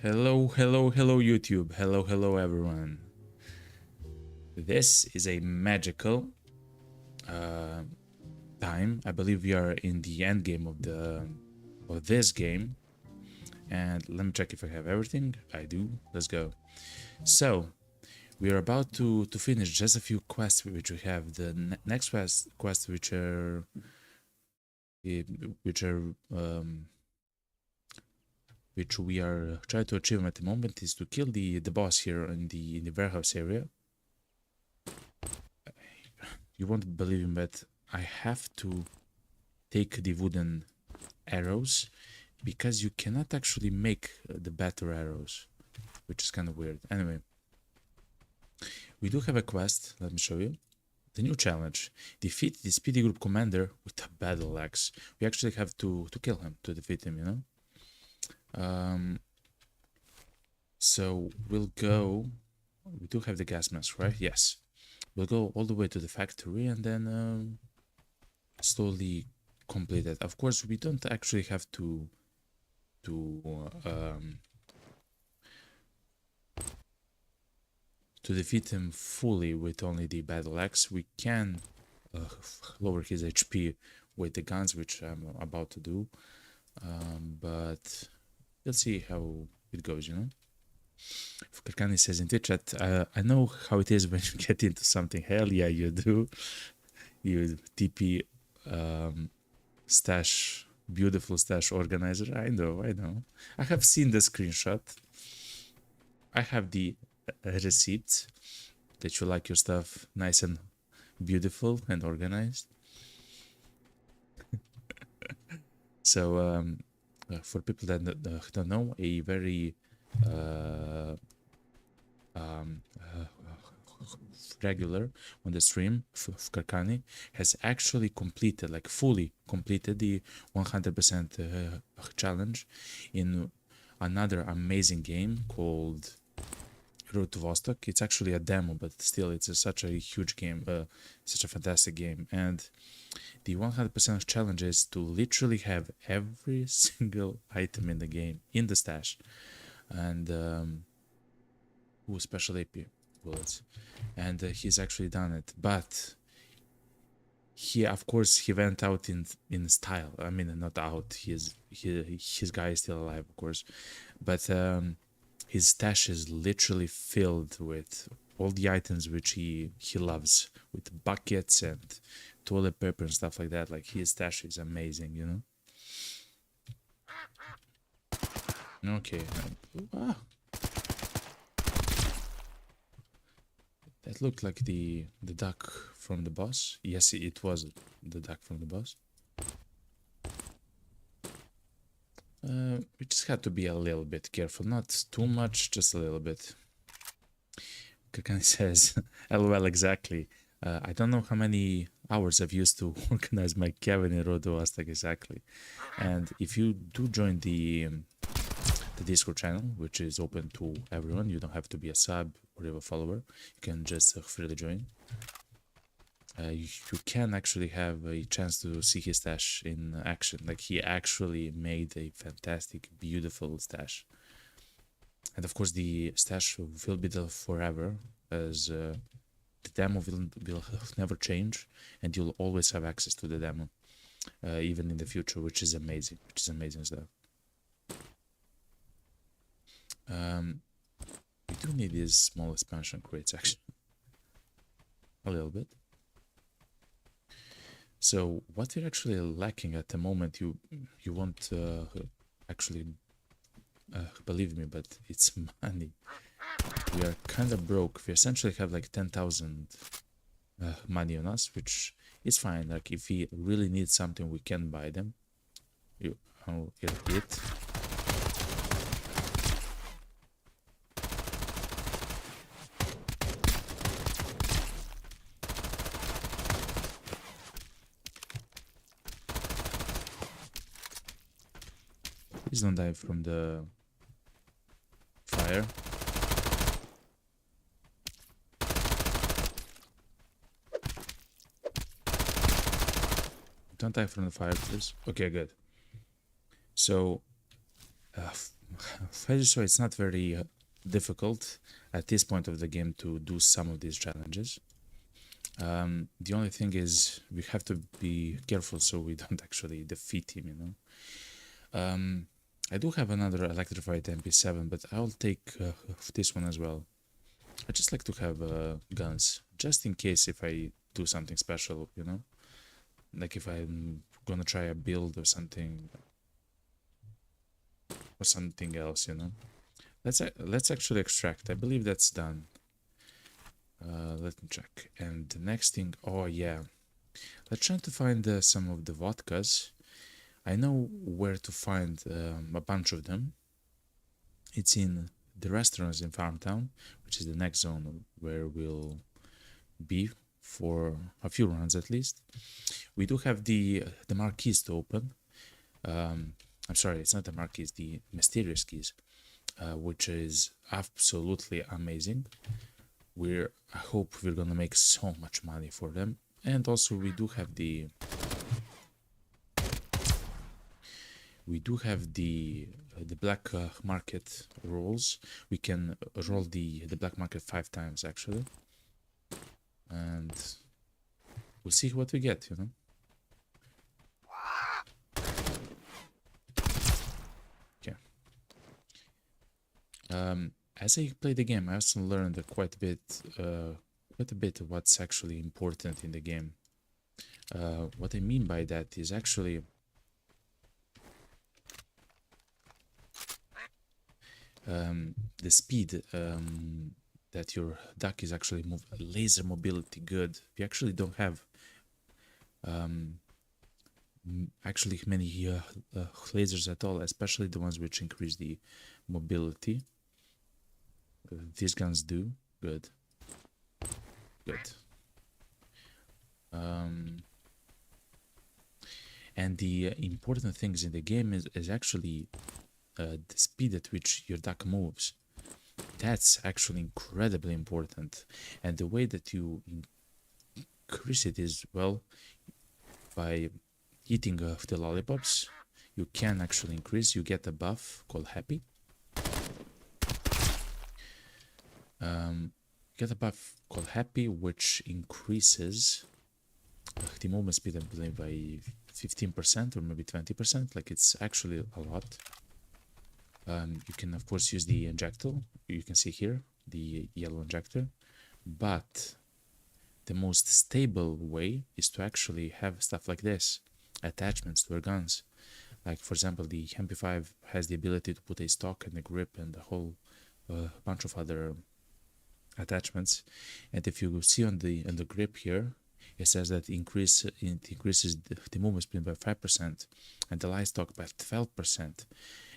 Hello, hello, hello YouTube. Hello, hello everyone. This is a magical time. I believe we are in the end game of this game. And let me check if I have everything. I do. Let's go. So, we are about to finish just a few quests which we have. The next quest eh, which are which we are trying to achieve at the moment is to kill the boss here in the warehouse area. You won't believe me, but I have to take the wooden arrows because you cannot actually make the better arrows, which is kind of weird. Anyway, we do have a quest. Let me show you. The new challenge: defeat the speedy group commander with a battle axe. We actually have to kill him to defeat him, you know. So we'll go. We do have the gas mask, right? Yes. We'll go all the way to the factory and then slowly complete it. Of course, we don't actually have to defeat him fully with only the battle axe. We can lower his HP with the guns, which I'm about to do, but we'll see how it goes, you know. Fukakani says in the chat, I know how it is when you get into something. Hell yeah, you do. You TP stash, beautiful stash organizer. I know. I have seen the screenshot. I have the receipt that you like your stuff nice and beautiful and organized. So for people that don't know, a very regular on the stream, Karkani, has actually completed, like fully completed the 100% challenge in another amazing game called Road to Vostok. It's actually a demo, but still it's such a huge game, such a fantastic game. And the 100% challenge is to literally have every single item in the game in the stash. And special AP bullets, and he's actually done it. But he, of course, he went out in style. I mean, not out. His guy is still alive, of course, but his stash is literally filled with all the items which he loves, with buckets and toilet paper and stuff like that. Like, his stash is amazing, you know. Okay. That looked like the duck from the boss. Yes, it was the duck from the boss. We just had to be a little bit careful, not too much, just a little bit. Kakani says, LOL, exactly. I don't know how many hours I've used to organize my cabin in Road to Vostok exactly. And if you do join the Discord channel, which is open to everyone, you don't have to be a sub or a follower, you can just freely join. You can actually have a chance to see his stash in action. Like, he actually made a fantastic, beautiful stash. And of course, the stash will be there forever, as the demo will never change, and you'll always have access to the demo, even in the future, which is amazing. Stuff. We do need these small expansion crates, actually, a little bit. So what we're actually lacking at the moment, you won't actually believe me, but it's money. We are kind of broke. We essentially have like 10,000 money on us, which is fine. Like, if we really need something, we can buy them. I'll get it. Please don't die from the fire. Don't die from the fire, please. Okay, good. So, so it's not very difficult at this point of the game to do some of these challenges. The only thing is we have to be careful so we don't actually defeat him, you know. I do have another electrified MP7, but I'll take this one as well. I just like to have guns, just in case if I do something special, you know? Like if I'm gonna try a build or something else, you know? Let's actually extract. I believe that's done. Let me check. And the next thing, oh yeah, let's try to find some of the vodkas. I know where to find a bunch of them. It's in the restaurants in Farmtown, which is the next zone where we'll be for a few rounds at least. We do have the marquees to open. I'm sorry, it's not the marquees, the mysterious keys, which is absolutely amazing. I hope we're gonna make so much money for them. And also we do have the black market rolls. We can roll the black market 5 times actually, and we'll see what we get, you know. Okay. As I play the game, I also learned quite a bit of what's actually important in the game. What I mean by that is actually the speed that your duck is actually laser mobility good. We actually don't have actually many lasers at all, especially the ones which increase the mobility. These guns do good. And the important things in the game is actually the speed at which your duck moves. That's actually incredibly important, and the way that you increase it is, well, by eating the lollipops. You can actually increase. You get a buff called happy. Get a buff called happy, which increases the movement speed, I believe, by 15% or maybe 20%. Like, it's actually a lot. You can of course use the injector. You can see here the yellow injector, but the most stable way is to actually have stuff like this, attachments to our guns. Like, for example, the MP5 has the ability to put a stock and a grip and a whole bunch of other attachments. And if you see on the grip here, it says that it increases the movement speed by 5% and the light stock by 12%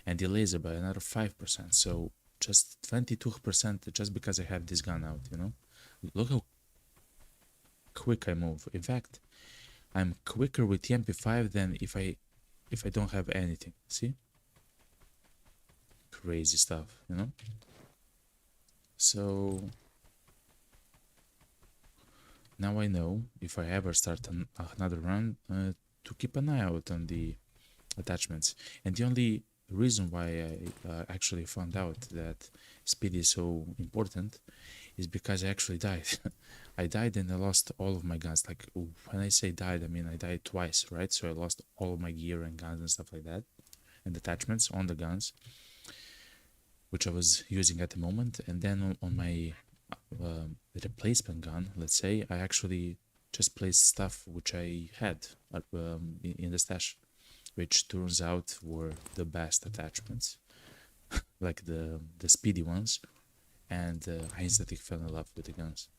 and the laser by another 5%. So just 22% just because I have this gun out, you know. Look how quick I move. In fact, I'm quicker with the MP5 than if I don't have anything. See? Crazy stuff, you know. So now I know if I ever start another run to keep an eye out on the attachments. And the only reason why I actually found out that speed is so important is because I actually died. I died and I lost all of my guns. Like, when I say died, I mean I died twice, right? So I lost all of my gear and guns and stuff like that, and attachments on the guns, which I was using at the moment. And then on my replacement gun, let's say, I actually just placed stuff which I had in the stash, which turns out were the best attachments, like the speedy ones, and I instantly fell in love with the guns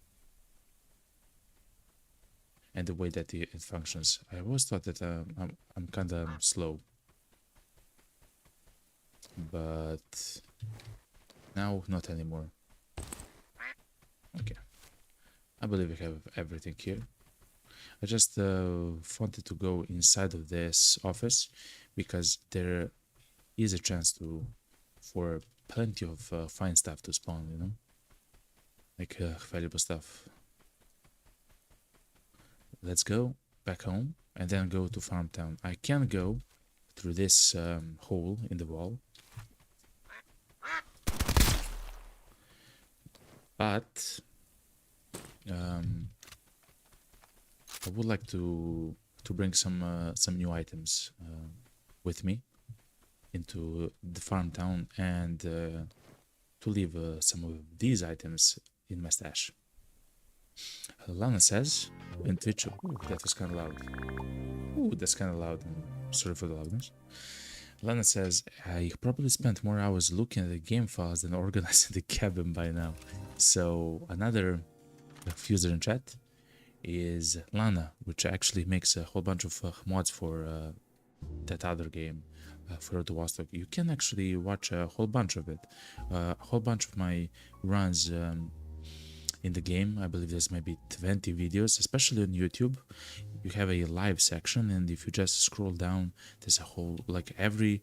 and the way that it functions. I always thought that I'm kind of slow, but now not anymore. Okay, I believe we have everything here. I just wanted to go inside of this office because there is a chance for plenty of fine stuff to spawn, you know, like valuable stuff. Let's go back home and then go to Farmtown. I can go through this hole in the wall, But I would like to bring some new items with me into the farm town, and to leave some of these items in my stash. Lana says in Twitch, ooh, that was kind of loud. Ooh, that's kind of loud. Sorry for the loudness. Lana says, I probably spent more hours looking at the game files than organizing the cabin by now. So another user in chat is Lana, which actually makes a whole bunch of mods for that other game, for Vostok. You can actually watch a whole bunch of it, a whole bunch of my runs in the game. I believe there's maybe 20 videos, especially on YouTube. You have a live section, and if you just scroll down, there's a whole, like, every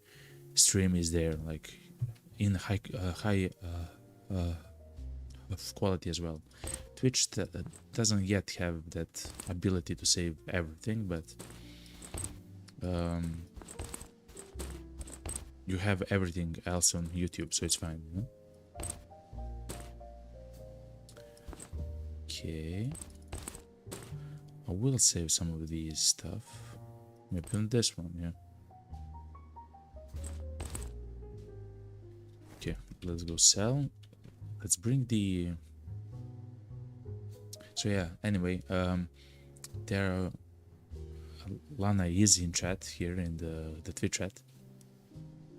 stream is there, like in high of quality as well. Twitch doesn't yet have that ability to save everything, but you have everything else on YouTube, so it's fine, you know? Okay, I will save some of these stuff, maybe on this one, yeah. Okay, let's go sell. Let's bring the... So yeah, anyway, there are... Lana is in chat here in the Twitch chat,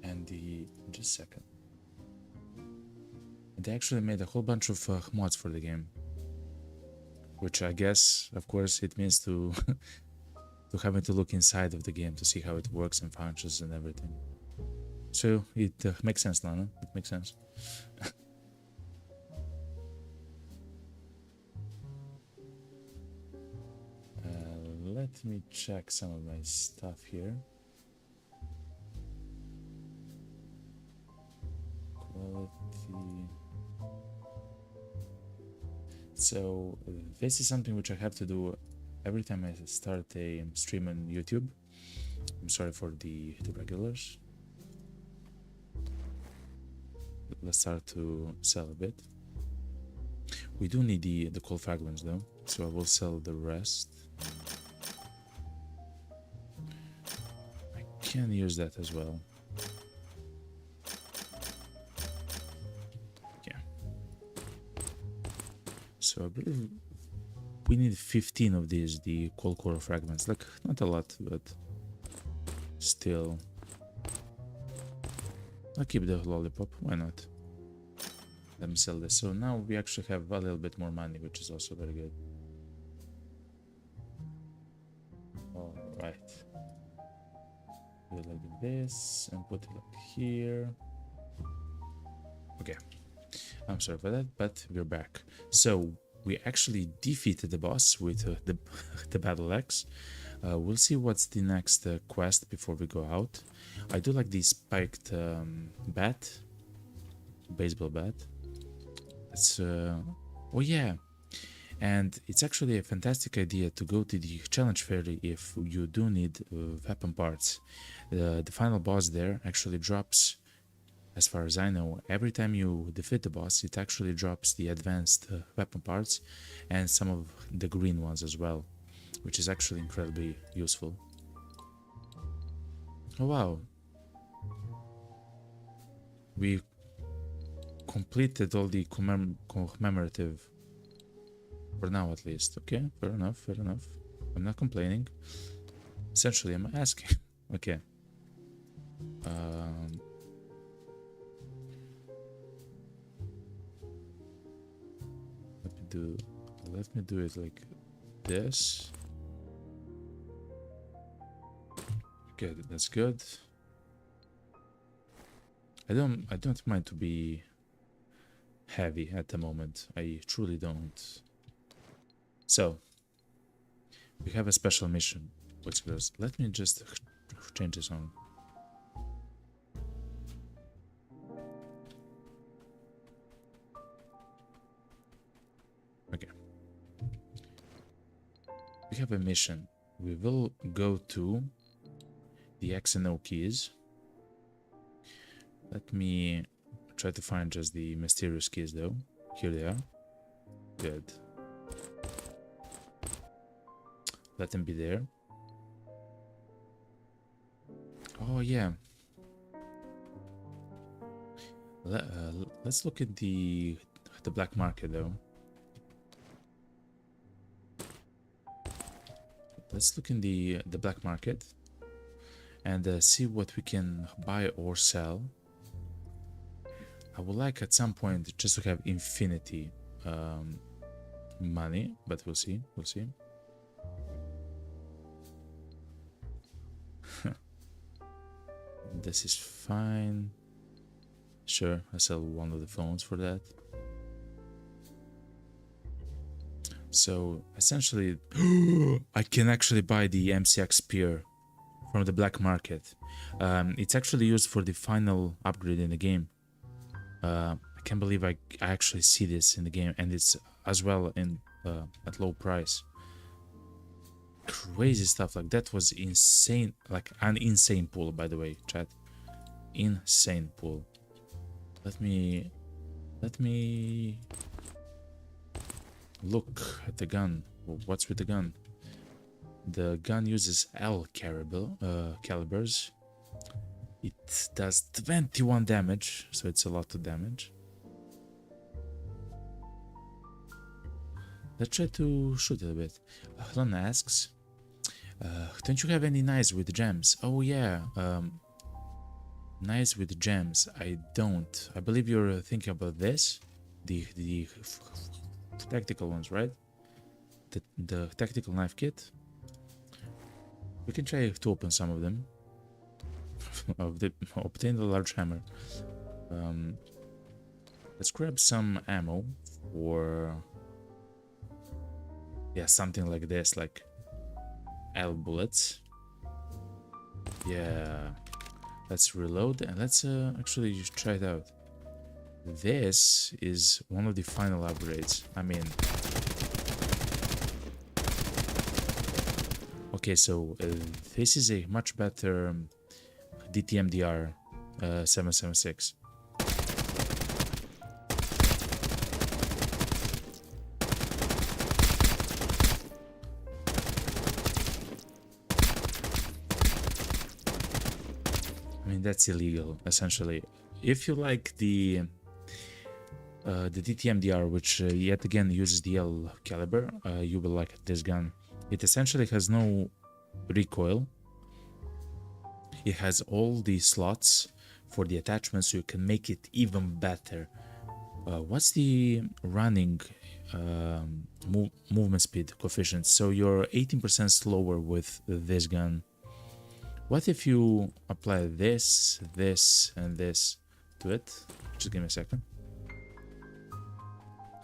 and just a second. They actually made a whole bunch of mods for the game, which I guess, of course, it means to to having to look inside of the game to see how it works and functions and everything. So it makes sense, Lana. It makes sense. Let me check some of my stuff here. Quality. So this is something which I have to do every time I start a stream on YouTube. I'm sorry for the regulars. Let's start to sell a bit. We do need the coal fragments though, so I will sell the rest. I can use that as well. Yeah. So I believe we need 15 of these, the coal core fragments. Like, not a lot, but still. I'll keep the lollipop, why not? Let me sell this. So now we actually have a little bit more money, which is also very good. Alright. Do it like this and put it like here. Okay. I'm sorry for that, but we're back. So we actually defeated the boss with the battle axe. We'll see what's the next quest before we go out. I do like the spiked bat, baseball bat. It's oh yeah, and it's actually a fantastic idea to go to the challenge ferry if you do need weapon parts. The final boss there actually drops, as far as I know, every time you defeat the boss, it actually drops the advanced weapon parts and some of the green ones as well, which is actually incredibly useful. Oh wow, we completed all the commemorative, for now at least. Okay, fair enough, fair enough. I'm not complaining. Essentially, I'm asking. Okay. Let me do it like this. Okay, that's good. I don't mind to be heavy at the moment. I truly don't. So we have a special mission which goes, let me just change this on. Okay. We have a mission. We will go to the X and O keys. Let me try to find just the mysterious keys though. Here they are. Good. Let him be there. Oh yeah. Let's look at the black market though. Let's look in the black market and see what we can buy or sell. I would like at some point just to have infinity money, but we'll see. We'll see. This is fine. Sure, I sell one of the phones for that. So essentially, I can actually buy the MCX spear from the black market. It's actually used for the final upgrade in the game. I can't believe I actually see this in the game, and it's as well in at low price. Crazy stuff. Like that was insane, like an insane pull, by the way, chat. Insane pull. Let me look at the gun. What's with the gun? The gun uses L calibers. It does 21 damage, so it's a lot of damage. Let's try to shoot it a bit. Helen asks, don't you have any knives with gems? Oh yeah, knives with gems. I don't. I believe you're thinking about this, the tactical ones, right? The tactical knife kit. We can try to open some of them. Obtain the large hammer. Let's grab some ammo for, yeah, something like this, like L bullets. Yeah, let's reload and let's actually just try it out. This is one of the final upgrades. I mean, okay, so this is a much better DTMDR 776. I mean, that's illegal, essentially. If you like the DTMDR, which yet again uses the L caliber, you will like this gun. It essentially has no recoil. It has all the slots for the attachments, so you can make it even better. What's the running movement speed coefficient? So you're 18% slower with this gun. What if you apply this, this, and this to it? Just give me a second.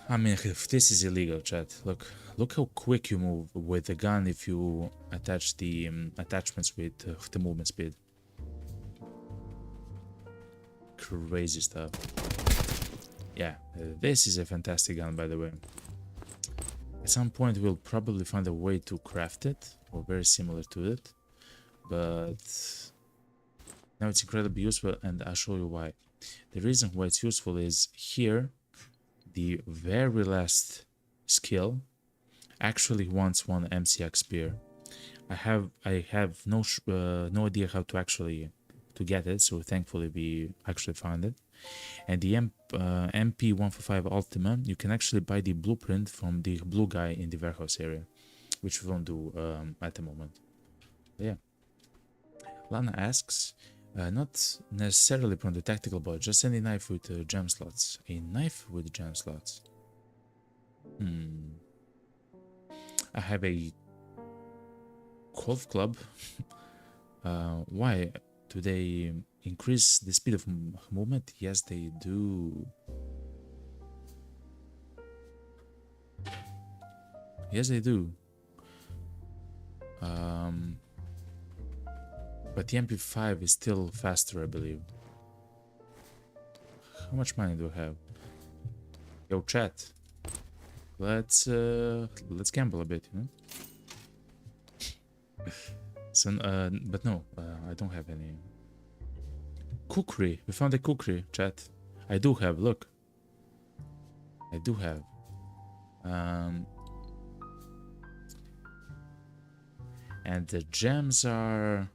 I mean, if this is illegal, chat. Look how quick you move with the gun if you attach the attachments with the movement speed. Crazy stuff. Yeah, this is a fantastic gun, by the way. At some point, we'll probably find a way to craft it, or very similar to it. But now it's incredibly useful, and I'll show you why. The reason why it's useful is here, the very last skill actually wants one MCX spear. I have no idea how to actually get it, so thankfully we actually found it. And the MP145 Ultima, you can actually buy the blueprint from the blue guy in the warehouse area, which we won't do at the moment. But yeah. Lana asks, not necessarily from the tactical but just any knife with gem slots. A knife with gem slots. I have a golf club. Why? Do they increase the speed of movement? Yes, they do. Yes, they do. But the MP5 is still faster, I believe. How much money do I have? Yo, chat. Let's gamble a bit, you know. So, but no, I don't have any. Kukri. We found a kukri, chat. I do have. Look. I do have. And the gems are...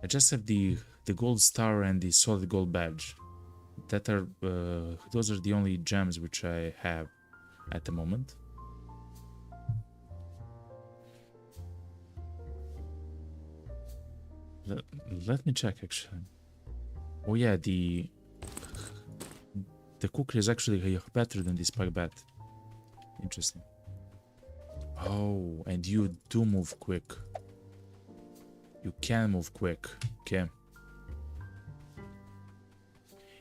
I just have the gold star and the solid gold badge. That are those are the only gems which I have at the moment. Let me check actually. Oh yeah, the cooker is actually better than the spike bat. Interesting. Oh, and you do move quick. You can move quick. Okay.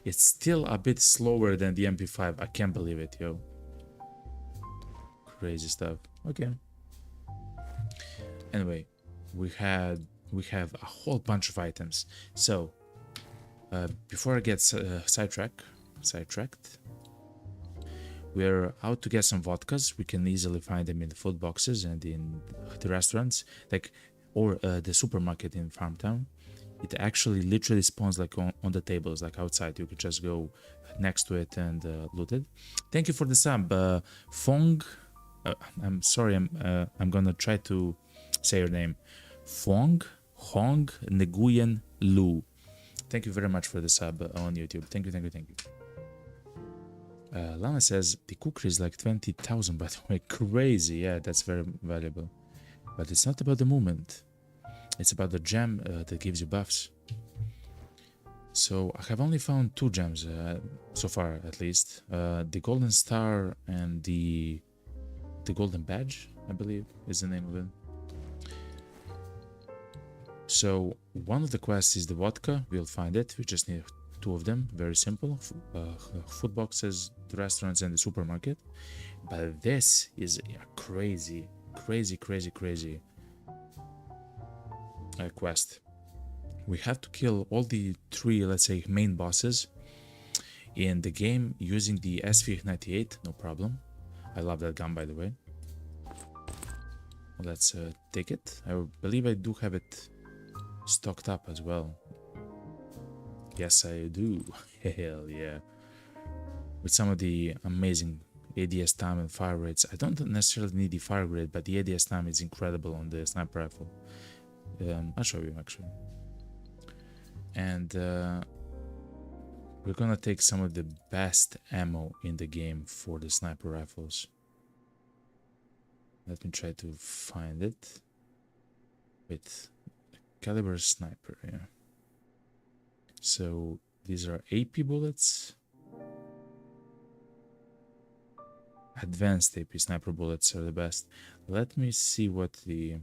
It's still a bit slower than the MP5. I can't believe it, yo. Crazy stuff. Okay. Anyway, we have a whole bunch of items. So, before I get sidetracked, we're out to get some vodkas. We can easily find them in the food boxes and in the restaurants, like, or the supermarket in Farmtown. It actually literally spawns like on the tables, like outside. You could just go next to it and loot it. Thank you for the sub, Fong. I'm sorry, I'm gonna try to say your name. Fong Hong Nguyen Lu. Thank you very much for the sub on YouTube. Thank you. Lana says the cooker is like 20,000, by the way. Crazy. Yeah, that's very valuable. But it's not about the movement. It's about the gem that gives you buffs. So I have only found 2 gems so far, at least. The golden star and the golden badge, I believe, is the name of it. So one of the quests is the vodka. We'll find it. We just need 2 of them. Very simple. Food boxes, the restaurants, and the supermarket. But this is a crazy quest. We have to kill all the 3, let's say, main bosses in the game using the SV98. No problem. I love that gun, by the way. Let's take it. I believe I do have it stocked up as well. Yes, I do. Hell yeah. With some of the amazing ADS time and fire rates. I don't necessarily need the fire rate, but the ADS time is incredible on the sniper rifle. I'll show you actually. And we're gonna take some of the best ammo in the game for the sniper rifles. Let me try to find it. Wait, caliber sniper, yeah. So these are AP bullets. Advanced AP sniper bullets are the best. Let me see what the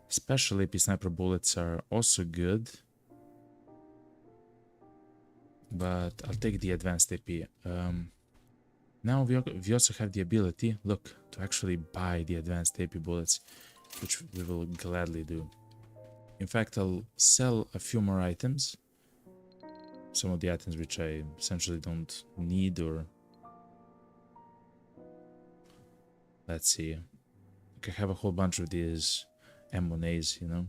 special AP sniper bullets are also good. But I'll take the advanced AP. Now we also have the ability, look, to actually buy the advanced AP bullets, which we will gladly do. In fact, I'll sell a few more items. Some of the items which I essentially don't need, or... Let's see. I have a whole bunch of these M1As, you know?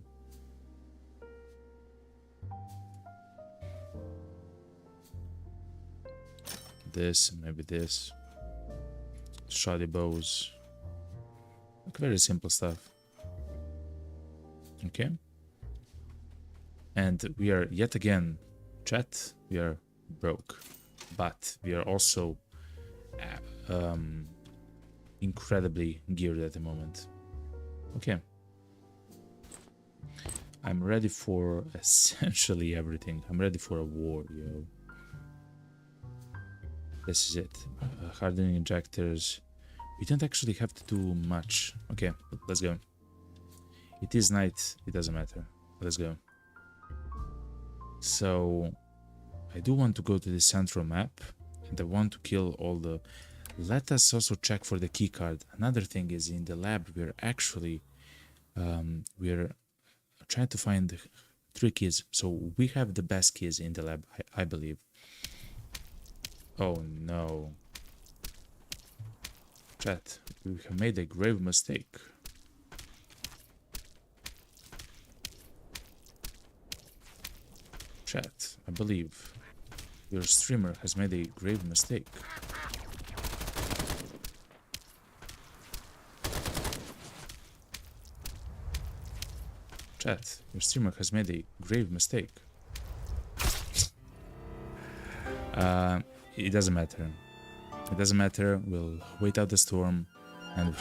This, maybe this. Shoddy bows. Like very simple stuff. Okay. And we are yet again, chat, we are broke. But we are also incredibly geared at the moment. Okay. I'm ready for essentially everything. I'm ready for a war, yo. This is it. Hardening injectors. We don't actually have to do much. Okay, let's go. It is night. It doesn't matter. Let's go. So, I do want to go to the central map. And I want to kill all the... Let us also check for the key card. Another thing is, in the lab, we're actually... we're trying to find 3 keys. So, we have the best keys in the lab, I believe. Oh no. Chat, we have made a grave mistake. Chat, I believe your streamer has made a grave mistake. Chat, your streamer has made a grave mistake. It doesn't matter. It doesn't matter. We'll wait out the storm, and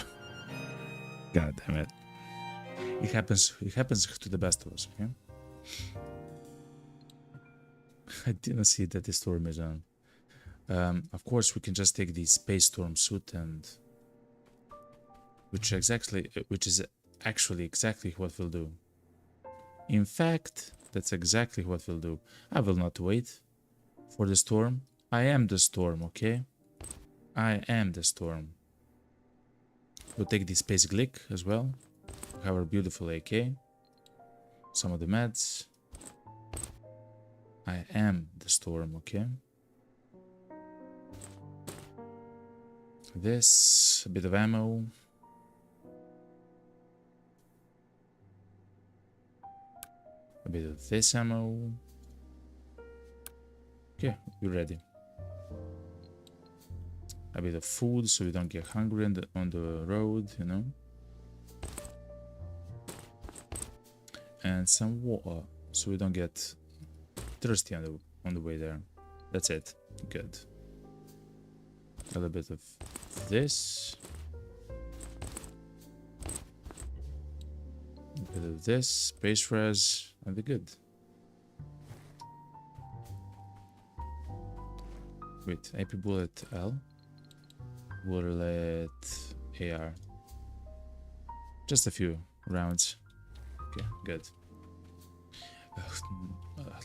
God damn it, it happens. It happens to the best of us. Okay. I didn't see that the storm is on. Of course, we can just take the space storm suit and, which is actually exactly what we'll do. In fact, that's exactly what we'll do. I will not wait for the storm. I am the storm, okay? I am the storm. We'll take the space Glick as well. We have our beautiful AK. Some of the meds. I am the storm, okay? This, a bit of ammo. A bit of this ammo. Okay, we're ready. A bit of food so we don't get hungry on the road, you know. And some water so we don't get thirsty on the way there. That's it. Good. A little bit of this. A bit of this. Space res. And we're good. Wait, AP bullet L. Bullet AR. Just a few rounds. Okay, good.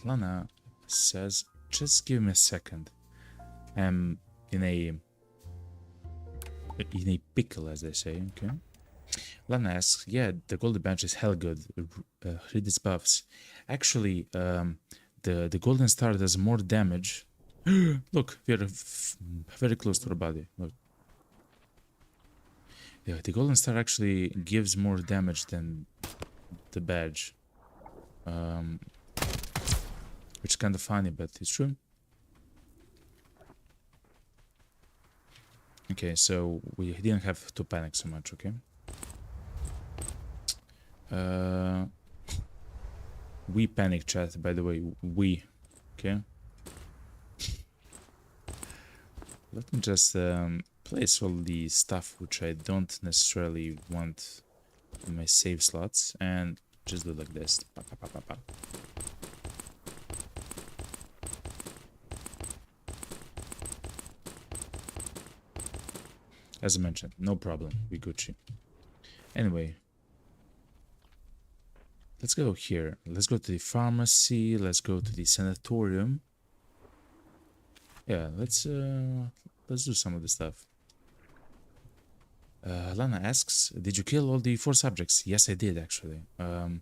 Lana says, just give me a second. I'm in a pickle, as they say, okay? Lana asks, yeah, the golden bench is hell good. Read its buffs. Actually, the golden star does more damage. Look, we're very close to our body. Look. Yeah, the golden star actually gives more damage than the badge. Which is kind of funny, but it's true. Okay, so we didn't have to panic so much, okay? We panic, chat, by the way, we, okay? Let me just place all the stuff which I don't necessarily want in my save slots and just do like this. Pa, pa, pa, pa, pa. As I mentioned, no problem, we Gucci. Anyway, let's go here. Let's go to the pharmacy. Let's go to the sanatorium. Yeah, let's do some of the stuff. Lana asks, did you kill all the 4 subjects? Yes, I did, actually. I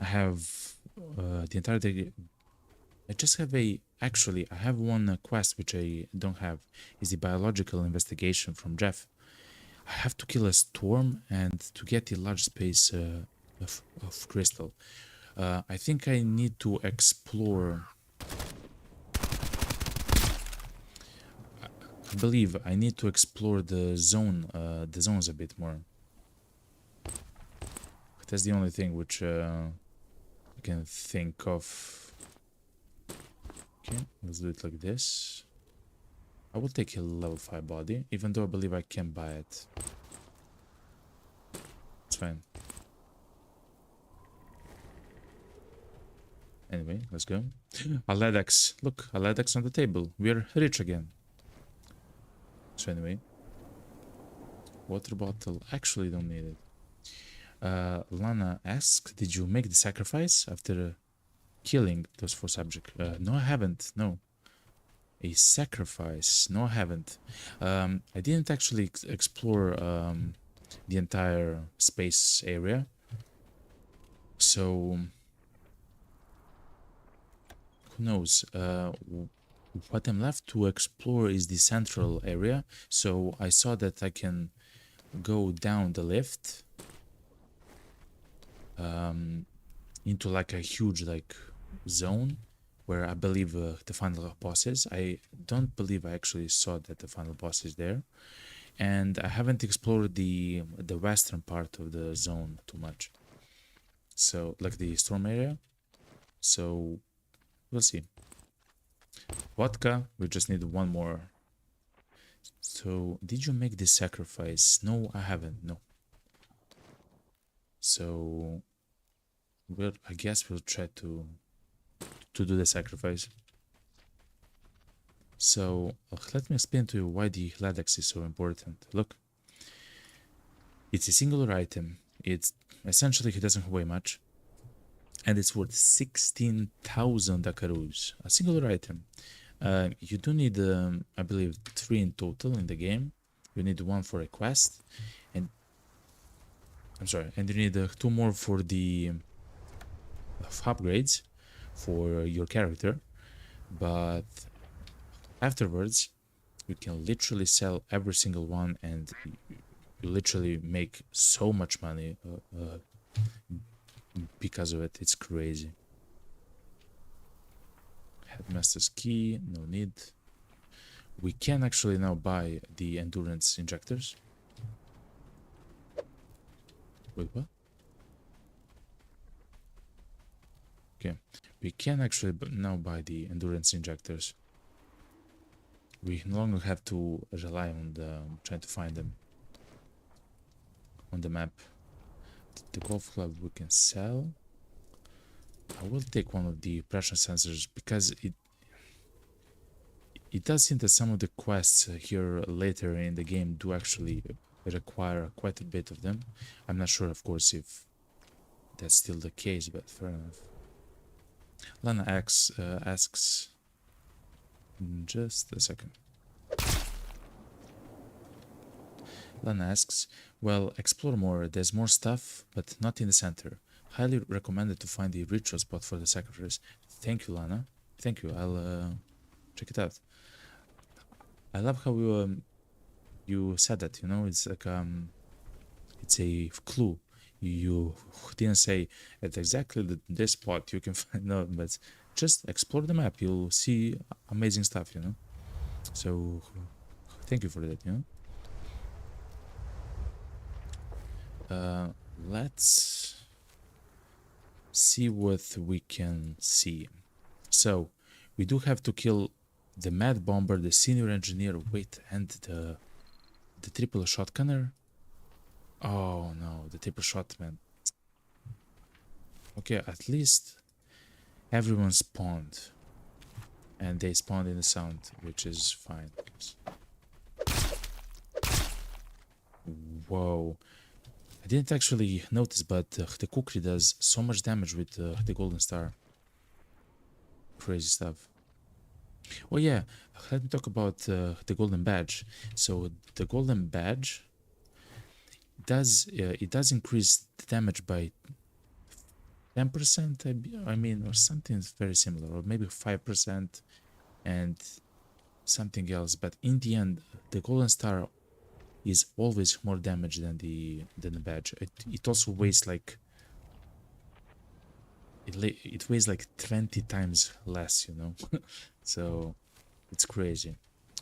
have the entire day. I just have actually, I have one quest which I don't have. Is the biological investigation from Jeff. I have to kill a storm and to get the large space of crystal. I think I need to explore. I believe I need to explore the zones a bit more. That's the only thing which I can think of. Okay, let's do it like this. I will take a level 5 body, even though I believe I can buy it. It's fine. Anyway, let's go. Aledex. Look, Aledex on the table. We're rich again. So anyway. Water bottle. Actually don't need it. Lana asks, did you make the sacrifice after killing those 4 subjects? No, I haven't. No. A sacrifice? No, I haven't. I didn't actually explore the entire space area. So who knows? What I'm left to explore is the central area. So I saw that I can go down the lift into like a huge zone where I believe the final boss is. I don't believe I actually saw that the final boss is there, and I haven't explored the western part of the zone too much. So like the storm area. So we'll see. Vodka, we just need one more. So did you make this sacrifice? No, I haven't. No. So I guess we'll try to do the sacrifice. So let me explain to you why the Ladex is so important. Look, it's a singular item. It's essentially it doesn't weigh much, and it's worth 16,000 Dakaroos. A singular item. You do need, I believe, 3 in total in the game. You need 1 for a quest, and I'm sorry, and you need 2 more for the upgrades for your character. But afterwards, you can literally sell every single one, and you literally make so much money because of it. It's crazy. Headmaster's key, no need. We can actually now buy the endurance injectors. Wait, what? Okay, we can actually now buy the endurance injectors. We no longer have to rely on trying to find them on the map. The golf club we can sell. I will take one of the pressure sensors because it does seem that some of the quests here later in the game do actually require quite a bit of them. I'm not sure, of course, if that's still the case, but fair enough. Lana asks, just a second. Lana asks, well, explore more. There's more stuff, but not in the center. Highly recommended to find the ritual spot for the sacrifice. Thank you, Lana. Thank you. I'll check it out. I love how you said that. You know, it's like it's a clue. You didn't say at exactly this spot you can find out, but just explore the map. You'll see amazing stuff. You know. So thank you for that. You know. Let's see what we can see. So we do have to kill the mad bomber, the senior engineer, wait, and the triple shotgunner. Oh no, the triple shot, man. Okay, at least everyone spawned, and they spawned in the sound, which is fine. Whoa, I didn't actually notice, but the kukri does so much damage with the golden star. Crazy stuff. Oh yeah, let me talk about the golden badge. So the golden badge does it does increase the damage by 10%, I mean, or something very similar, or maybe 5% and something else. But in the end, the golden star is always more damage than the badge. It also weighs like it weighs like 20 times less, you know. So it's crazy.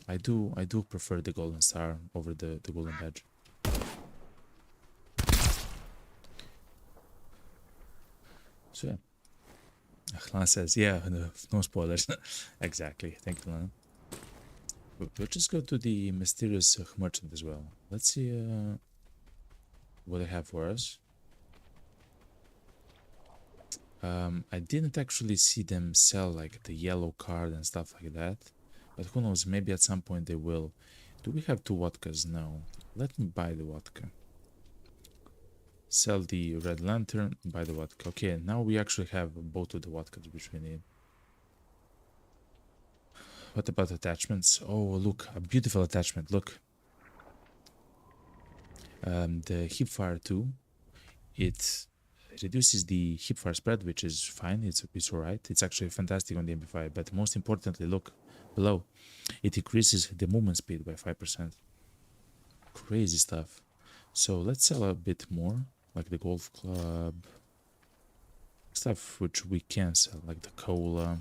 I do prefer the golden star over the golden badge. So yeah. Lana says, yeah, no spoilers. Exactly. Thank you, Lana. We'll just go to the mysterious merchant as well. Let's see what they have for us. I didn't actually see them sell like the yellow card and stuff like that, but who knows, maybe at some point they will. Do we have 2 vodkas? No. Let me buy the vodka. Sell the red lantern, buy the vodka. Okay, now we actually have both of the vodkas which we need. What about attachments? Oh, look, a beautiful attachment. Look. The hipfire 2, it reduces the hipfire spread, which is fine. It's alright. It's actually fantastic on the MP5. But most importantly, look below. It increases the movement speed by 5%. Crazy stuff. So let's sell a bit more, like the golf club. Stuff which we can sell, like the cola.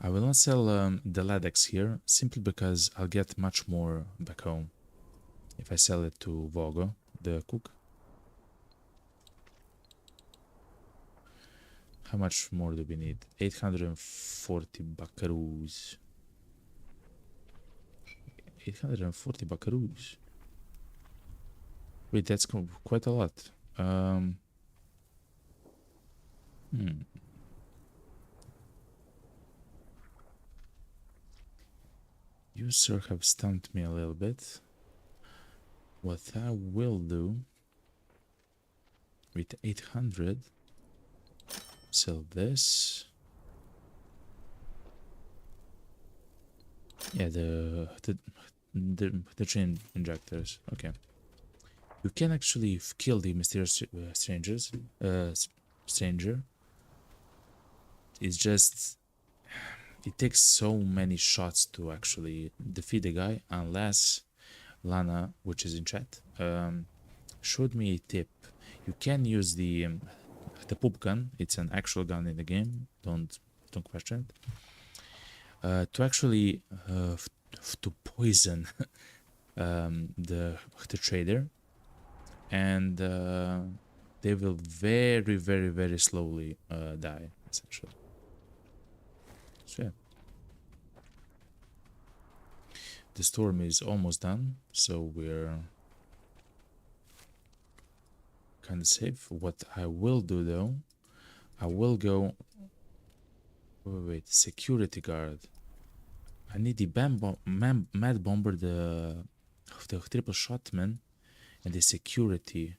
I will not sell the Ladex here, simply because I'll get much more back home. If I sell it to Vogo, the cook. How much more do we need? 840 buckaroos. 840 buckaroos. Wait, that's quite a lot. You, sir, have stumped me a little bit. What I will do with 800, sell this. Yeah, the train injectors. Okay. You can actually kill the mysterious stranger. It's just it takes so many shots to actually defeat the guy, unless Lana, which is in chat, showed me a tip. You can use the poop gun. It's an actual gun in the game. Don't question it. To actually to poison the trader, and they will very slowly die, essentially. So yeah, the storm is almost done, so we're kind of safe. What I will do though, I will go. Wait, security guard. I need the mad bomber, the triple shotman, and the security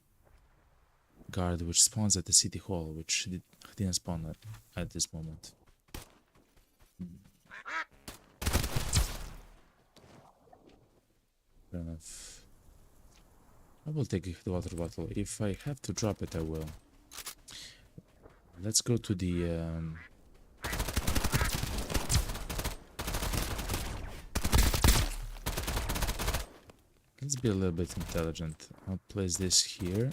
guard, which spawns at the city hall, which didn't spawn at this moment. Fair enough. I will take the water bottle. If I have to drop it, I will. Let's go to the let's be a little bit intelligent. I'll place this here.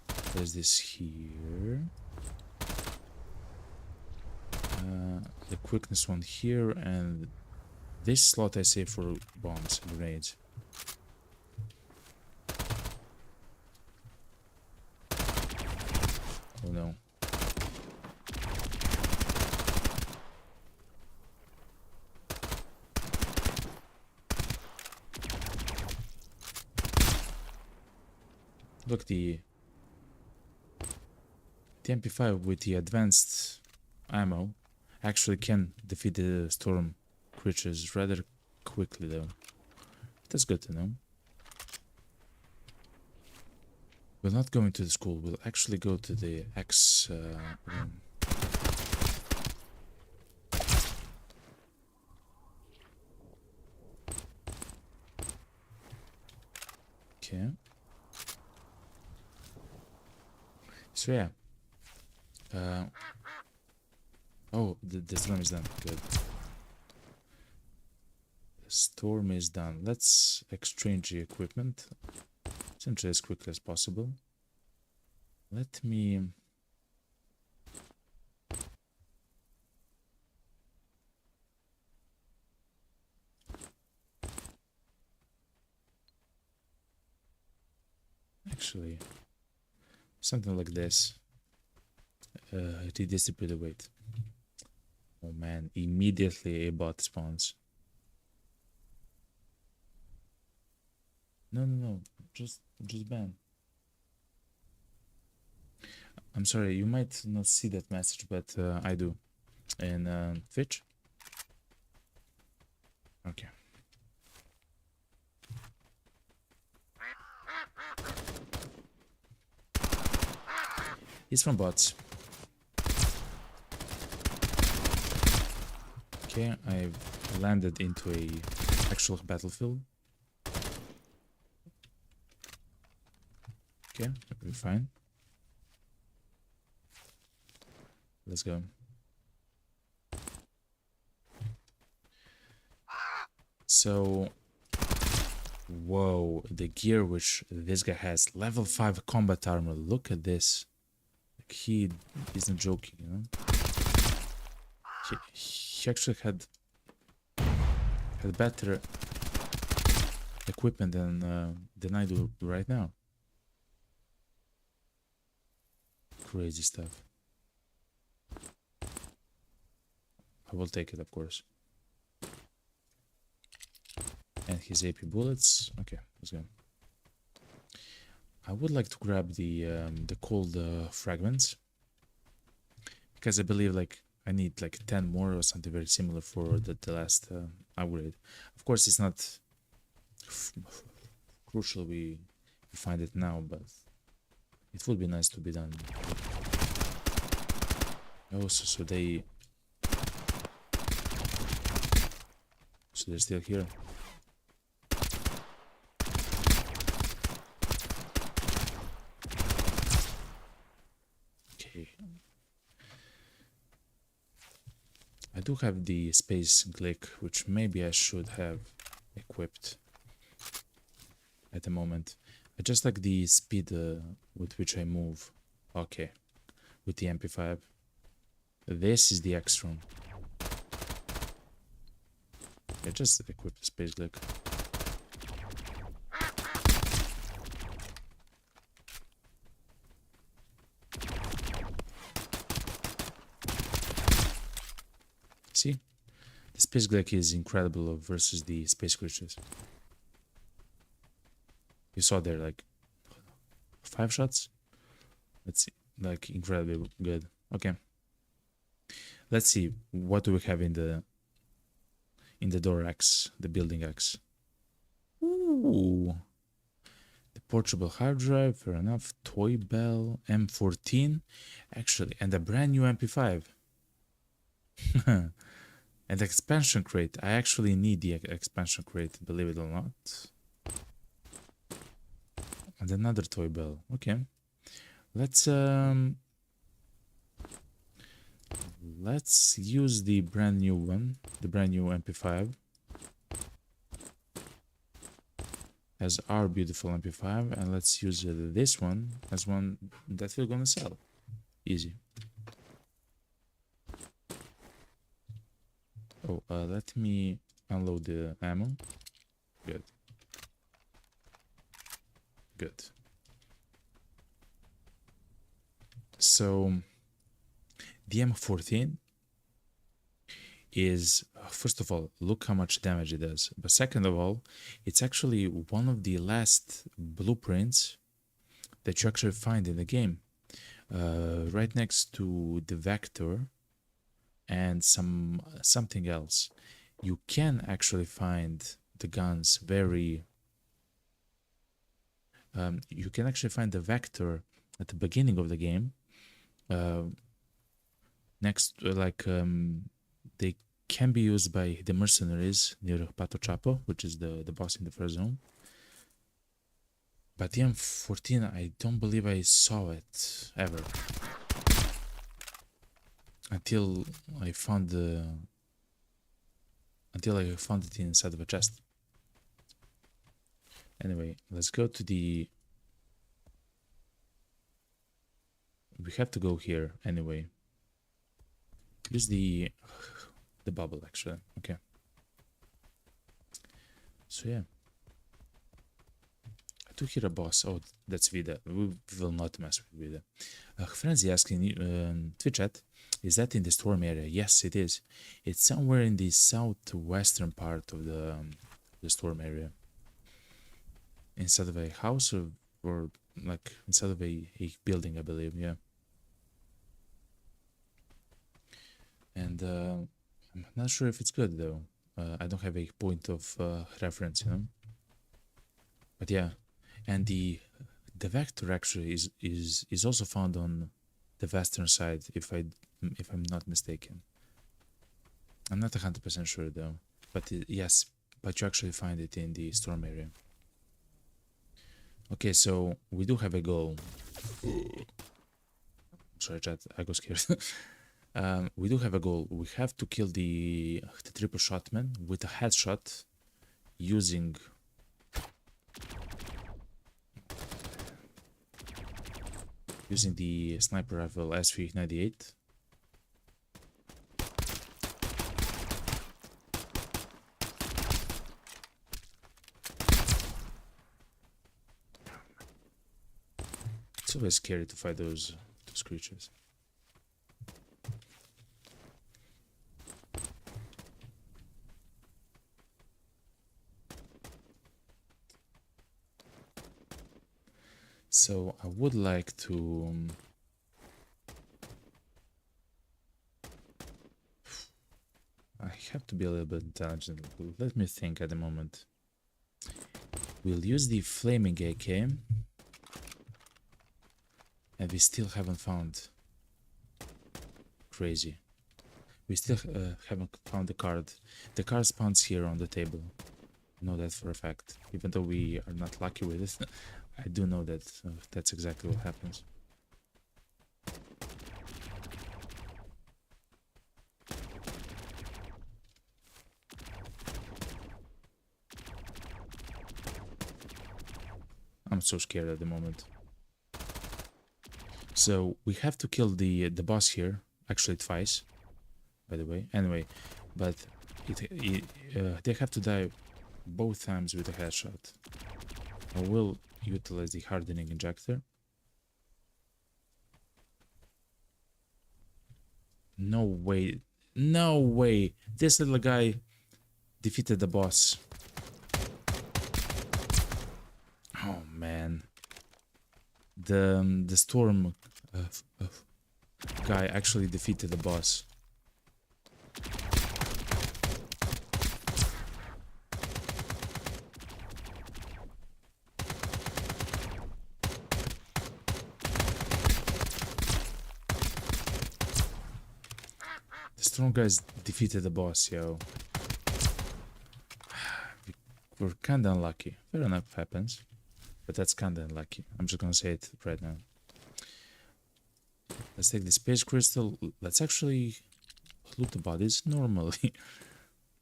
Place this here. The quickness one here, and this slot I save for bombs and grenades. Oh no. Look, the MP5 with the advanced ammo actually can defeat the storm creatures rather quickly though. That's good to know. We're not going to the school, we'll actually go to the X room. Okay. So yeah. Oh, the storm is done. Good. The storm is done. Let's exchange the equipment essentially as quickly as possible. Let me... Actually, something like this. Redistribute the weight. Oh man, immediately a bot spawns. No, just ban. I'm sorry, you might not see that message, but I do. In Twitch. Okay. He's from bots. Okay, I've landed into a actual battlefield. Okay, we're fine. Let's go. So, whoa, the gear which this guy has, level 5 combat armor. Look at this. Like, he isn't joking, you know. He actually had better equipment than I do right now. Crazy stuff. I will take it, of course. And his AP bullets. Okay, let's go. I would like to grab the cold fragments, because I believe like I need like 10 more or something very similar for the last upgrade. Of course, it's not crucial we find it now, but it would be nice to be done. Oh, so they're still here. Okay. I do have the space Glick, which maybe I should have equipped at the moment. I just like the speed with which I move. Okay, with the MP5. This is the X room. I just equipped the space Glick. See? The space Glick is incredible versus the space creatures. You saw there like 5 shots? Let's see. Like incredibly good. Okay. Let's see, what do we have in the door X, the building X? Ooh. The portable hard drive, fair enough. Toy bell, M14, actually, and a brand new MP5. And expansion crate. I actually need the expansion crate, believe it or not. And another toy bell. Okay. Let's use the brand new one, the brand new MP5 as our beautiful MP5, and let's use this one as one that we're gonna sell. Easy. Oh, let me unload the ammo. Good. Good. So the M14 is, first of all, look how much damage it does. But second of all, it's actually one of the last blueprints that you actually find in the game. Right next to the Vector and something else. You can actually find the guns very... you can actually find the Vector at the beginning of the game. Next, they can be used by the mercenaries near Pato Chapo, which is the boss in the first zone. But the M14, I don't believe I saw it ever. Until I found it inside of a chest. Anyway, let's go to the... We have to go here anyway. Use the bubble actually. Okay. So yeah. I do hear a boss. Oh, that's Vida. We will not mess with Vida. Frenzy asking Twitch chat, is that in the storm area? Yes, it is. It's somewhere in the southwestern part of the storm area. Inside of a house or like inside of a building, I believe. Yeah. And I'm not sure if it's good though. I don't have a point of reference, you know. But yeah, and the Vector actually is also found on the western side, if I'm not mistaken. I'm not 100% sure though. But yes, but you actually find it in the storm area. Okay, so we do have a goal. Sorry, chat, I got scared. We do have a goal. We have to kill the triple shotman with a headshot using the sniper rifle SV98. It's always scary to fight those creatures. So I would like to I have to be a little bit intelligent. Let me think at the moment. We'll use the flaming AK, and we still haven't found. Crazy. We still haven't found the card. The card spawns here on the table. I know that for a fact. Even though we are not lucky with it, I do know that that's exactly what happens. I'm so scared at the moment. So we have to kill the boss here, actually twice, by the way. Anyway, but they have to die both times with a headshot. I will utilize the hardening injector. No way, no way! This little guy defeated the boss. Oh man, the storm guy actually defeated the boss. The storm guys defeated the boss, yo. We're kinda unlucky. Fair enough, happens. But that's kinda unlucky. I'm just gonna say it right now. Let's take the space crystal. Let's actually loot the bodies normally.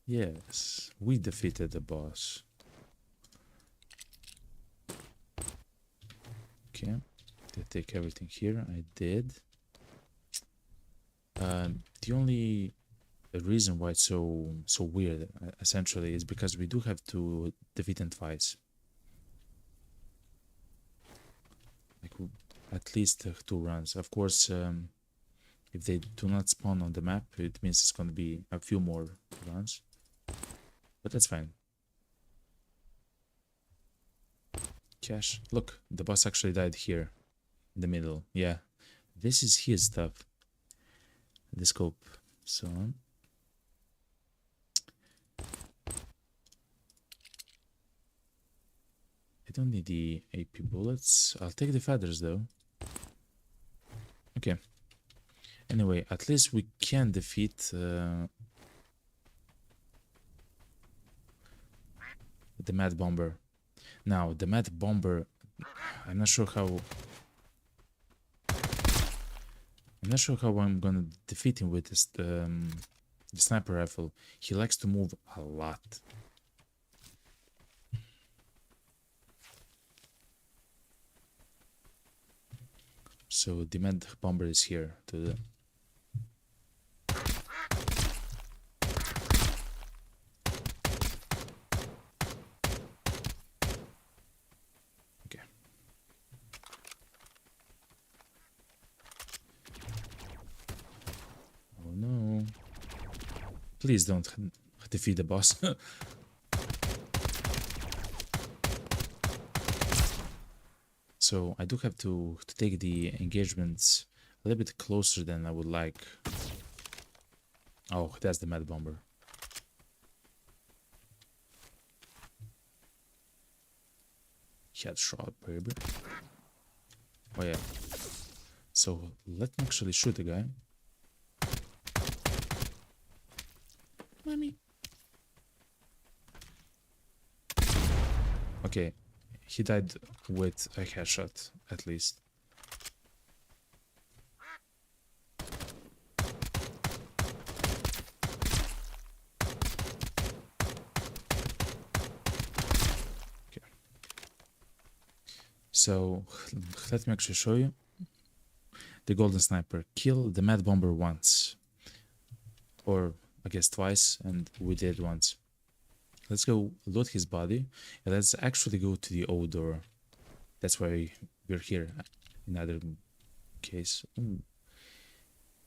Yes, we defeated the boss. Okay, did I take everything here? I did. The only reason why it's so weird, essentially, is because we do have to defeat them twice. Like at least 2 runs. Of course, if they do not spawn on the map, it means it's going to be a few more runs. But that's fine. Cash. Look, the boss actually died here. In the middle. Yeah. This is his stuff. The scope. So on. I don't need the AP bullets. I'll take the feathers though. Okay. Anyway, at least we can defeat the Mad Bomber. Now, the Mad Bomber, I'm not sure how I'm gonna defeat him with this the sniper rifle. He likes to move a lot. So the Mad Bomber is here to the Please don't defeat the boss. So I do have to take the engagements a little bit closer than I would like. Oh, that's the Mad Bomber. Headshot, baby. Oh yeah. So let me actually shoot the guy. Mommy. Okay, he died with a headshot, at least. Okay. So, let me actually show you. The Golden Sniper. Kill the Mad Bomber once. Or, I guess twice, and we did once. Let's go loot his body, and let's actually go to the O door. That's why we're here. Another case. Ooh.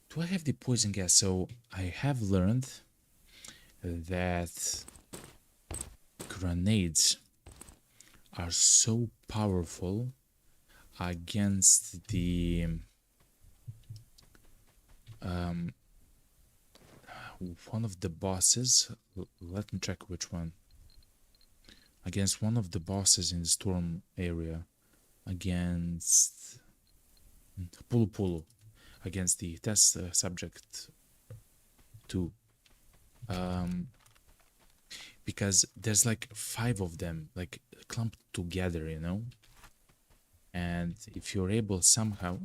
Do I have the poison gas? So I have learned that grenades are so powerful against the one of the bosses. Let me check which one. Against one of the bosses in the storm area. Against Pulu Pulu. Against the test subject 2. Because there's like 5 of them, like clumped together, you know? And if you're able somehow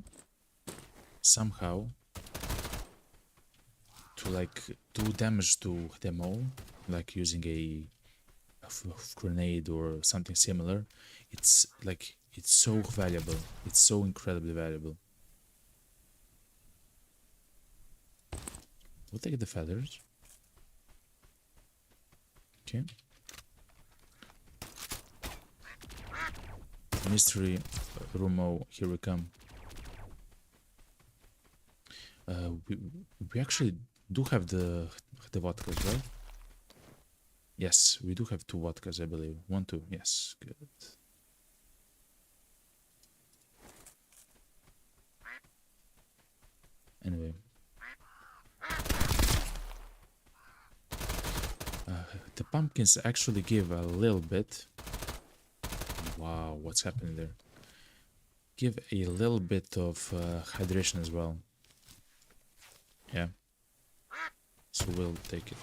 to like do damage to them all, like using a grenade or something similar, it's like, it's so valuable. It's so incredibly valuable. We'll take the feathers. Okay. Mystery Rumo, here we come. We actually do have the vodkas, right? Yes, we do have 2 vodkas, I believe. 1, 2, yes, good. Anyway. The pumpkins actually give a little bit. Wow, what's happening there? Give a little bit of hydration as well. Yeah. So we'll take it.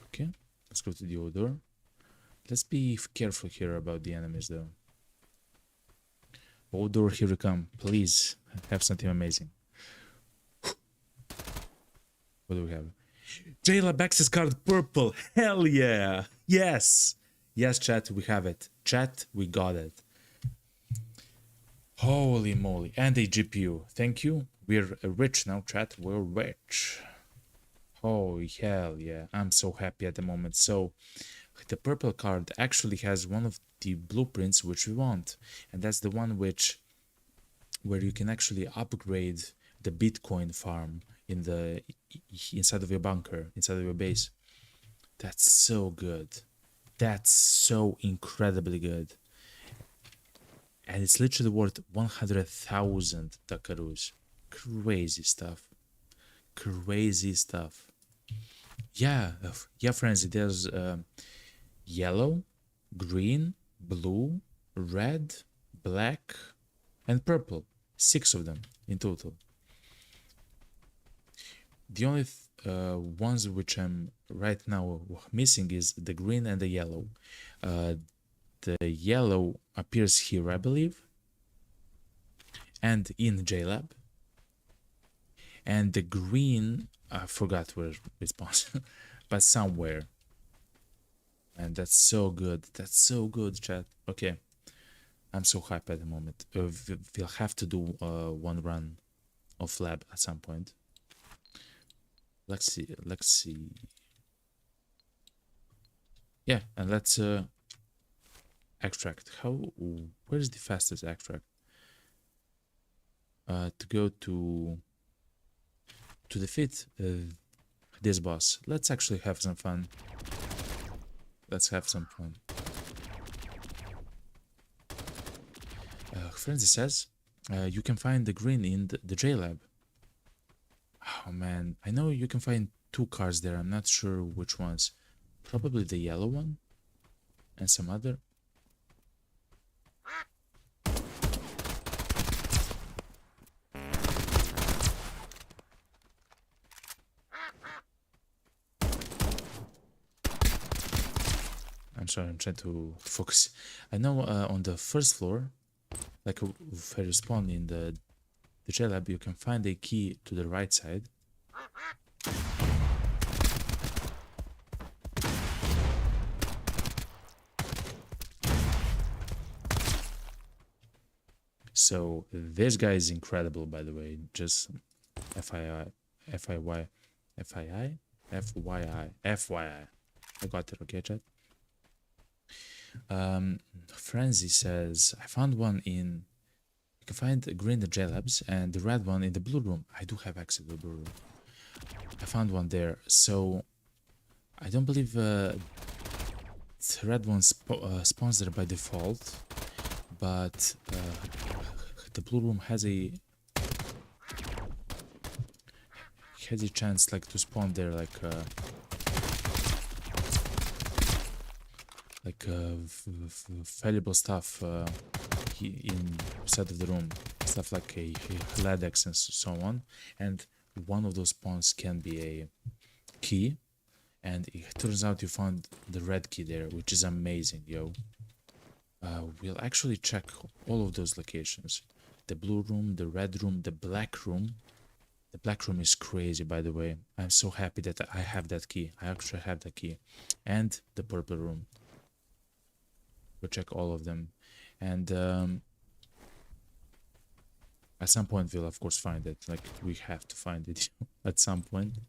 Okay, let's go to the odor. Let's be careful here about the enemies though. Odor, here we come. Please have something amazing. What do we have? J-Lab access card purple. Hell yeah. Yes. Yes, chat, we have it. Chat, we got it. Holy moly. And a GPU. Thank you. We're rich now, chat. We're rich. Oh, hell yeah. I'm so happy at the moment. So, the purple card actually has one of the blueprints which we want. And that's the one where you can actually upgrade the Bitcoin farm in the inside of your bunker, inside of your base. That's so good. That's so incredibly good. And it's literally worth 100,000 Dakaroos. Crazy stuff. Crazy stuff. Yeah, Frenzy, there's yellow, green, blue, red, black, and purple. 6 of them in total. The only ones which I'm right now missing is the green and the yellow. The yellow appears here, I believe, and in JLab. And the green, I forgot where it spawns, but somewhere. And that's so good. That's so good, chat. Okay, I'm so hyped at the moment. We'll have to do one run of lab at some point. Let's see. Yeah, and let's extract. Where is the fastest extract? To go to defeat this boss. Let's actually have some fun. Let's have some fun. Frenzy says you can find the green in the J-Lab. Oh man, I know you can find 2 cars there. I'm not sure which ones. Probably the yellow one and some other. I'm sorry, I'm trying to focus. I know on the first floor, like if I respawn in the J-Lab, you can find a key to the right side. So this guy is incredible, by the way. Just FYI. I got it, okay, chat? Frenzy says, I found one in... You can find the green in the J-Labs and the red one in the blue room. I do have access to the blue room. I found one there. So I don't believe it's red one spawns there by default, but the blue room has a chance like to spawn there valuable stuff inside of the room, stuff like a LEDX and so on, and one of those spawns can be a key, and it turns out you found the red key there, which is amazing, yo. We'll actually check all of those locations: the blue room, the red room, the black room. The black room is crazy, by the way. I'm so happy that I have that key. I actually have that key. And the purple room. We'll check all of them. And at some point we'll of course find it. Like, we have to find it at some point.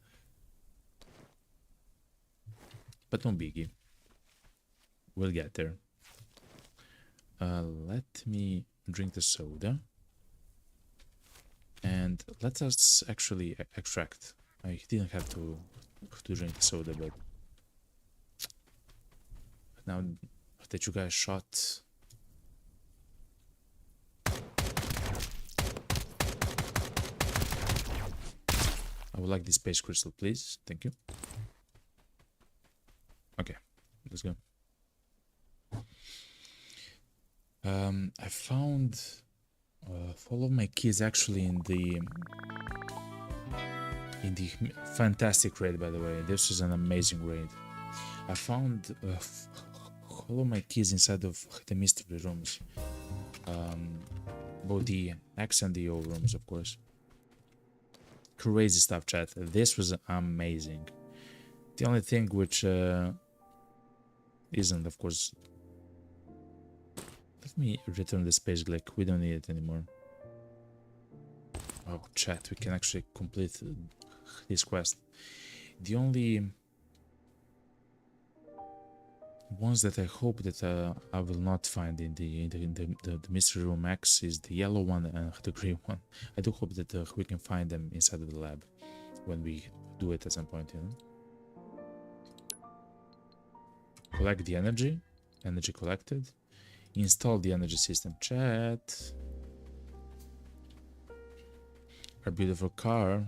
But no biggie. We'll get there. Let me drink the soda. And let us actually extract. I didn't have to drink the soda, but now that you guys shot, I would like this space crystal, please. Thank you. Okay, let's go. I found all of my keys actually in the fantastic raid, by the way. This is an amazing raid. I found all of my keys inside of the mystery rooms, both the X and the O rooms, of course. Crazy stuff, chat. This was amazing. The only thing which isn't, of course. Let me return the space Glick. We don't need it anymore. Oh, chat, we can actually complete this quest. The only ones that I hope that I will not find in the mystery room X is the yellow one and the green one. I do hope that we can find them inside of the lab when we do it at some point, you know. Collect the energy collected. Install the energy system, chat. Our beautiful car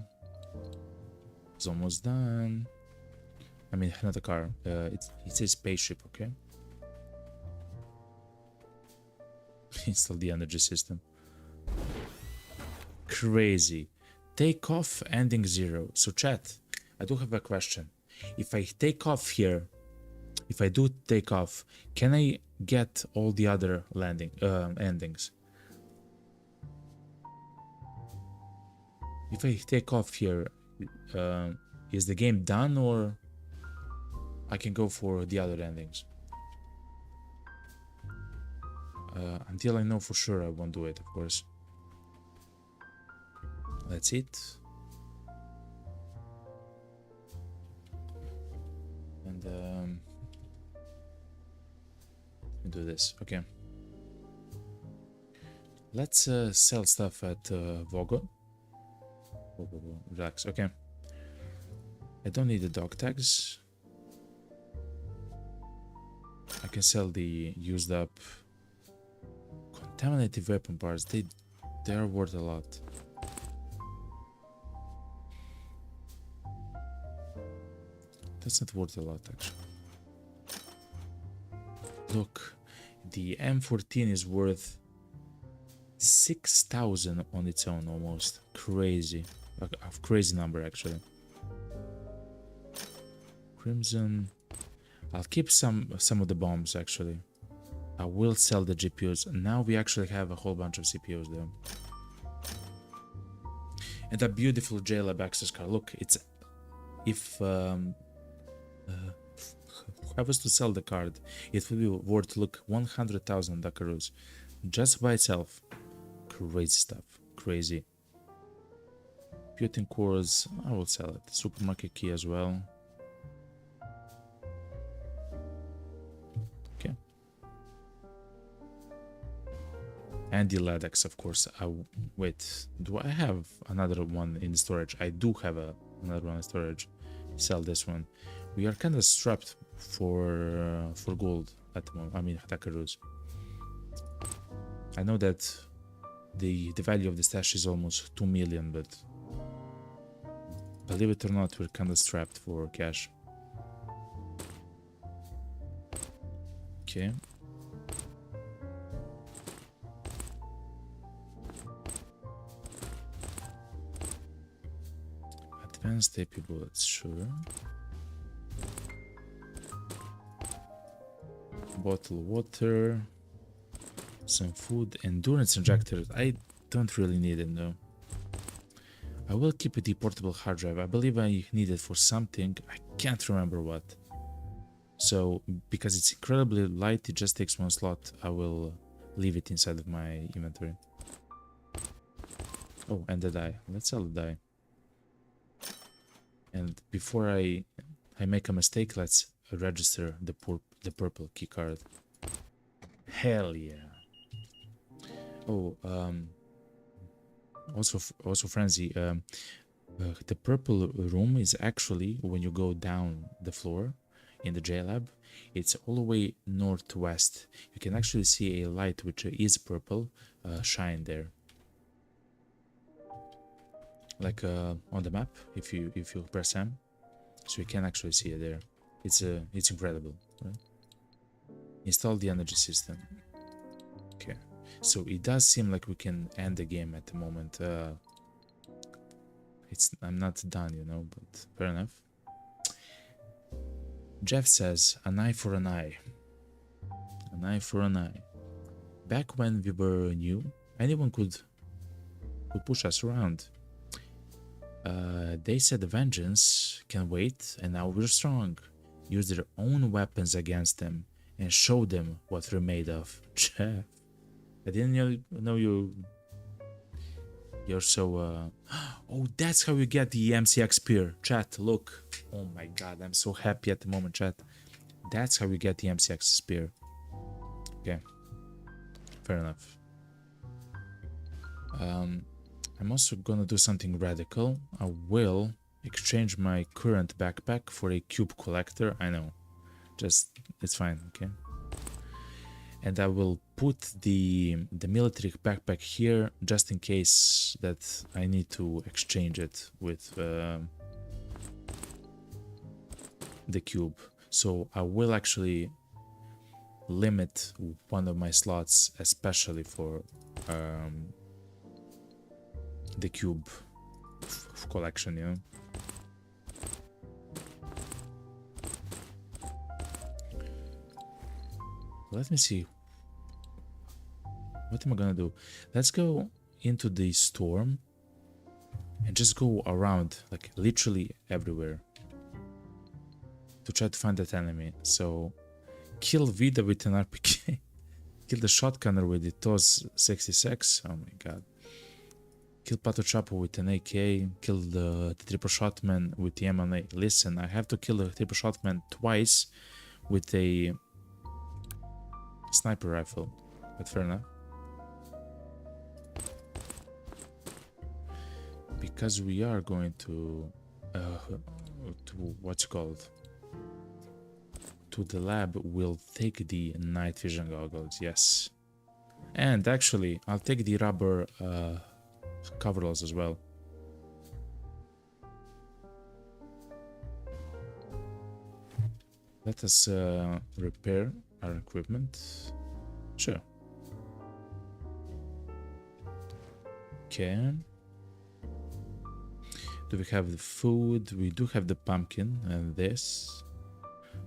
is almost done. I mean, not a car. It's a spaceship, okay? Install the energy system. Crazy. Take off ending 0. So chat, I do have a question. If I take off here, if I do take off, can I get all the other endings? If I take off here, is the game done, or I can go for the other endings? Until I know for sure, I won't do it, of course. That's it. And do this. Okay. Let's sell stuff at Vogo. Relax. Okay. I don't need the dog tags. I can sell the used up contaminated weapon parts. They are worth a lot. That's not worth a lot, actually. Look, the M14 is worth 6,000 on its own, almost. Crazy. A crazy number, actually. Crimson. I'll keep some of the bombs, actually. I will sell the GPUs. Now we actually have a whole bunch of CPUs there. And a beautiful JLab access card. Look, it's... If I was to sell the card, it would be worth, look, 100,000 Duckaroos. Just by itself. Crazy stuff. Crazy. Putin cores, I will sell it. Supermarket key as well. Okay. And the LEDX, of course. Wait, do I have another one in storage? I do have another one in storage. Sell this one. We are kind of strapped for gold at the moment. I mean, Hatakarus. I know that the value of the stash is almost 2 million, but believe it or not, we're kind of strapped for cash. Okay. Advanced AP bullets, sure. Bottle water. Some food. Endurance injectors. I don't really need it though. I will keep a portable hard drive. I believe I need it for something. I can't remember what. So, because it's incredibly light, it just takes one slot. I will leave it inside of my inventory. Oh, and the die. Let's sell the die. And before I make a mistake, let's register the purple key card. Hell yeah. Oh, also Frenzy, the purple room is actually, when you go down the floor in the J lab, it's all the way northwest. You can actually see a light which is purple shine there, like on the map. If you press M, so you can actually see it there. It's incredible, right? Install the energy system. Okay, so it does seem like we can end the game at the moment. I'm not done, you know, but fair enough. Jeff says, an eye for an eye. An eye for an eye. Back when we were new, anyone could push us around. They said the vengeance can wait, and now we're strong. Use their own weapons against them and show them what we're made of. Jeff, I didn't know you're so oh, that's how you get the MCX spear. Chat, look. Oh my god, I'm so happy at the moment, chat. That's how you get the MCX spear. Okay, fair enough. I'm also gonna do something radical. I will exchange my current backpack for a cube collector. I know, just it's fine, okay. And I will put the military backpack here just in case that I need to exchange it with the cube. So I will actually limit one of my slots especially for the cube collection, you know. Let me see. What am I gonna do? Let's go into the storm and just go around, like literally everywhere, to try to find that enemy. So kill Vida with an RPG. Kill the shotgunner with the TOS 66. Oh my god. Kill Pato Chapo with an AK. Kill the triple shotman with the M&A. Listen, I have to kill the triple shotman twice with a sniper rifle, but fair enough. Because we are going to what's called, to the lab, we'll take the night vision goggles, yes. And actually, I'll take the rubber coveralls as well. Let us repair our equipment. Sure. Okay. Do we have the food? We do have the pumpkin and this.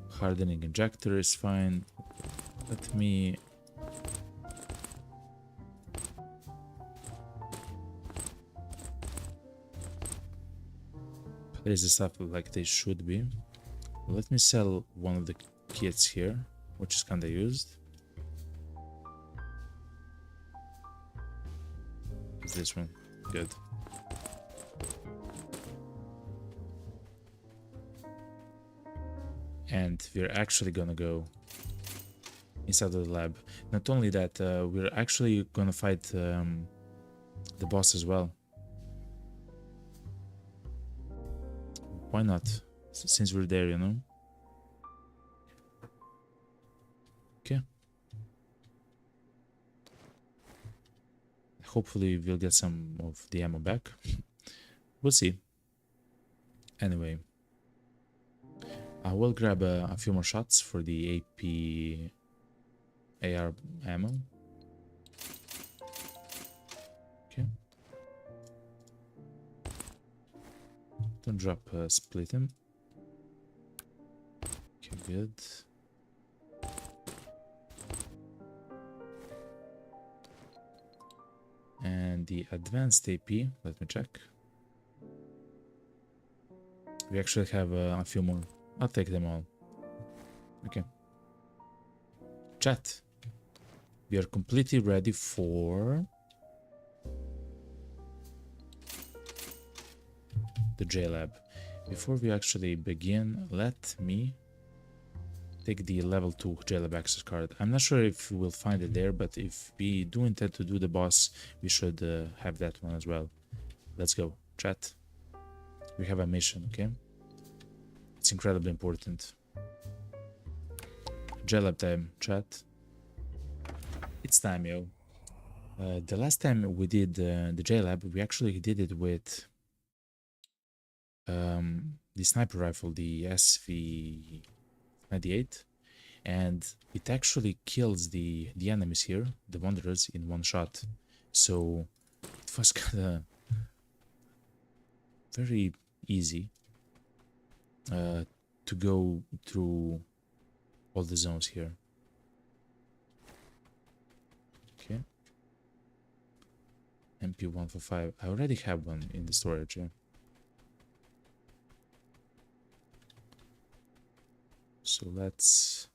Hardening injector is fine. Let me... place the stuff like they should be. Let me sell one of the kits here, which is kinda used. It's this one. Good. And we're actually gonna go inside of the lab. Not only that, we're actually gonna fight the boss as well. Why not? Since we're there, you know? hopefully we'll get some of the ammo back. We'll see. Anyway, I will grab a few more shots for the AP AR ammo. Okay. Don't drop split him. Okay, good. And the advanced AP, let me check. We actually have a few more. I'll take them all. Okay. Chat. We are completely ready for the JLab. Before we actually begin, let me take the level 2 JLab access card. I'm not sure if we'll find it there, but if we do intend to do the boss, we should have that one as well. Let's go, chat. We have a mission, okay? It's incredibly important. JLab time, chat. It's time, yo. The last time we did the JLab, we actually did it with the sniper rifle, the SV98, and it actually kills the enemies here, the wanderers, in one shot. So it was kinda very easy to go through all the zones here. Okay. MP145. I already have one in the storage, yeah. So let's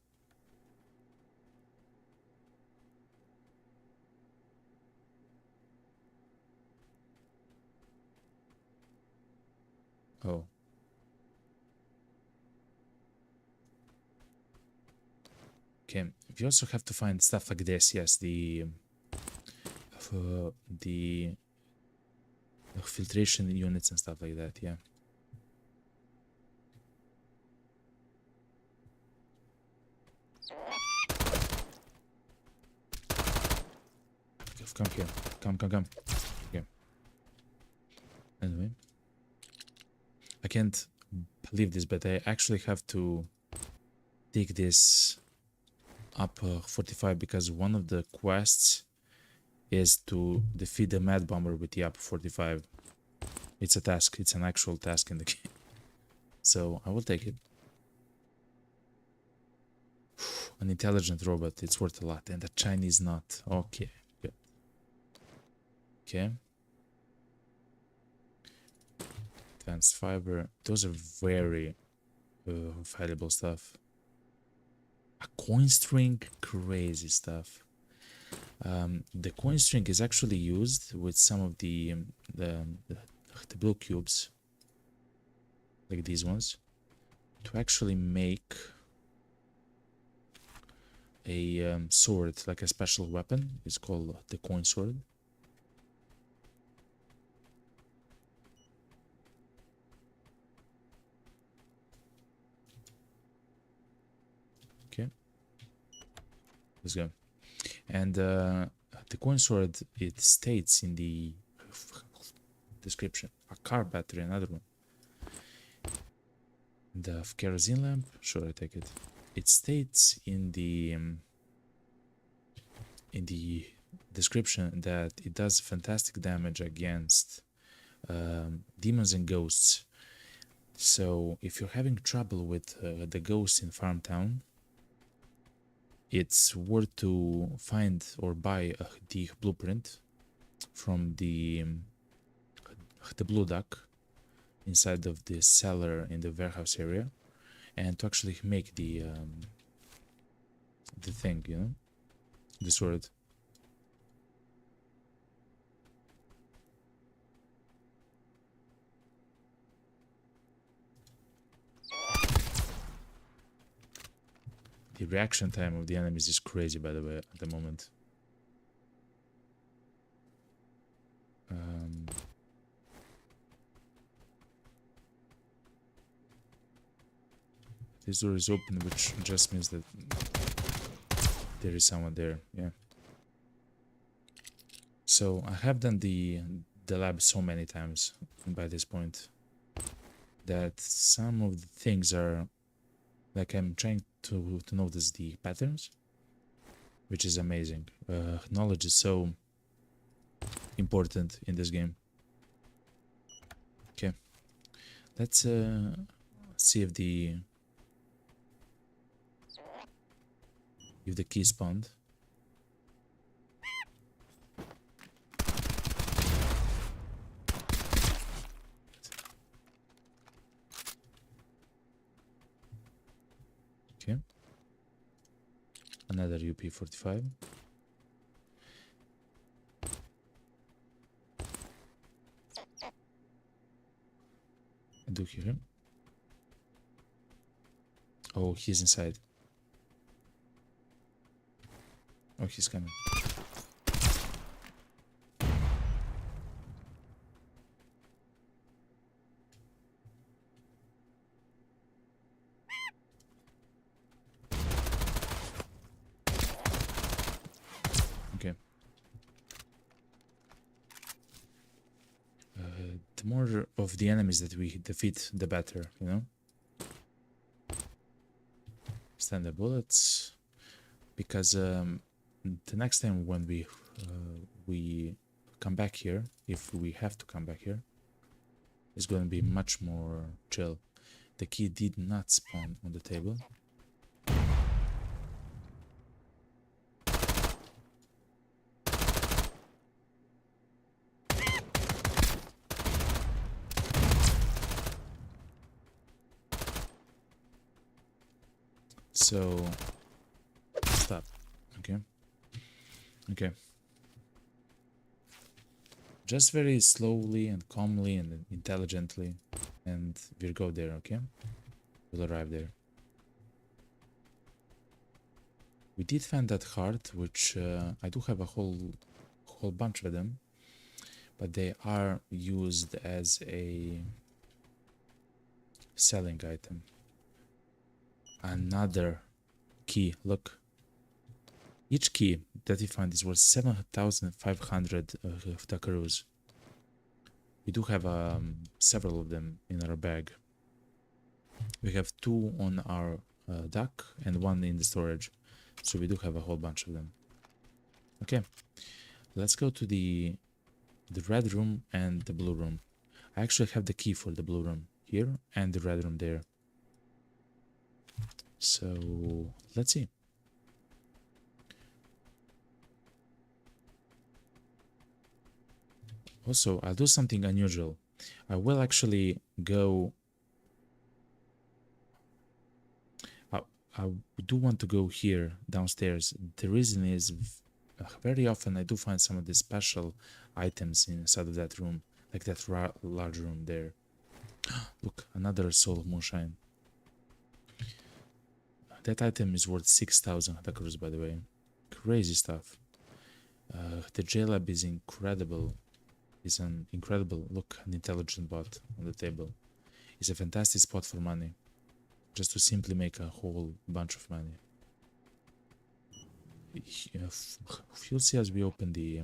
oh. Okay, we also have to find stuff like this. Yes, the filtration units and stuff like that. Yeah. Come here. Come. Okay. Anyway, I can't believe this, but I actually have to take this up 45 because one of the quests is to defeat the Mad Bomber with the up 45. It's a task. It's an actual task in the game. So I will take it. An intelligent robot. It's worth a lot. And a Chinese nut. Okay. Good. Okay. Advanced fiber. Those are very valuable stuff. A coin string. Crazy stuff. The coin string is actually used with some of the blue cubes, like these ones, to actually make a sword, like a special weapon. It's called the coin sword. Okay, let's go. And the coin sword, it states in the description. A car battery, another one. The kerosene lamp, sure, I take it. It states in the description that it does fantastic damage against demons and ghosts. So if you're having trouble with the ghosts in Farmtown, it's worth to find or buy the blueprint from the blue duck inside of the cellar in the warehouse area, and to actually make the thing, you know, the sword. The reaction time of the enemies is crazy, by the way, at the moment. This door is open, which just means that there is someone there, yeah. So I have done the lab so many times by this point that some of the things are like I'm trying to notice the patterns, which is amazing. Knowledge is so important in this game. Okay, let's see if the key spawned. Okay, another UP45. I do hear him. Oh, he's inside. Oh, he's coming. Okay. The more of the enemies that we defeat, the better, you know? Standard bullets. Because the next time when we come back here, if we have to come back here, it's going to be much more chill. The key did not spawn on the table. So stop. Okay. Just very slowly and calmly and intelligently, and we'll go there. Okay, we'll arrive there. We did find that heart, which I do have a whole bunch of them, but they are used as a selling item. Another key. Look, each key that we find is worth 7,500 Duckaroos. We do have several of them in our bag. We have 2 on our duck and 1 in the storage, so we do have a whole bunch of them. Okay, let's go to the red room and the blue room. I actually have the key for the blue room here and the red room there. So let's see. Also, I'll do something unusual. I will actually go... I do want to go here downstairs. The reason is very often I do find some of the special items inside of that room, like that large room there. Look, another soul of moonshine. That item is worth 6,000 Duckaroos, by the way. Crazy stuff. The JLab is incredible. It's an incredible, look, an intelligent bot on the table. It's a fantastic spot for money. Just to simply make a whole bunch of money. You'll see as we open the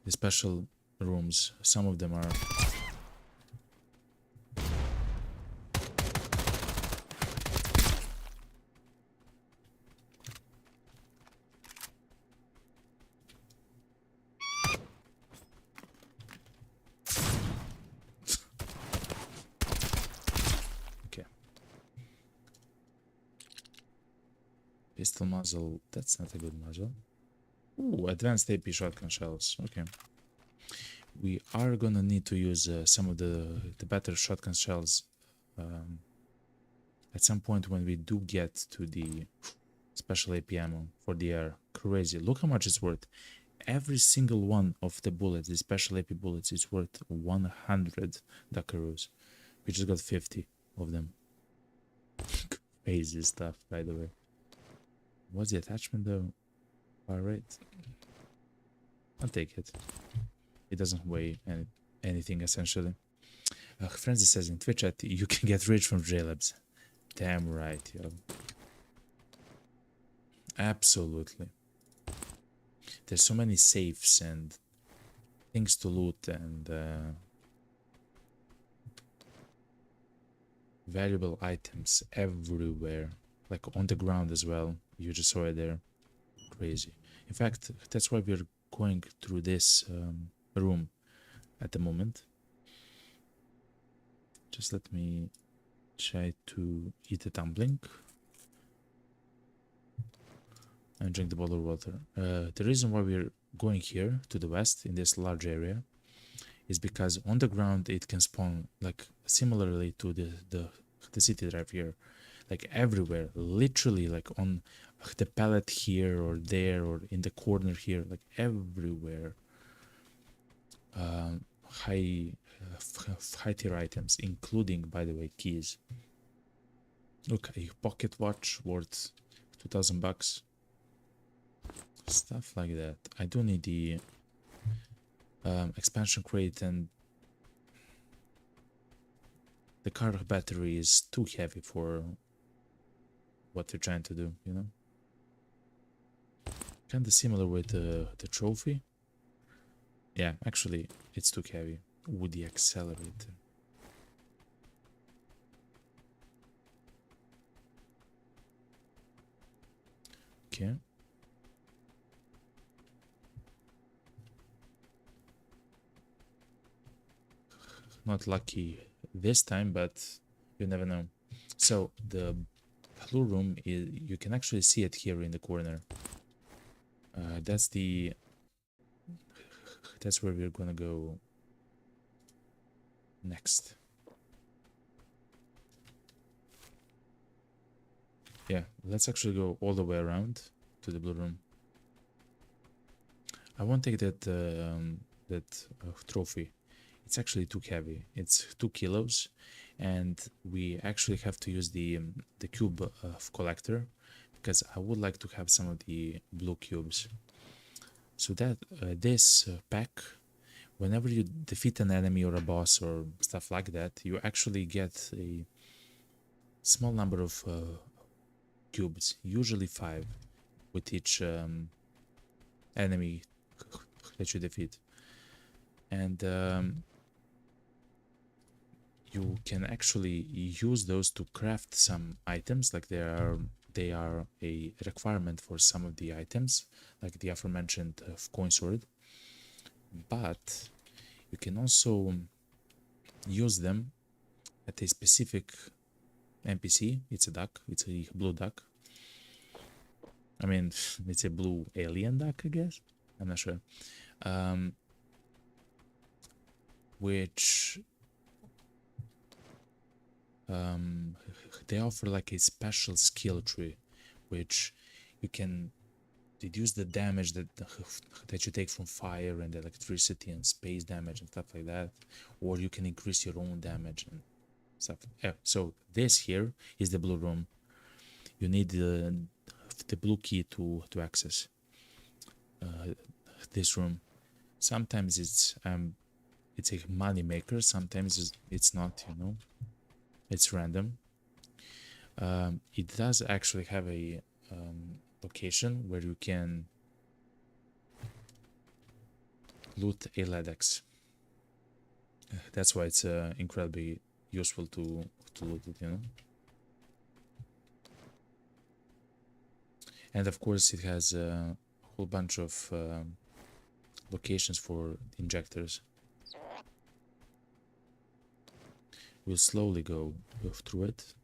special rooms. Some of them are... Pistol muzzle, that's not a good muzzle. Ooh, advanced AP shotgun shells. Okay. We are gonna need to use some of the better shotgun shells at some point when we do get to the special AP ammo for the air. Crazy. Look how much it's worth. Every single one of the bullets, the special AP bullets, is worth 100 Duckaroos. We just got 50 of them. Crazy stuff, by the way. What's the attachment though? Alright. I'll take it. It doesn't weigh anything essentially. Frenzy says in Twitch chat, you can get rich from JLabs. Damn right, yo. Absolutely. there's so many safes and things to loot and valuable items everywhere, like on the ground as well. You just saw it there. Crazy. In fact, that's why we're going through this room at the moment. Just let me try to eat a tumbling and drink the bottle of water. The reason why we're going here to the west in this large area is because on the ground it can spawn like similarly to the city drive here, like everywhere, literally, like on the pallet here or there or in the corner here, like everywhere. High tier items, including, by the way, keys. Look, a pocket watch worth 2,000 bucks. Stuff like that. I do need the expansion crate, and the car battery is too heavy for what they're trying to do, you know? Kinda similar with the trophy. Yeah, actually, it's too heavy. With the accelerator. Okay. Not lucky this time, but you never know. So the blue room is, you can actually see it here in the corner. That's where we're gonna go next. Yeah, let's actually go all the way around to the blue room. I won't take that trophy. It's actually too heavy. It's 2 kilos, and we actually have to use the cube collector, because I would like to have some of the blue cubes. So that this pack, whenever you defeat an enemy or a boss or stuff like that, you actually get a small number of cubes, usually 5, with each enemy that you defeat. And you can actually use those to craft some items, like they are a requirement for some of the items, like the aforementioned coin sword. But you can also use them at a specific NPC. It's a duck. It's a blue duck. I mean, it's a blue alien duck, I guess. I'm not sure. Which they offer like a special skill tree, which you can reduce the damage that you take from fire and electricity and space damage and stuff like that, or you can increase your own damage and stuff. Yeah, so this here is the blue room. You need the blue key to access this room. Sometimes it's a money maker, sometimes it's not, you know. It's random. It does actually have a location where you can loot a LEDX. That's why it's incredibly useful to loot it, you know. And of course it has a whole bunch of locations for injectors. We'll slowly go through it.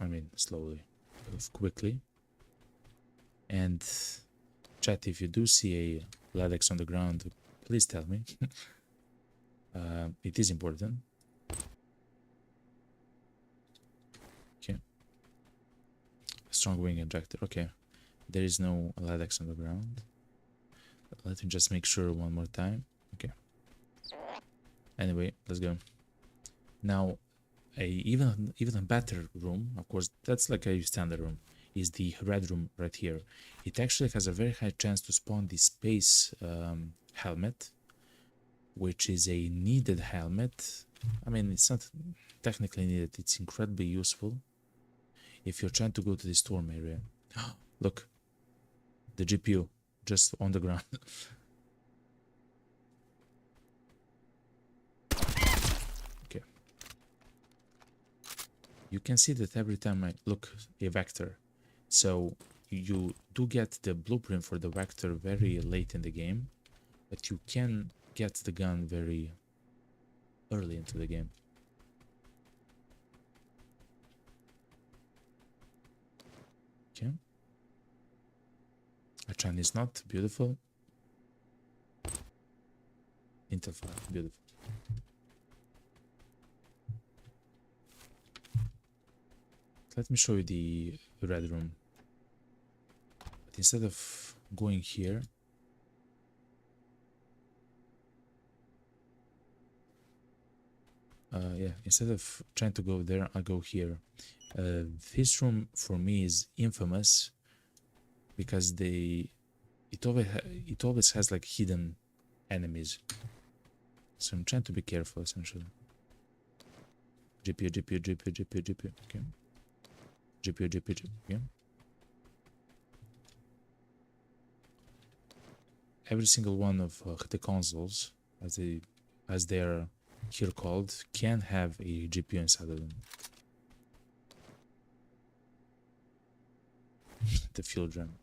I mean, slowly, quickly. And chat, if you do see a LEDX on the ground, please tell me. It is important. Okay. Strong wing injector. Okay. There is no LEDX on the ground. Let me just make sure one more time. Okay. Anyway, let's go. Now, even a better room, of course, that's like a standard room, is the red room right here. It actually has a very high chance to spawn the space helmet, which is a needed helmet. I mean, it's not technically needed. It's incredibly useful if you're trying to go to the storm area. Look, the GPU just on the ground. Okay. You can see that every time I look a vector. So you do get the blueprint for the vector very late in the game, but you can get the gun very early into the game. Okay. Achan is not beautiful. Intel 5, beautiful. Let me show you the red room. But instead of going here, yeah, instead of trying to go there, I'll go here. This room for me is infamous because it always has like hidden enemies. So I'm trying to be careful essentially. GPU, GPU, GPU, GPU, GPU, okay. GPU, GPU, GPU, okay. Every single one of the consoles, as they're here called, can have a GPU inside of them. The fuel gem.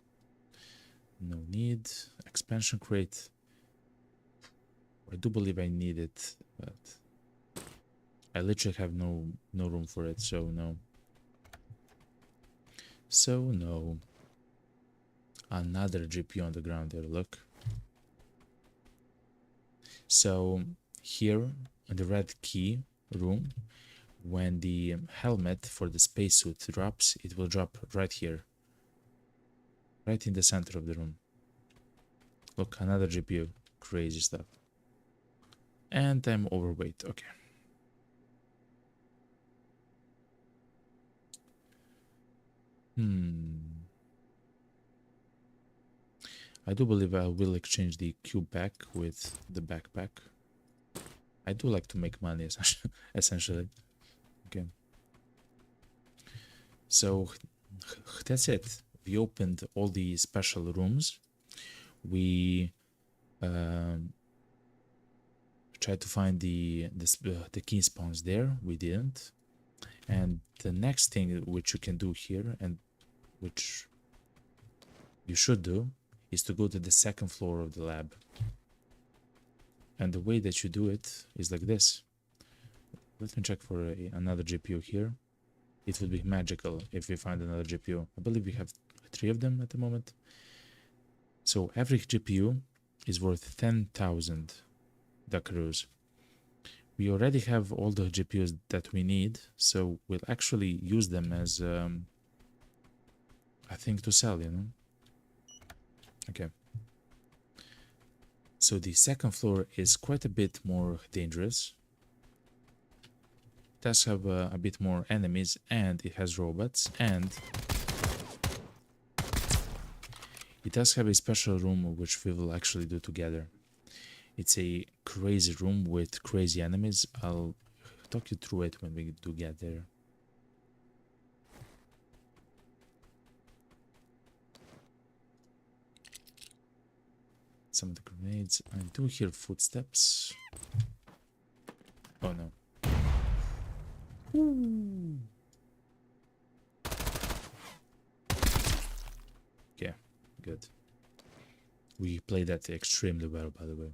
No need. Expansion crate. I do believe I need it, but I literally have no room for it, so no. So no. Another GPU on the ground there, look. So here in the red key room, when the helmet for the spacesuit drops, it will drop right here. Right in the center of the room. Look, another GPU. Crazy stuff. And I'm overweight, okay. I do believe I will exchange the cube pack with the backpack. I do like to make money, essentially. Okay. So, that's it. We opened all the special rooms. We tried to find the key spawns there. We didn't. And the next thing which you can do here, and which you should do, is to go to the second floor of the lab. And the way that you do it is like this. Let me check for another GPU here. It would be magical if we find another GPU. I believe we have 3 of them at the moment. So every GPU is worth 10,000 Duckaroos. We already have all the GPUs that we need, so we'll actually use them as, I think, to sell, you know? Okay. So the second floor is quite a bit more dangerous. It does have a bit more enemies, and it has robots, and it does have a special room which we will actually do together. It's a crazy room with crazy enemies. I'll talk you through it when we do get there. Some of the grenades. I do hear footsteps. Oh no. Ooh. Yeah, good. We played that extremely well, by the way.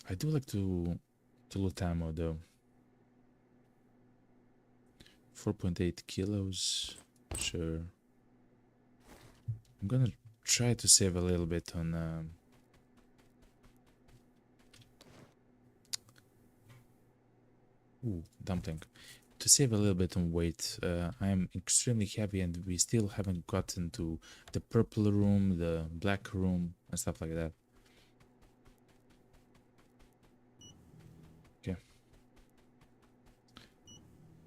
I do like to loot ammo though. 4.8 kilos. Sure. I'm gonna try to save a little bit on dumpling. To save a little bit on weight. I am extremely heavy and we still haven't gotten to the purple room, the black room, and stuff like that. Okay.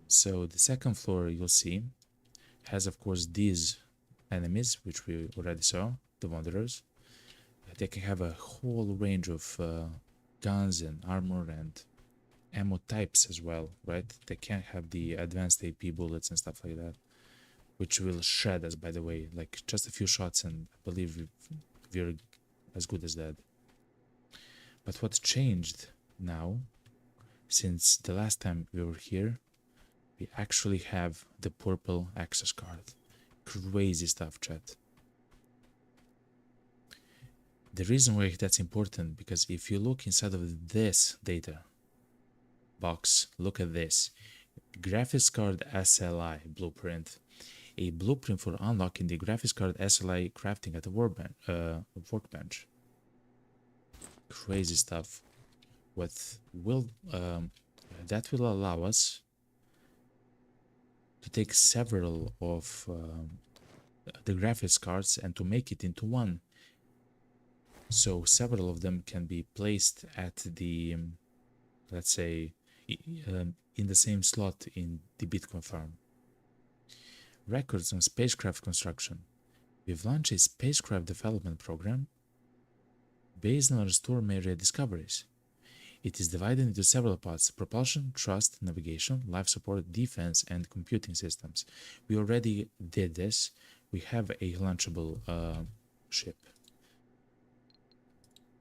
So the second floor, you'll see, has of course these enemies, which we already saw, the Wanderers. they can have a whole range of guns and armor and ammo types as well, right? They can't have the advanced AP bullets and stuff like that, which will shred us, by the way. Like just a few shots and I believe we're as good as that. But what's changed now, since the last time we were here, we actually have the purple access card. Crazy stuff, chat. The reason why that's important, because if you look inside of this data box, look at this. Graphics card SLI blueprint. A blueprint for unlocking the graphics card SLI crafting at the workbench. Crazy stuff. That will allow us to take several of the graphics cards and to make it into one. So several of them can be placed at the, let's say, in the same slot in the Bitcoin farm. Records on spacecraft construction. We've launched a spacecraft development program based on our storm area discoveries. It is divided into several parts: propulsion, thrust, navigation, life support, defense, and computing systems. We already did this. We have a launchable ship.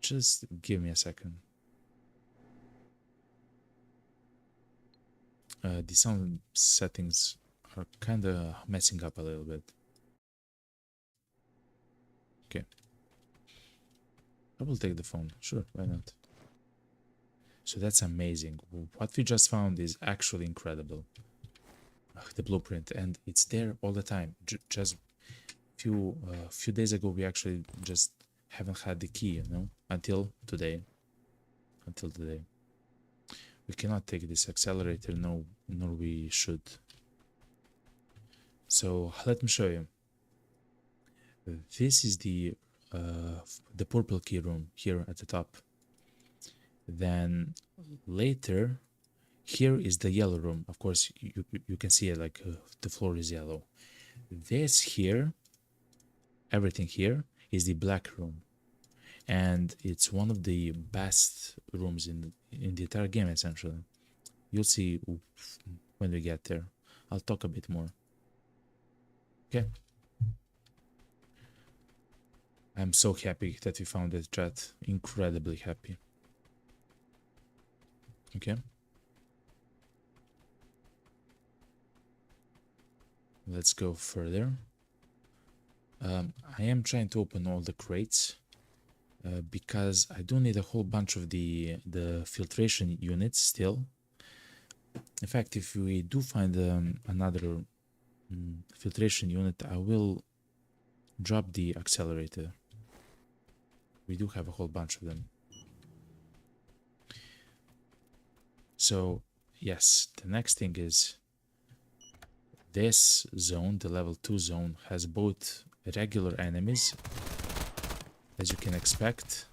Just give me a second. The sound settings are kind of messing up a little bit. Okay. I will take the phone. Sure, why not? So that's amazing. What we just found is actually incredible. The blueprint, and it's there all the time. Just few days ago, we actually just haven't had the key, you know, until today. We cannot take this accelerator, no, nor we should. So let me show you. This is the purple key room here at the top. Then later, here is the yellow room. Of course, you can see it, like the floor is yellow. This here, everything here, is the black room, and it's one of the best rooms in the entire game. Essentially, you'll see when we get there. I'll talk a bit more. Okay. I'm so happy that we found it, chat. Incredibly happy. Okay. Let's go further. I am trying to open all the crates because I do need a whole bunch of the filtration units still. In fact, if we do find another filtration unit, I will drop the accelerator. We do have a whole bunch of them. So yes, the next thing is this zone, the level 2 zone, has both regular enemies, as you can expect,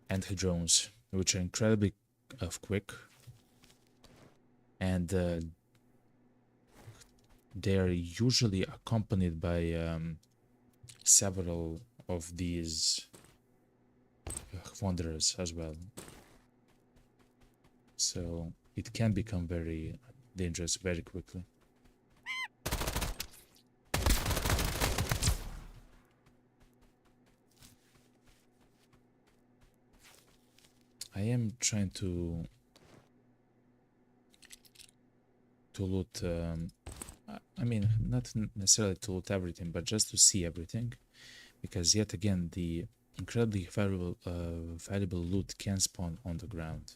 and drones, which are incredibly quick, and they are usually accompanied by several of these wanderers as well. So it can become very dangerous very quickly. I am trying to loot, I mean, not necessarily to loot everything, but just to see everything, because yet again, the incredibly valuable loot can spawn on the ground.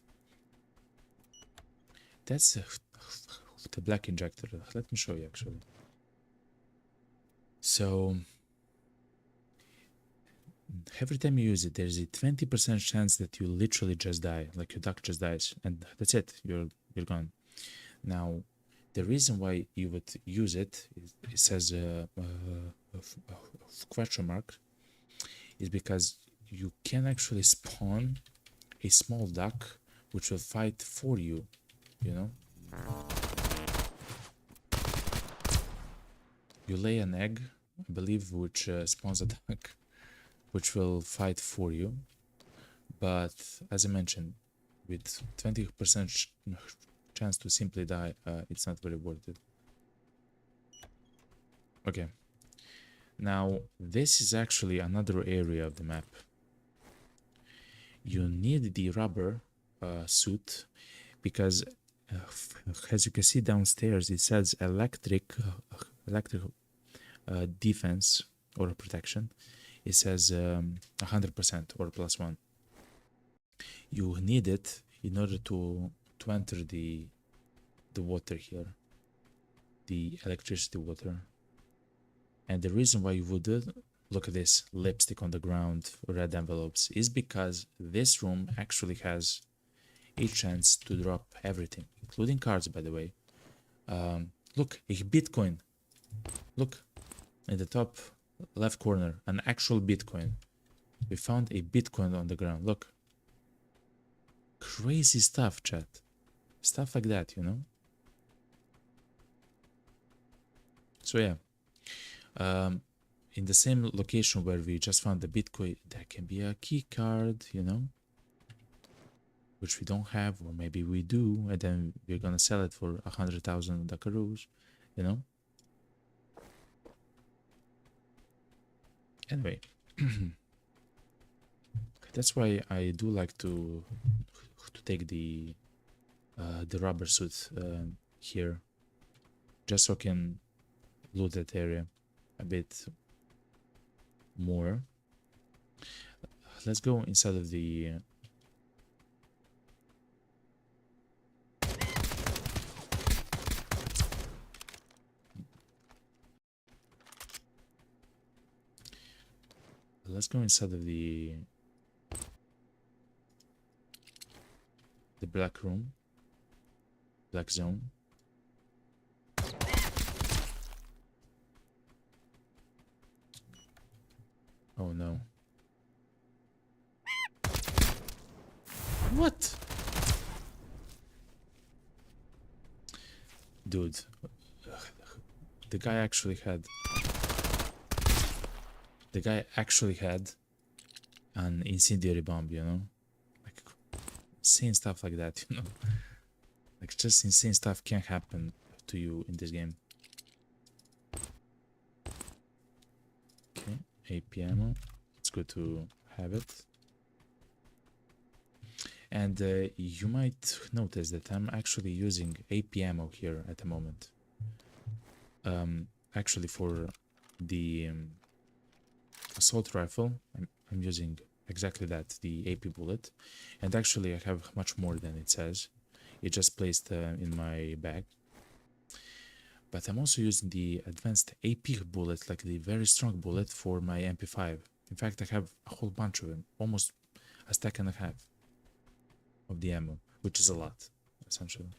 That's the black injector. Let me show you actually. So every time you use it, there's a 20% chance that you literally just die, like your duck just dies, and that's it. You're gone. Now, the reason why you would use it, it says a question mark, is because you can actually spawn a small duck which will fight for you, you know? You lay an egg I believe, which spawns a duck, which will fight for you. But as I mentioned, with 20% chance to simply die, it's not very worth it. Okay. Now, this is actually another area of the map. You need the rubber suit because, as you can see downstairs, it says electric defense or protection. It says 100% or +1. You need it in order to enter the water here, the electricity water. And the reason why you would do it, look at this lipstick on the ground, red envelopes, is because this room actually has a chance to drop everything, including cards, by the way. Look, a Bitcoin. Look, in the top left corner, an actual Bitcoin. We found a Bitcoin on the ground. Look. Crazy stuff, chat. Stuff like that, you know? So yeah. In the same location where we just found the Bitcoin, there can be a key card, you know? Which we don't have, or maybe we do, and then we're gonna sell it for 100,000 Duckaroos, you know? Anyway. That's why I do like to take the rubber suit here, just so I can loot that area a bit more. Let's go inside of the black room, black zone. Oh no. What? Dude, the guy actually had an incendiary bomb, you know? Like insane stuff like that, you know? Like just insane stuff can happen to you in this game. Okay, AP ammo. It's good to have it. And you might notice that I'm actually using AP ammo here at the moment. Actually, for the assault rifle, I'm using exactly that, the AP bullet. And actually, I have much more than it says. It just placed in my bag. But I'm also using the advanced AP bullet, like the very strong bullet, for my MP5. In fact, I have a whole bunch of them, almost a stack and a half of the ammo, which is a lot, essentially.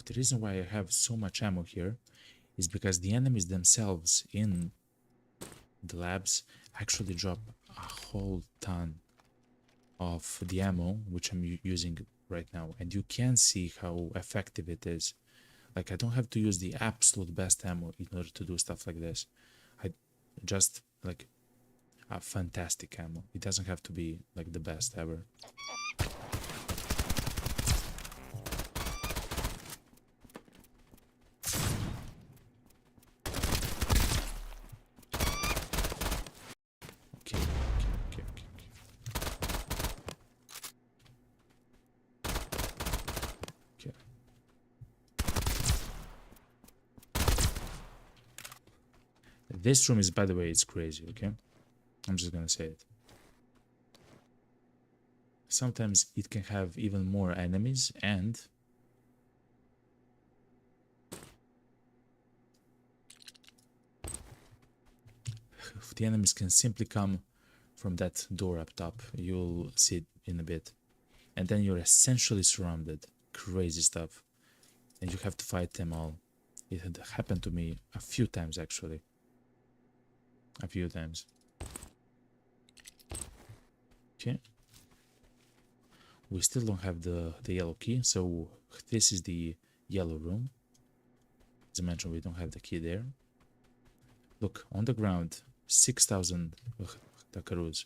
The reason why I have so much ammo here is because the enemies themselves in the labs actually drop a whole ton of the ammo, which I'm using right now, and you can see how effective it is. Like, I don't have to use the absolute best ammo in order to do stuff like this. I just like a fantastic ammo. It doesn't have to be like the best ever. This room is, by the way, it's crazy, okay? I'm just gonna say it. Sometimes it can have even more enemies, and the enemies can simply come from that door up top. You'll see it in a bit. And then you're essentially surrounded. Crazy stuff. And you have to fight them all. It had happened to me a few times, actually. A few times. Okay. We still don't have the yellow key, so this is the yellow room. As I mentioned, we don't have the key there. Look, on the ground, 6,000 Dakaroos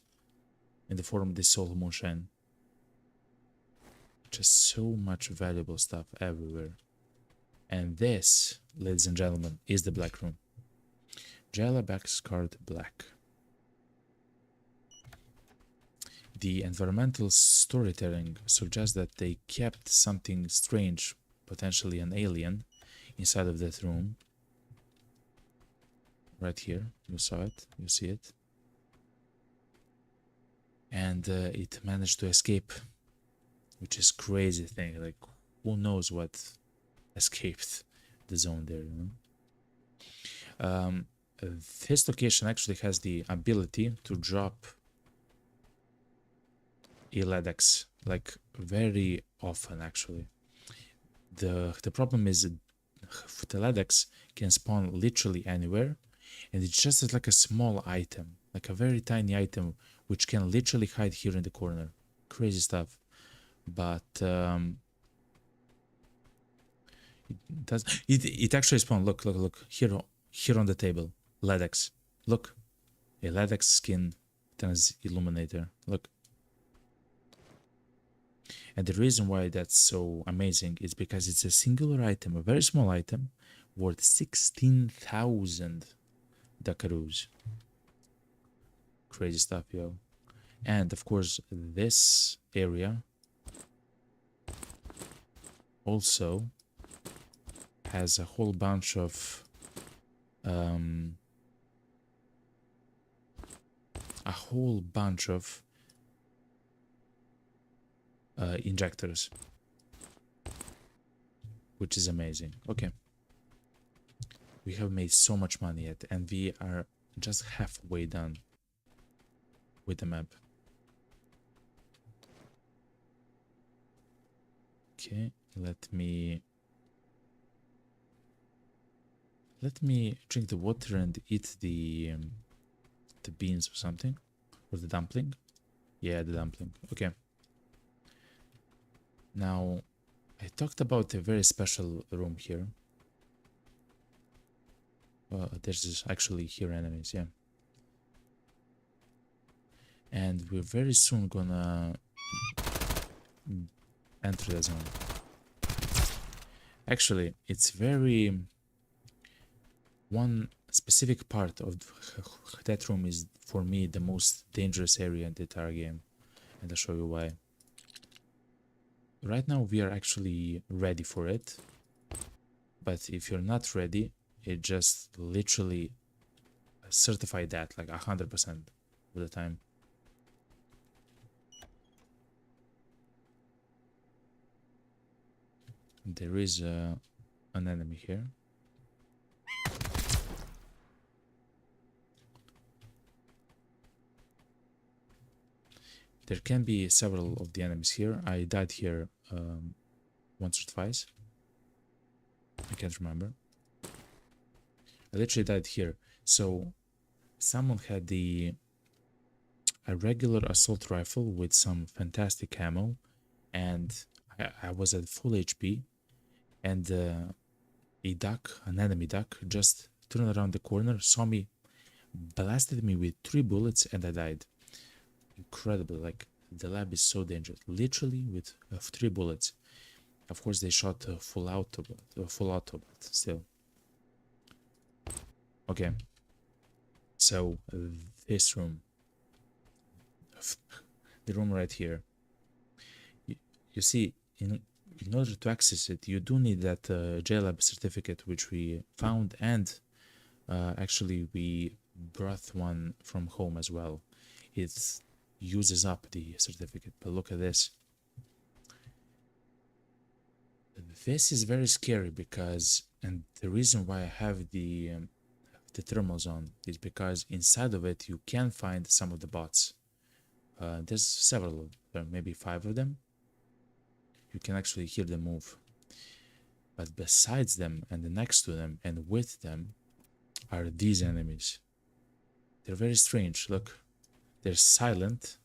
in the form of this soul moonshine. Just so much valuable stuff everywhere. And this, ladies and gentlemen, is the black room. Jala backs card black. The environmental storytelling suggests that they kept something strange, potentially an alien, inside of that room. Right here, you saw it, you see it. And it managed to escape, which is crazy thing. Like, who knows what escaped the zone there, you know? This location actually has the ability to drop Eledex, like very often actually. The problem is the Eledex can spawn literally anywhere, and it's just like a small item, like a very tiny item, which can literally hide here in the corner. Crazy stuff. But it actually spawned. Look here on the table. Ledex. Look. A Ledex skin turns illuminator. Look. And the reason why that's so amazing is because it's a singular item, a very small item, worth 16,000 Dakaroos. Crazy stuff, yo. And of course, this area also has a whole bunch of injectors, which is amazing. Okay, we have made so much money yet, and we are just halfway done with the map. Okay, let me drink the water and eat the beans or something, or the dumpling. Yeah, the dumpling. Okay. Now, I talked about a very special room here. There's actually here enemies, yeah. And we're very soon gonna enter the zone. Actually, it's very... One specific part of that room is, for me, the most dangerous area in the entire game. And I'll show you why. Right now, we are actually ready for it. But if you're not ready, it just literally certify that like 100% of the time. There is an enemy here. There can be several of the enemies here. I died here once or twice. I can't remember. I literally died here. So someone had a regular assault rifle with some fantastic ammo, and I was at full HP, and a duck, an enemy duck, just turned around the corner, saw me, blasted me with 3 bullets, and I died. Incredible. Like, the lab is so dangerous. Literally with 3 bullets. Of course, they shot full auto, but still. Okay. So this room, the room right here. You see, in order to access it, you do need that JLab certificate, which we found, and actually we brought one from home as well. It uses up the certificate, but look at this. This is very scary because, and the reason why I have the thermals on is because inside of it you can find some of the bots. There's several, maybe 5 of them. You can actually hear them move. But besides them and next to them and with them are these enemies. They're very strange. Look, they're silent,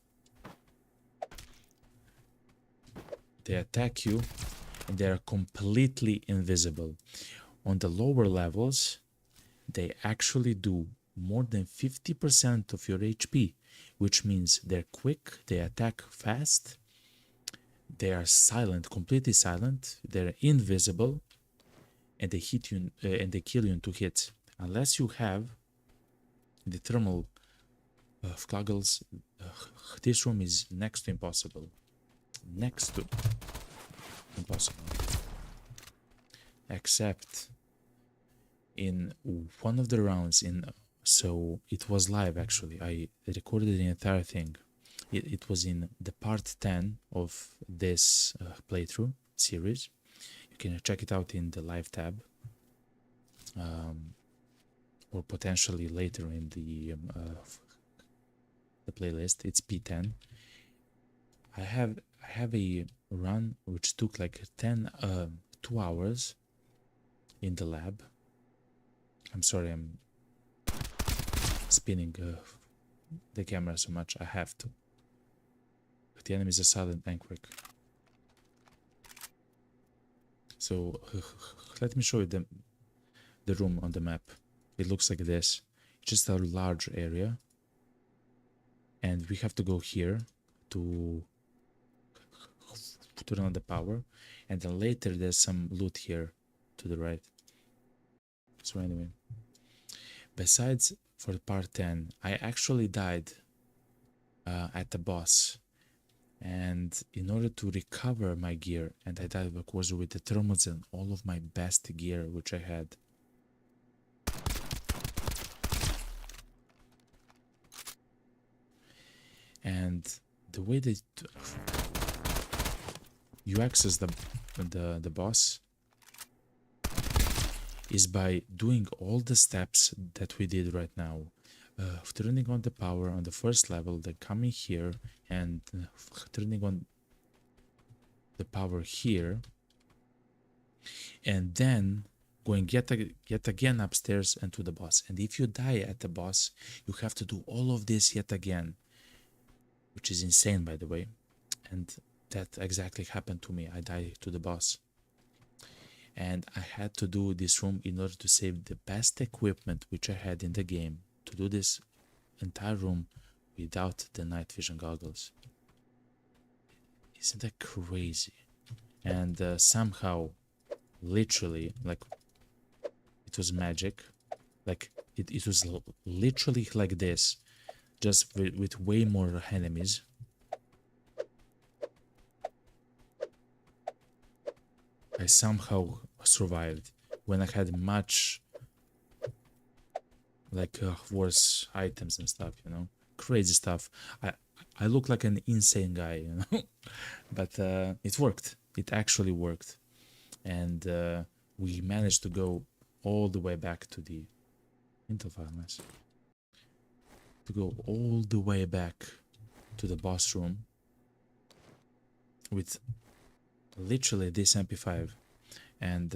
they attack you and they are completely invisible. On the lower levels, they actually do more than 50% of your HP, which means they're quick, they attack fast, they are silent, completely silent, they're invisible, and they hit you and they kill you in 2 hits. Unless you have the thermal goggles, this room is next to impossible. Next to impossible. Except in one of the rounds so it was live actually. I recorded the entire thing. It was in the part 10 of this playthrough series. You can check it out in the live tab, or potentially later in the playlist. It's P10. I have a run which took like 2 hours in the lab. I'm sorry, I'm spinning the camera so much. I have to. But the enemies are silent and quick. So let me show you the room on the map. It looks like this. It's just a large area, and we have to go here to turn on the power, and then later there's some loot here to the right. So anyway, besides for part 10, I actually died at the boss, and in order to recover my gear, and I died of course with the thermals and all of my best gear which I had. And the way that you access the boss is by doing all the steps that we did right now. Turning on the power on the first level, then coming here and turning on the power here, and then going yet again upstairs and to the boss. And if you die at the boss, you have to do all of this yet again, which is insane, by the way. And that exactly happened to me. I died to the boss, and I had to do this room in order to save the best equipment which I had in the game to do this entire room without the night vision goggles. Isn't that crazy? And somehow, literally, like, it was magic. Like, it was literally like this, just with way more enemies. I somehow survived when I had much like worse items and stuff, you know, crazy stuff. I look like an insane guy, you know, but it worked. It actually worked, and we managed to go all the way back to the Intel file, nice. To go all the way back to the boss room with literally this MP5, and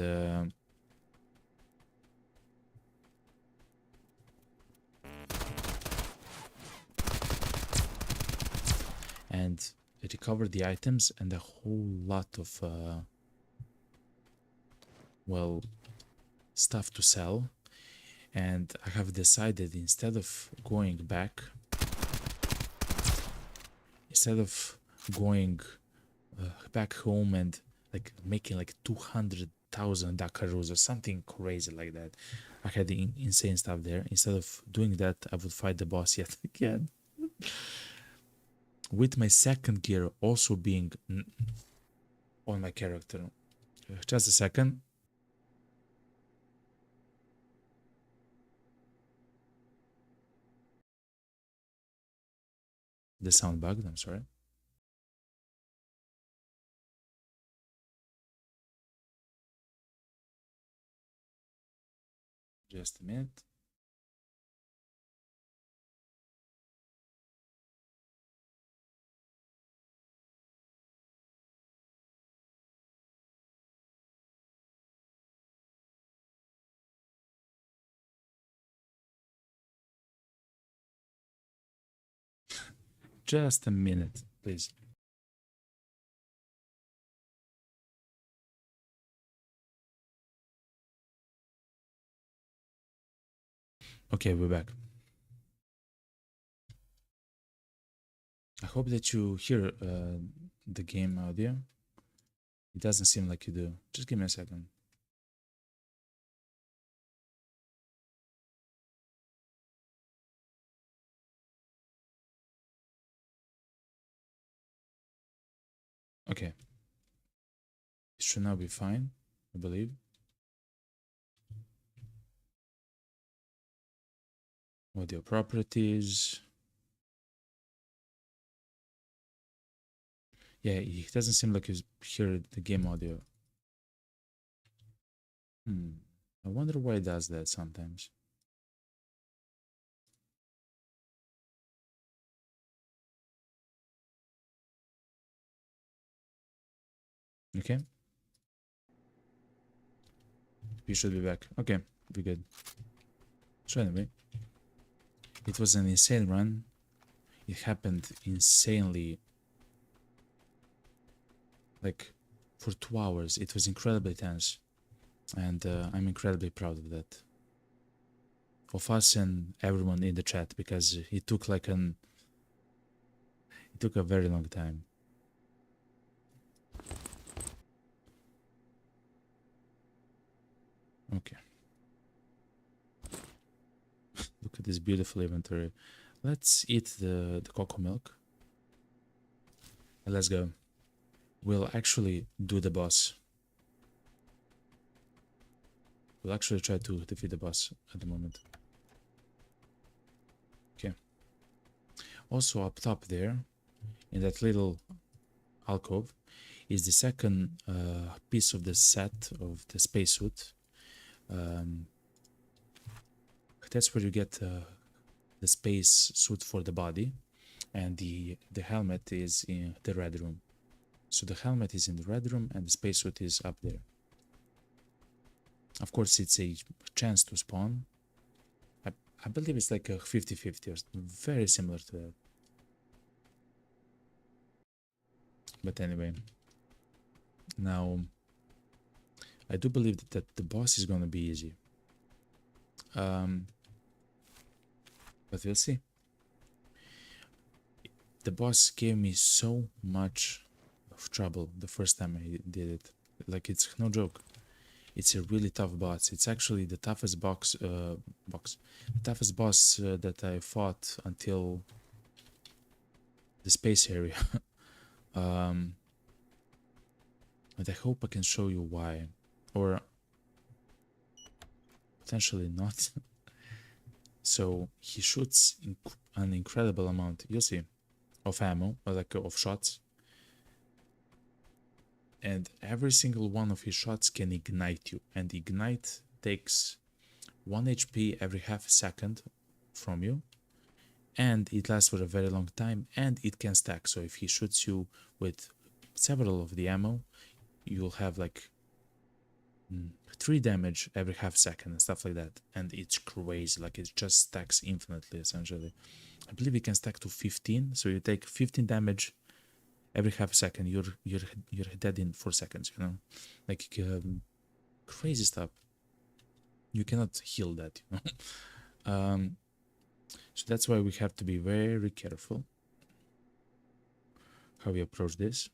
recover the items and a whole lot of well, stuff to sell. And I have decided, instead of going back, back home and like making like 200,000 Dakaros or something crazy like that, I had the insane stuff there. Instead of doing that, I would fight the boss yet again. With my second gear also being on my character. Just a second. The sound bugged, I'm sorry. Just a minute. Just a minute, please. Okay, we're back. I hope that you hear the game audio. It doesn't seem like you do. Just give me a second. Okay. It should now be fine, I believe. Audio properties. Yeah, it doesn't seem like you hear the game audio. I wonder why it does that sometimes. Okay. We should be back. Okay, we good. So anyway, it was an insane run. It happened insanely, like for 2 hours. It was incredibly tense, and I'm incredibly proud of that, of us and everyone in the chat, because it took a very long time. Okay. Look at this beautiful inventory. Let's eat the cocoa milk. And let's go. We'll actually do the boss. We'll actually try to defeat the boss at the moment. Okay. Also up top there, in that little alcove, is the second piece of the set of the spacesuit. That's where you get the space suit for the body, and the helmet is in the red room. So the helmet is in the red room and the spacesuit is up there. Of course, it's a chance to spawn. I believe it's like a 50-50 or very similar to that. But anyway, now I do believe that the boss is gonna be easy. But we'll see. The boss gave me so much of trouble the first time I did it. Like, it's no joke. It's a really tough boss. It's actually the toughest toughest boss that I fought until the space area. And I hope I can show you why, or potentially not. So he shoots an incredible amount, you'll see, of ammo, or like of shots, and every single one of his shots can ignite you, and ignite takes 1 HP every half second from you, and it lasts for a very long time, and it can stack. So if he shoots you with several of the ammo, you'll have like 3 damage every half second and stuff like that, and it's crazy. Like, it just stacks infinitely essentially. I believe it can stack to 15, so you take 15 damage every half second. You're dead in 4 seconds, you know, like crazy stuff. You cannot heal that, you know. So that's why we have to be very careful how we approach this.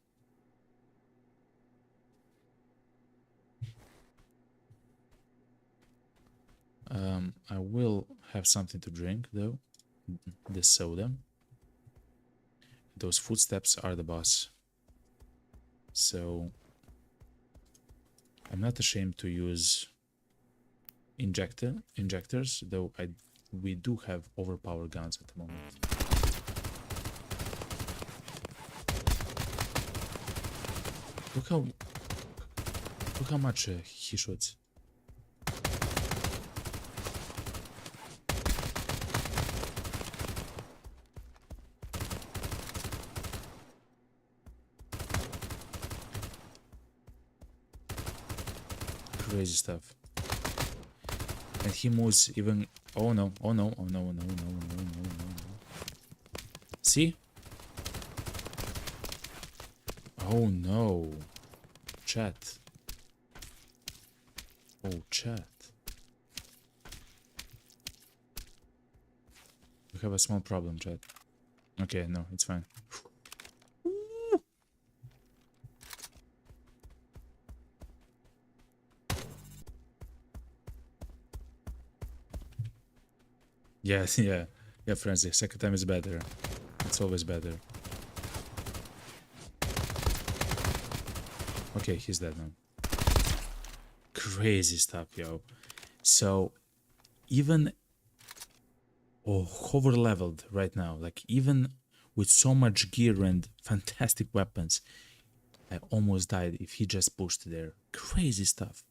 I will have something to drink though. This soda. Those footsteps are the boss. So I'm not ashamed to use injectors, though we do have overpowered guns at the moment. Look how much he shoots. Crazy stuff. And he moves even. Oh no, oh no, oh no, no, no, no, no, no, no. See? Oh no. Chat. Oh, chat. We have a small problem, chat. Okay, no, it's fine. Yes, yeah. Yeah, friends, the second time is better. It's always better. Okay, he's dead now. Crazy stuff, yo. So, even over leveled right now, like even with so much gear and fantastic weapons, I almost died if he just pushed there. Crazy stuff.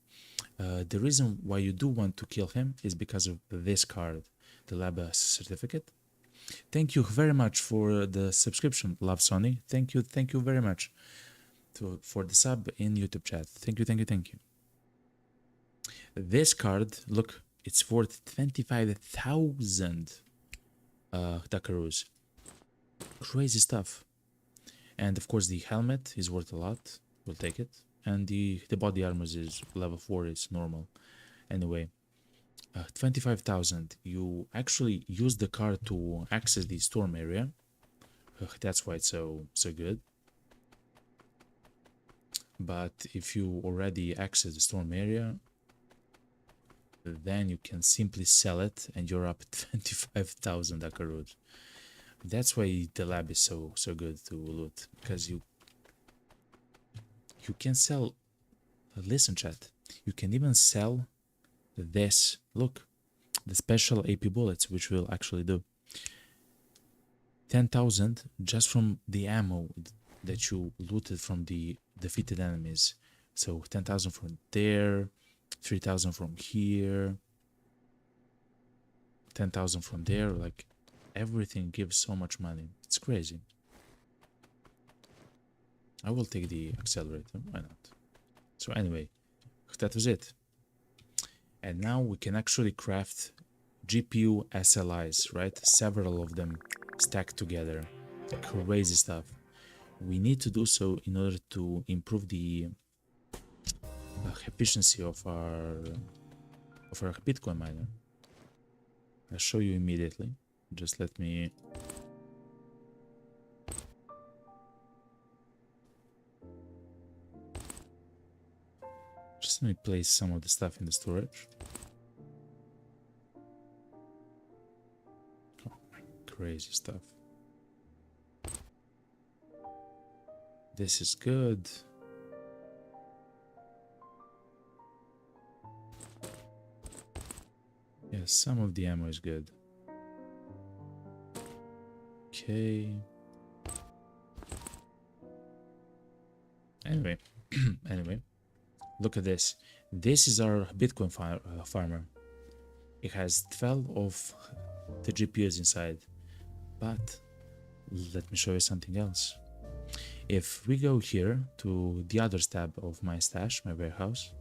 The reason why you do want to kill him is because of this card, the lab certificate. Thank you very much for the subscription, Love Sony. Thank you very much for the sub in YouTube chat. Thank you. This card, look, it's worth 25,000 Dakaroos. Crazy stuff. And of course the helmet is worth a lot. We'll take it. And the body armor is level 4, it's normal. Anyway, 25,000. You actually use the card to access the storm area. That's why it's so good. But if you already access the storm area, then you can simply sell it and you're up 25,000 Akarut. That's why the lab is so good to loot, because you can sell. Listen, chat, you can even sell this. Look, the special AP bullets, which we'll actually do. 10,000 just from the ammo that you looted from the defeated enemies. So 10,000 from there, 3,000 from here, 10,000 from there. Like, everything gives so much money. It's crazy. I will take the accelerator. Why not? So anyway, that was it. And now we can actually craft GPU SLIs, right? Several of them stacked together. Crazy stuff. We need to do so in order to improve the efficiency of our Bitcoin miner. I'll show you immediately. Just let me... Just let me place some of the stuff in the storage. Oh, crazy stuff. This is good. Yeah, some of the ammo is good. Okay. Anyway, look at this. This is our Bitcoin farmer. It has 12 of the GPUs inside. But let me show you something else. If we go here to the other tab of my stash, my warehouse,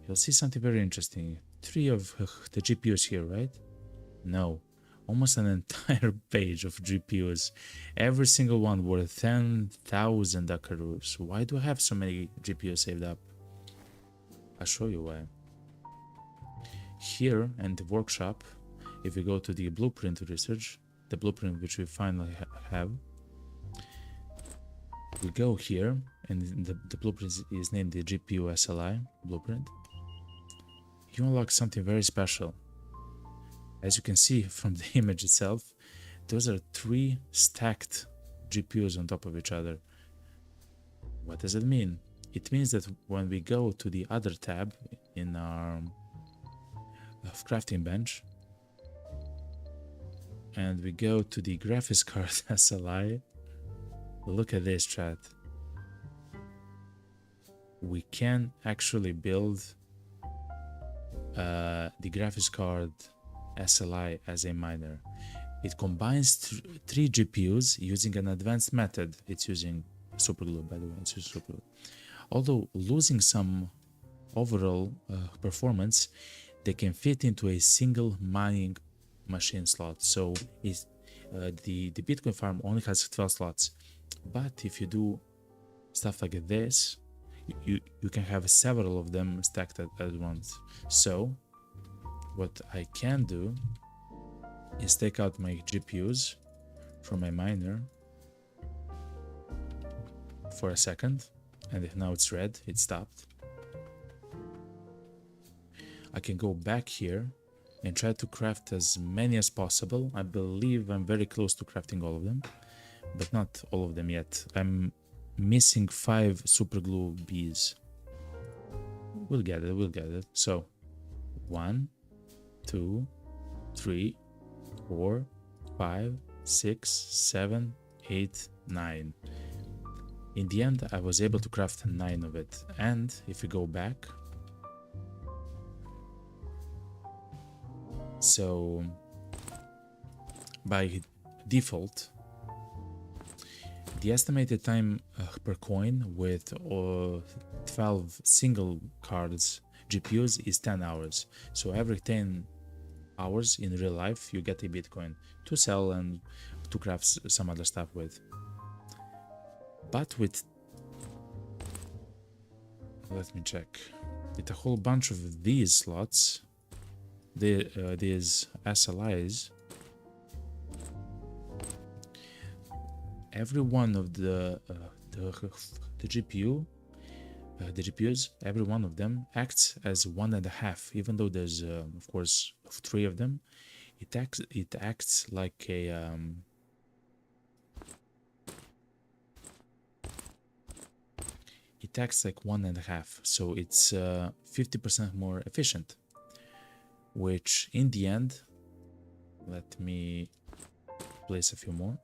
you'll see something very interesting. 3 of the GPUs here, right? No, almost an entire page of GPUs. Every single one worth 10,000 Dakaroos. Why do I have so many GPUs saved up? I'll show you why. Here in the workshop, if we go to the blueprint research, the blueprint which we finally have, we go here, and the blueprint is named the GPU SLI blueprint. You unlock something very special. As you can see from the image itself, those are 3 stacked GPUs on top of each other. What does it mean? It means that when we go to the other tab in our crafting bench, and we go to the graphics card SLI, look at this, chat. We can actually build the graphics card SLI as a miner. It combines 3 GPUs using an advanced method. It's using superglue, by the way. It's using superglue. Although losing some overall performance, they can fit into a single mining machine slot. So the Bitcoin farm only has 12 slots. But if you do stuff like this, you can have several of them stacked at once. So what I can do is take out my GPUs from my miner for a second, and now it's red, it stopped. I can go back here and try to craft as many as possible. I believe I'm very close to crafting all of them, but not all of them yet. I'm missing 5 super glue bees. We'll get it, we'll get it. So 1, 2, 3, 4, 5, 6, 7, 8, 9. In the end, I was able to craft 9 of it. And if we go back, so by default, the estimated time per coin with 12 single cards GPUs is 10 hours. So every 10 hours in real life, you get a Bitcoin to sell and to craft some other stuff with. But with, let me check, with a whole bunch of these slots, these SLIs, every one of the GPUs, every one of them acts as 1.5. Even though there's of course 3 of them, it acts like a it acts like 1.5. So it's 50% more efficient. Which in the end, let me place a few more.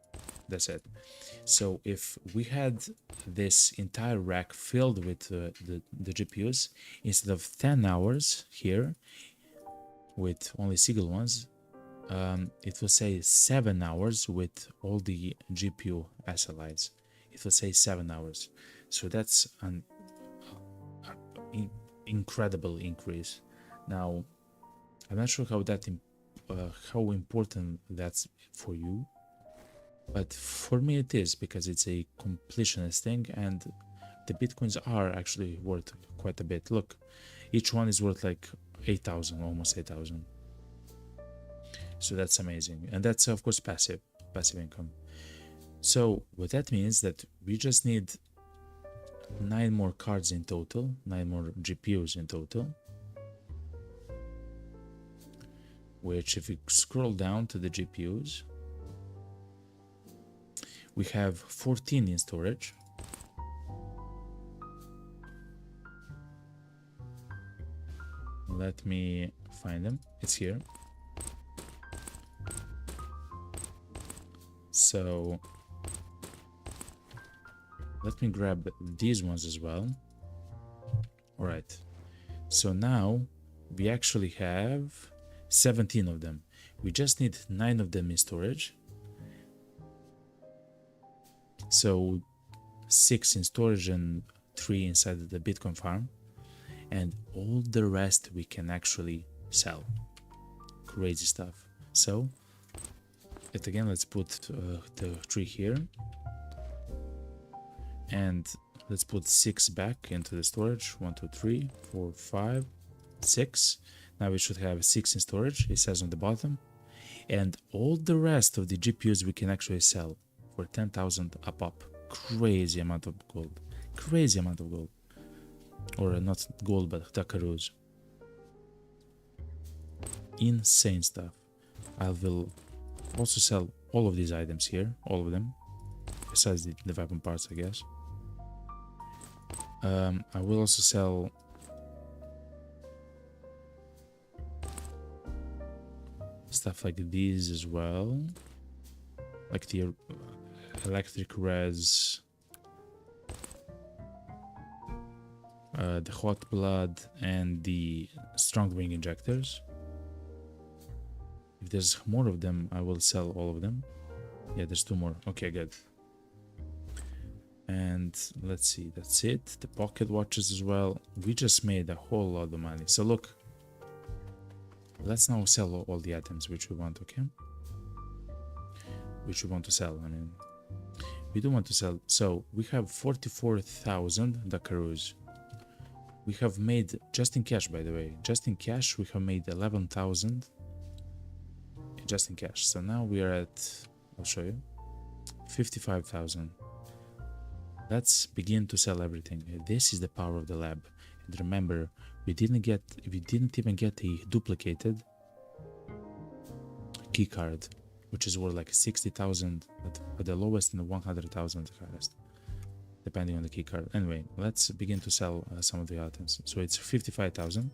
That's it. So if we had this entire rack filled with the GPUs, instead of 10 hours here with only single ones, it will say 7 hours with all the GPU SLIs. It will say 7 hours. So that's an incredible increase. Now, I'm not sure how important that's for you, but for me it is, because it's a completionist thing, and the Bitcoins are actually worth quite a bit. Look, each one is worth like 8,000, almost 8,000. So that's amazing, and that's of course passive income. So what that means that we just need 9 more cards in total, 9 more GPUs in total. Which, if we scroll down to the GPUs, we have 14 in storage. Let me find them. It's here. So let me grab these ones as well. All right. So now we actually have 17 of them. We just need 9 of them in storage. So 6 in storage and 3 inside the Bitcoin farm. And all the rest we can actually sell. Crazy stuff. So, yet again, let's put the 3 here. And let's put 6 back into the storage. 1, 2, 3, 4, 5, 6. Now we should have 6 in storage, it says on the bottom. And all the rest of the GPUs we can actually sell for 10,000 a pop. Crazy amount of gold. Crazy amount of gold. Or not gold, but Duckoves. Insane stuff. I will also sell all of these items here, all of them. Besides the weapon parts, I guess. I will also sell stuff like these as well, like the electric res, the hot blood, and the strong wing injectors. If there's more of them, I will sell all of them. Yeah, there's 2 more. Okay, good. And let's see, that's it. The pocket watches as well. We just made a whole lot of money. So look, let's now sell all the items which we want, okay? Which we want to sell, I mean. We do want to sell. So we have 44,000 Duckoves. We have made, just in cash by the way, just in cash we have made 11,000 just in cash. So now we are at, I'll show you, 55,000. Let's begin to sell everything. This is the power of the lab. And remember, we didn't even get a duplicated key card, which is worth like 60,000 at the lowest and 100,000 at the highest, depending on the key card. Anyway, let's begin to sell some of the items. So it's 55,000.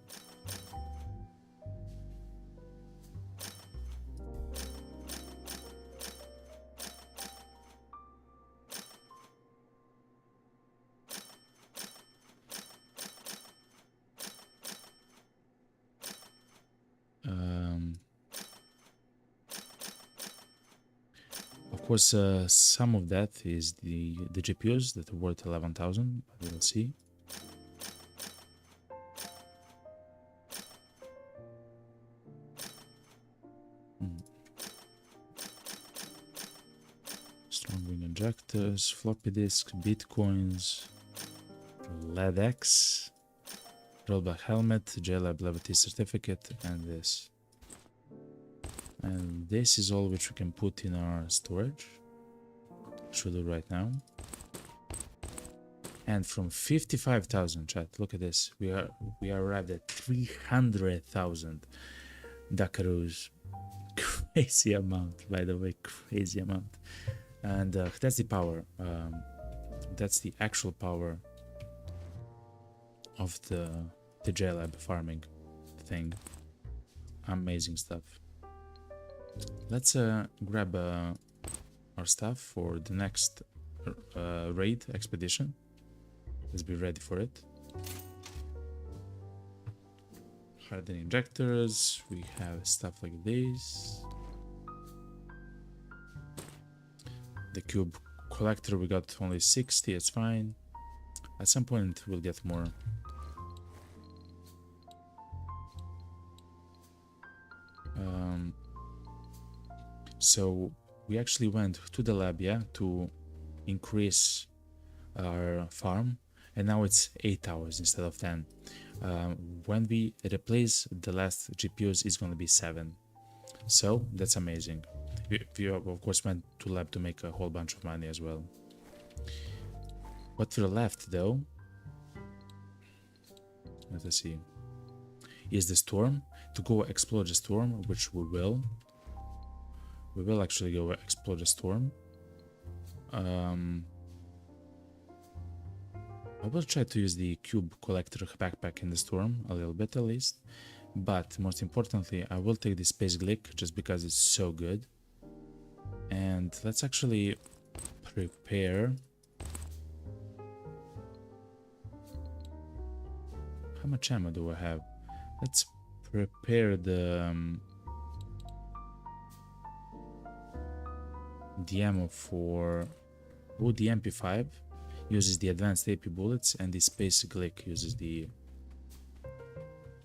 Of course, some of that is the GPUs that are worth 11,000, but we'll see. Strong wing injectors, floppy disks, bitcoins, LEDX, rollback helmet, JLab levity certificate, and this. And this is all which we can put in our storage, which we'll do right now. And from 55,000, chat, look at this. We arrived at 300,000 Duckaroos. Crazy amount, by the way, crazy amount. And that's the power. That's the actual power of the JLab farming thing. Amazing stuff. Let's grab our stuff for the next raid expedition. Let's be ready for it. Hardened injectors. We have stuff like this. The cube collector, we got only 60. It's fine. At some point, we'll get more. So we actually went to the lab, yeah, to increase our farm, and now it's 8 hours instead of 10. When we replace the last GPUs, it's going to be 7. So that's amazing. We of course went to lab to make a whole bunch of money as well. What we're left though, let us see, is the storm. To go explore the storm, which we will. We will actually go explore the storm. I will try to use the cube collector backpack in the storm a little bit at least. But most importantly, I will take the space Glick just because it's so good. And let's actually prepare. How much ammo do I have? Let's prepare the ammo for the MP5 uses the advanced AP bullets, and the Space Glick uses the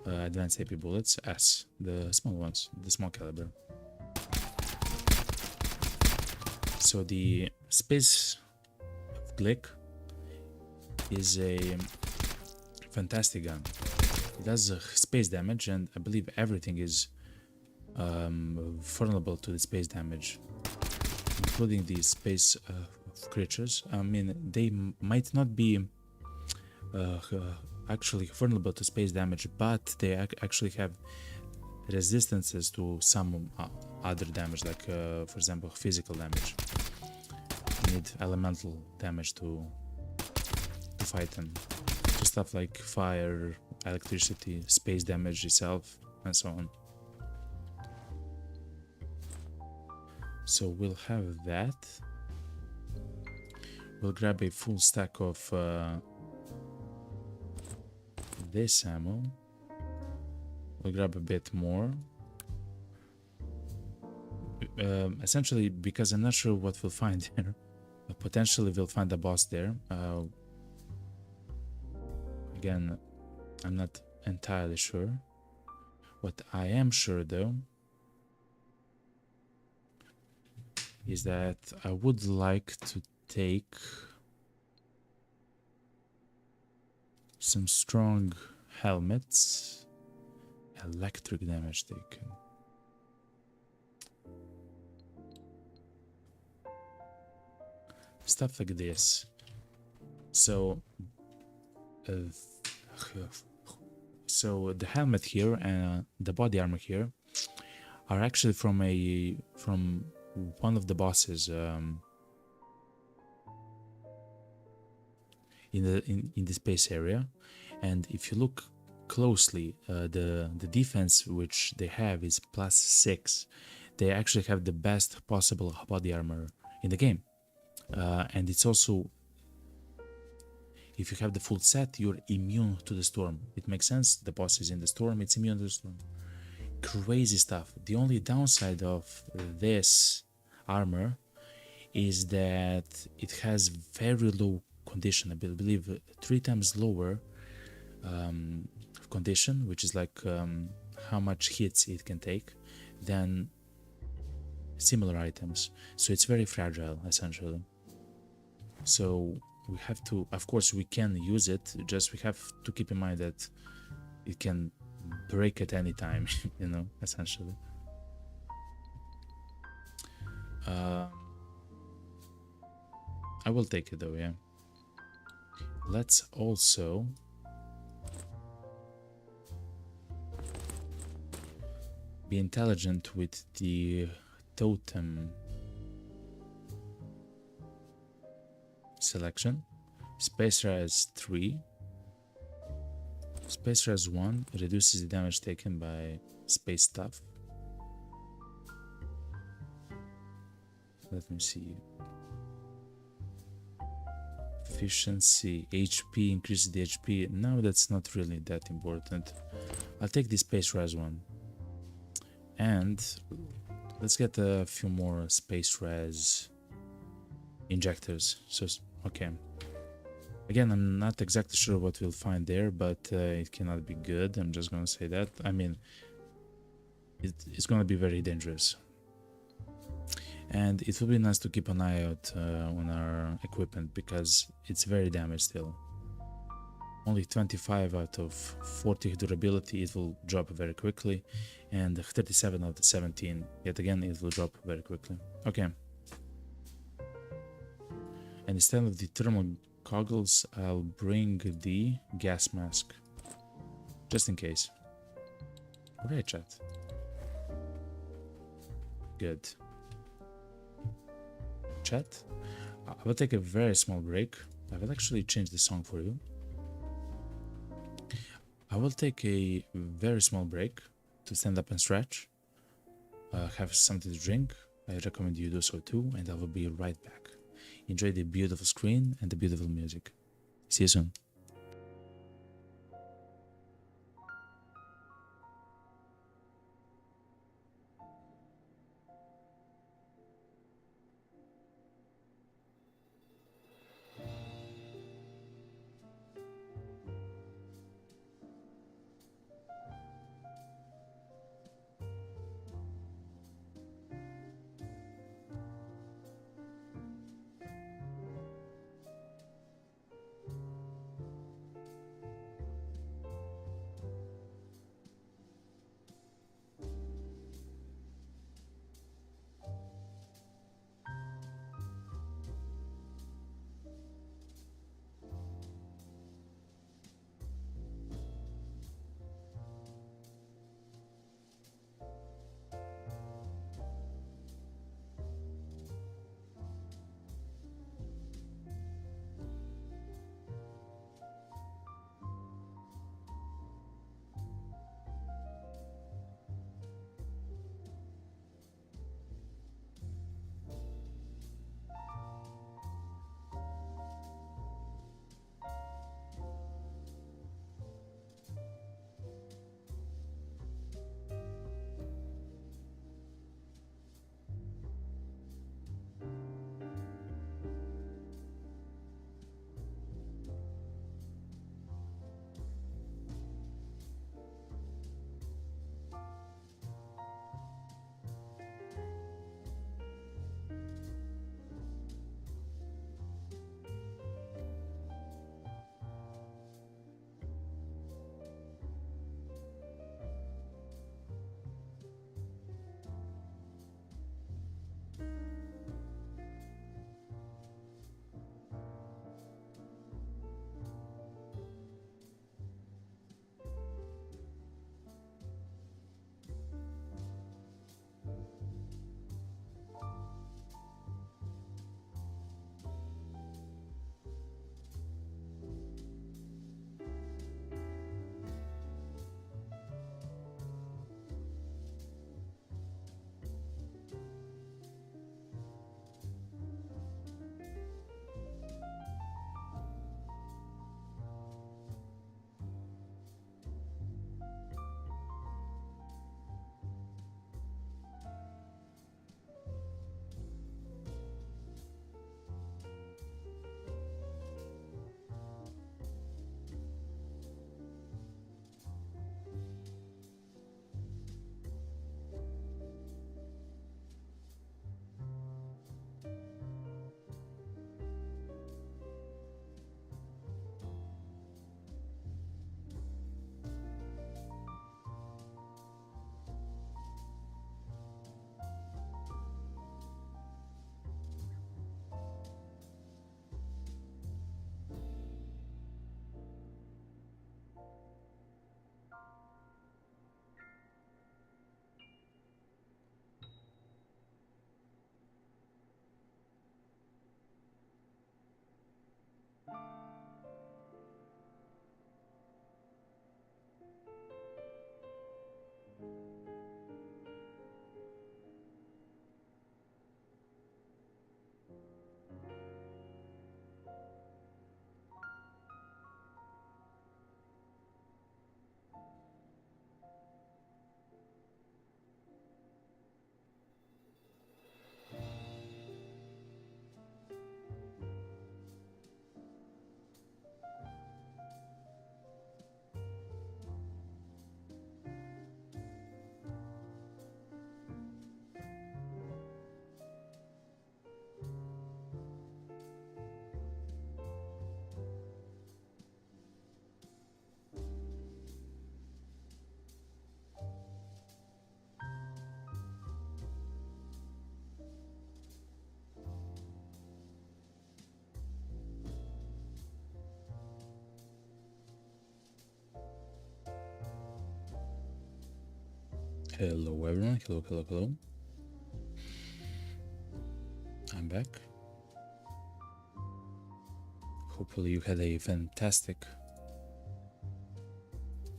advanced AP bullets S, the small ones, the small caliber. So the Space Glick is a fantastic gun. It does space damage, and I believe everything is vulnerable to the space damage, including the space creatures. I mean, they might not be actually vulnerable to space damage, but they actually have resistances to some other damage, like for example physical damage. You need elemental damage to fight them. So stuff like fire, electricity, space damage itself, and so on. So we'll have that. We'll grab a full stack of this ammo. We'll grab a bit more. Essentially, because I'm not sure what we'll find there. Potentially we'll find a boss there. Again, I'm not entirely sure. What I am sure though is that I would like to take some strong helmets. Electric damage taken. stuff like this. So so the helmet here and the body armor here are actually from one of the bosses in the space area. And if you look closely, the defense which they have is +6. They actually have the best possible body armor in the game, and it's also, if you have the full set, you're immune to the storm. It makes sense. The boss is in the storm, it's immune to the storm. Crazy stuff. The only downside of this armor is that it has very low condition. I believe 3 times lower condition, which is like how much hits it can take than similar items. So it's very fragile, essentially. So we have to, of course we can use it, just we have to keep in mind that it can break at any time, you know, essentially. I will take it though, yeah. Let's also be intelligent with the totem selection. Space res 3. Space res 1 reduces the damage taken by space stuff. Let me see. Efficiency, HP, increases the HP. No, that's not really that important. I'll take the space res 1. And let's get a few more space res injectors. So, okay. Again, I'm not exactly sure what we'll find there, but it cannot be good. I'm just gonna say that. I mean, it's gonna be very dangerous. And it will be nice to keep an eye out on our equipment, because it's very damaged still. Only 25 out of 40 durability, it will drop very quickly, and 37 out of 17, yet again it will drop very quickly. Okay. And instead of the thermal goggles, I'll bring the gas mask, just in case. Alright, chat. Good. Chat, I will take a very small break. I will actually change the song for you. I will take a very small break to stand up and stretch, have something to drink. I recommend you do so too, and I will be right back. Enjoy the beautiful screen and the beautiful music. See you soon. Hello everyone, hello. I'm back. Hopefully you had a fantastic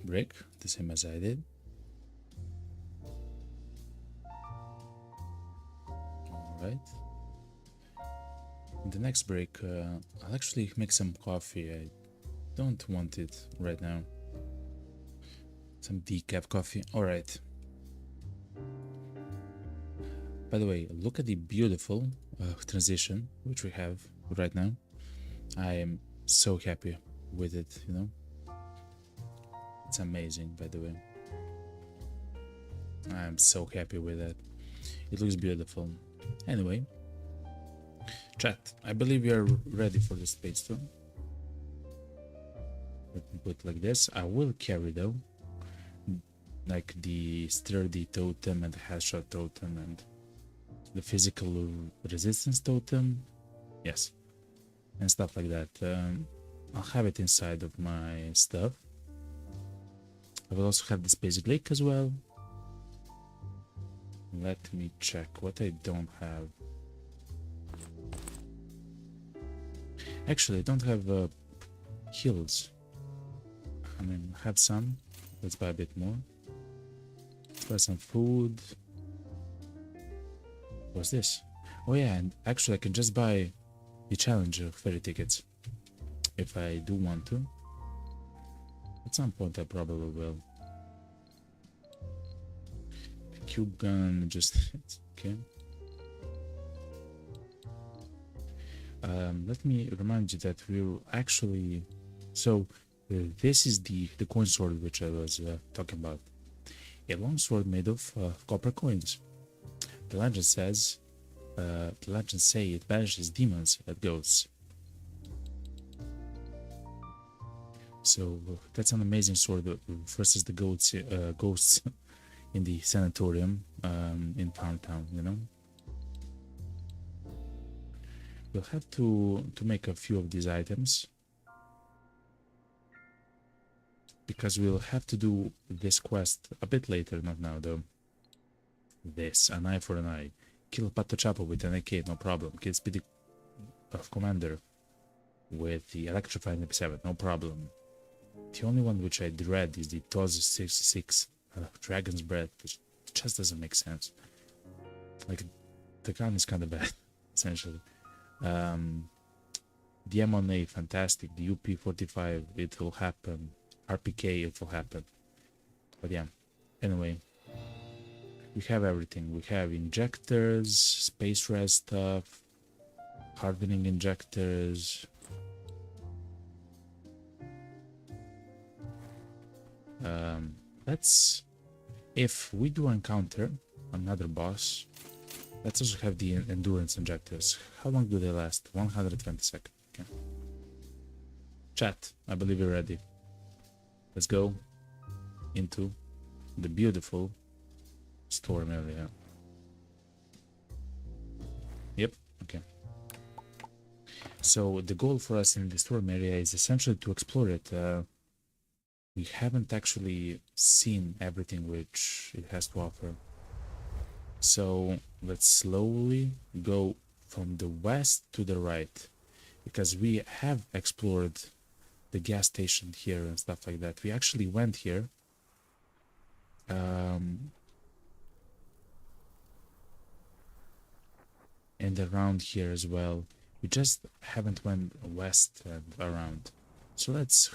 break, the same as I did. Alright. In the next break, I'll actually make some coffee. I don't want it right now. Some decaf coffee. Alright. By the way, look at the beautiful transition which we have right now. I am so happy with it, you know. It's amazing, by the way. I'm so happy with that. It looks beautiful. Anyway, chat, I believe we are ready for the space tour. Let me put it like this. I will carry though, like the sturdy totem and the headshot totem and the physical resistance totem, yes, and stuff like that. I'll have it inside of my stuff. I will also have the space Glick as well. Let me check what I don't have. Actually, I don't have heals. I mean, I have some. Let's buy a bit more. Let's buy some food. What's this? Oh yeah, and actually I can just buy the challenge ferry tickets if I do want to. At some point I probably will. Cube gun, just okay. Let me remind you that we're actually this is the coin sword which I was talking about. A long sword made of copper coins. The legend says, the legends say it banishes demons and ghosts. So that's an amazing sword versus the ghosts in the sanatorium in Pound Town, you know. We'll have to make a few of these items because we'll have to do this quest a bit later, not now though. This, an eye for an eye. Kill Pato Chapo with an AK, no problem. Kill Speedy of Commander with the Electrifying MP7, no problem. The only one which I dread is the TOS 66 Dragon's Breath, which just doesn't make sense. Like, the gun is kind of bad, essentially. The M1A, fantastic. The UP45, it will happen. RPK, it will happen. But yeah, anyway. We have everything. We have injectors, space res stuff, hardening injectors. Let's, if we do encounter another boss, let's also have the endurance injectors. How long do they last? 120 seconds. Okay. Chat, I believe you're ready. Let's go into the beautiful storm area. Yep, okay. So the goal for us in the storm area is essentially to explore it. We haven't actually seen everything which it has to offer. So let's slowly go from the west to the right, because we have explored the gas station here and stuff like that. We actually went here. And around here as well. We just haven't went west and around. So let's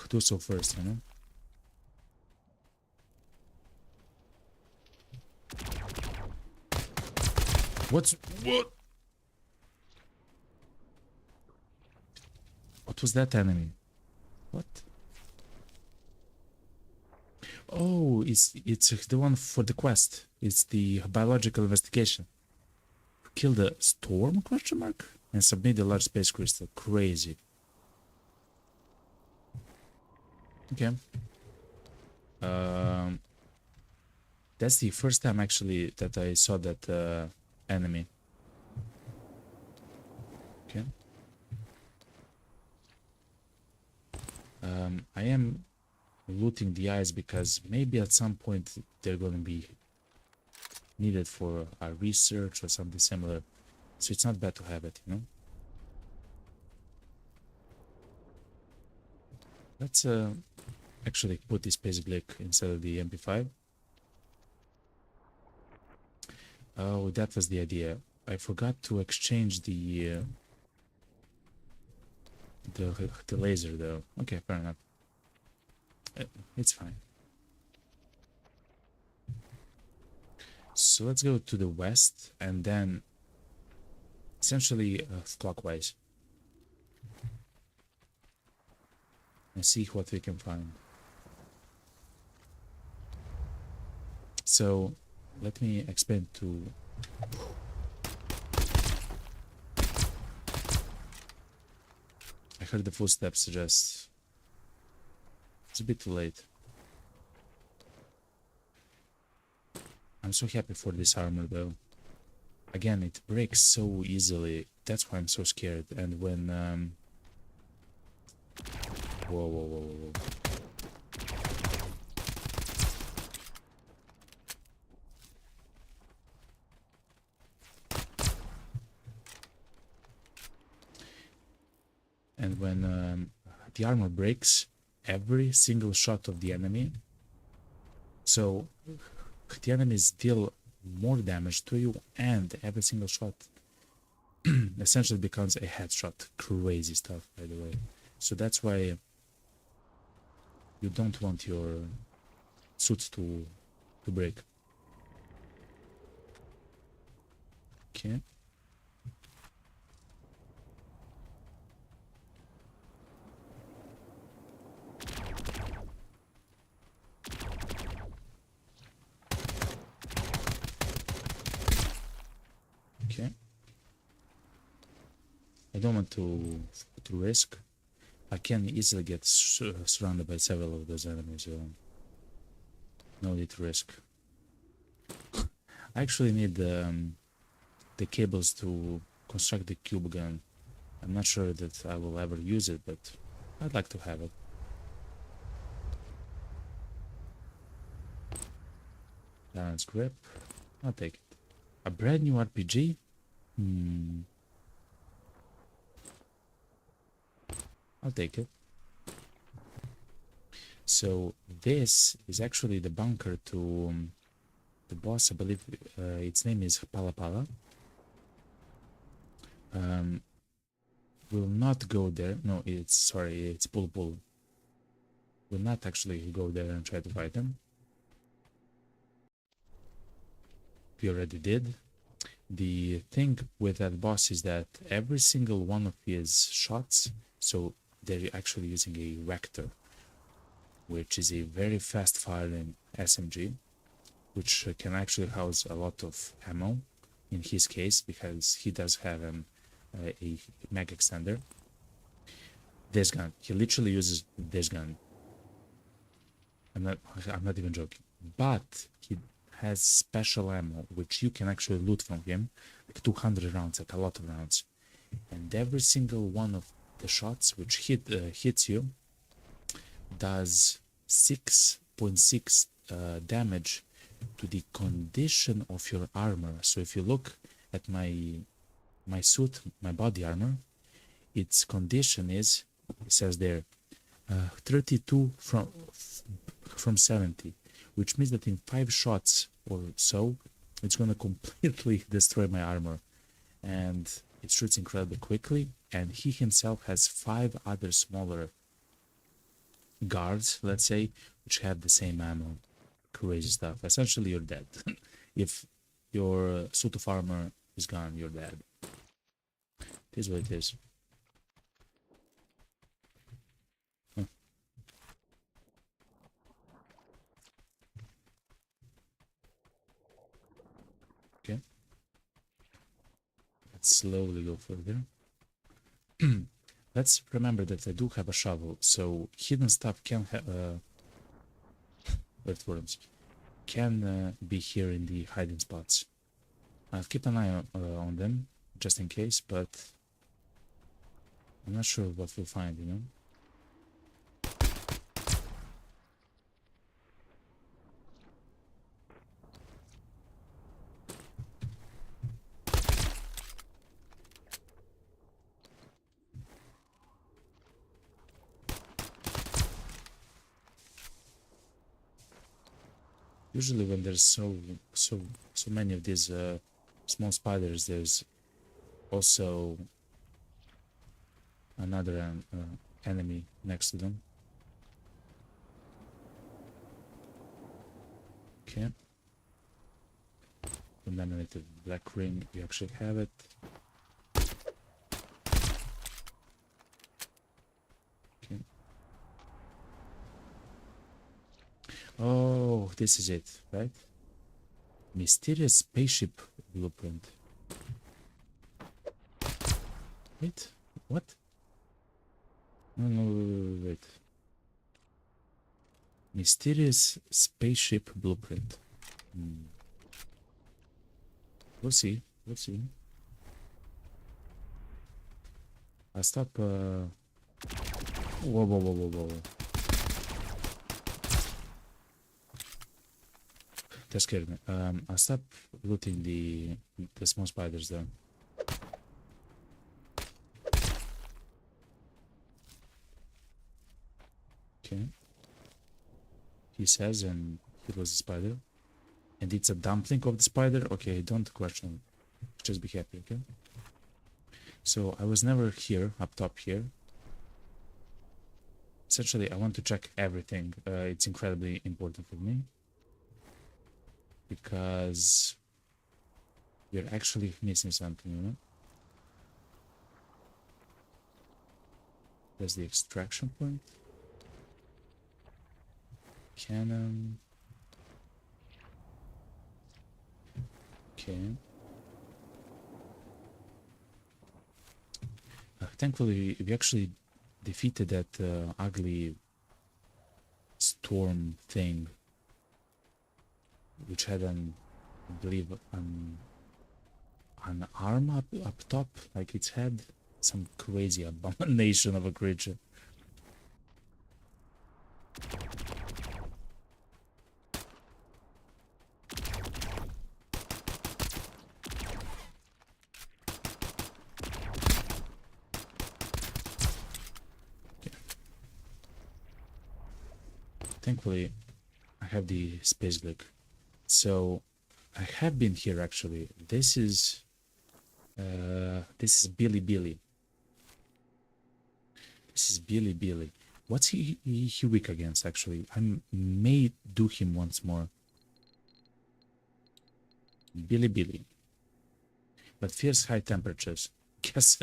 do so first, you know. What? What was that enemy? What? Oh, it's the one for the quest. It's the biological investigation. Kill the storm? Question mark? And submit the large space crystal. Crazy. Okay. That's the first time actually that I saw that enemy. Okay. I am looting the eyes because maybe at some point they're going to be needed for our research or something similar. So it's not bad to have it, you know. Let's actually put this pace Glick instead of the MP5. Oh, that was the idea. I forgot to exchange the laser though. Okay, fair enough. It's fine. So let's go to the west and then essentially clockwise and see what we can find. So let me explain to I heard the footsteps just it's a bit too late. I'm so happy for this armor though. Again, it breaks so easily. That's why I'm so scared. And when whoa. And when the armor breaks, every single shot of the enemy, so the enemies deal more damage to you, and every single shot essentially becomes a headshot. Crazy stuff, by the way. So that's why you don't want your suits to break. Okay. Okay. I don't want to risk. I can easily get surrounded by several of those enemies, so no need to risk. I actually need the cables to construct the cube gun. I'm not sure that I will ever use it, but I'd like to have it. Balance grip. I'll take it. A brand new RPG? I'll take it. So this is actually the bunker to the boss. I believe its name is Pala Pala. We'll not go there. No, it's Pul Pul. We'll not actually go there and try to fight him. We already did. The thing with that boss is that every single one of his shots, so they're actually using a Vector, which is a very fast firing SMG, which can actually house a lot of ammo in his case, because he does have a mag extender. This gun, he literally uses this gun. I'm not even joking. But he has special ammo, which you can actually loot from him, like 200 rounds, like a lot of rounds. And every single one of the shots which hits you does 6.6 damage to the condition of your armor. So if you look at my suit, my body armor, its condition is, it says there, 32 from 70, which means that in 5 shots or so, it's going to completely destroy my armor. And it shoots incredibly quickly, and he himself has 5 other smaller guards, let's say, which have the same ammo. Crazy stuff. Essentially, you're dead. If your suit of armor is gone, you're dead. It is what it is. Huh. Okay. Let's slowly go further. Let's remember that I do have a shovel, so hidden stuff can earthworms can be here in the hiding spots. I'll keep an eye on them just in case, but I'm not sure what we'll find, you know. Usually when there's so many of these small spiders, there's also another enemy next to them. Okay. Contaminated black ring, you actually have it. Okay. Oh, this is it, right? Mysterious spaceship blueprint. Wait, what? No, wait. Mysterious spaceship blueprint. We'll see. We'll see. I'll stop. Whoa, whoa, whoa, whoa, whoa. That scared me. I'll stop looting the small spiders though. Okay. He says, and it was a spider. And it's a dumpling of the spider? Okay, don't question. Just be happy, okay? So I was never here, up top here. Essentially, I want to check everything. It's incredibly important for me. Because you're actually missing something, you know? There's the extraction point. Cannon. Okay. Thankfully, we actually defeated that ugly storm thing, which had I believe, an arm up top, like its head. Some crazy abomination of a creature. Thankfully, I have the space Glick. So I have been here actually. This is Billy Billy. This is Billy Billy. What's he weak against actually? I may do him once more. Billy Billy. But fierce high temperatures. Guess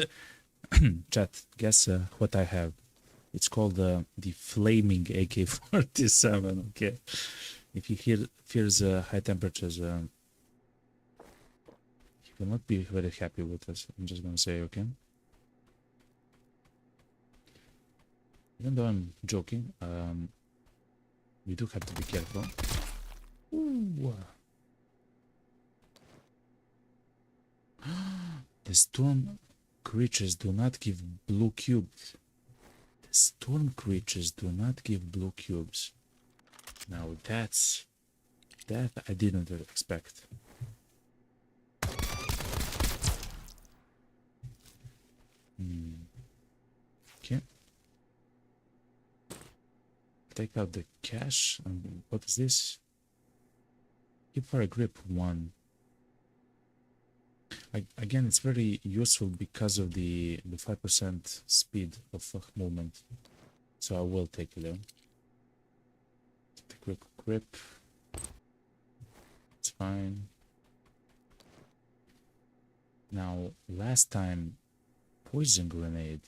chat, guess what I have. It's called the flaming AK-47. Okay, if he fears high temperatures, he will not be very happy with us. I'm just gonna say, okay. Even though I'm joking, we do have to be careful. Ooh. The storm creatures do not give blue cubes. Storm creatures do not give blue cubes. Now that I didn't expect. Okay. Take out the cash. What is this? Keep fire grip 1. Again, it's very useful because of the 5% speed of movement. So I will take it though. The quick grip. It's fine. Now, last time, poison grenade.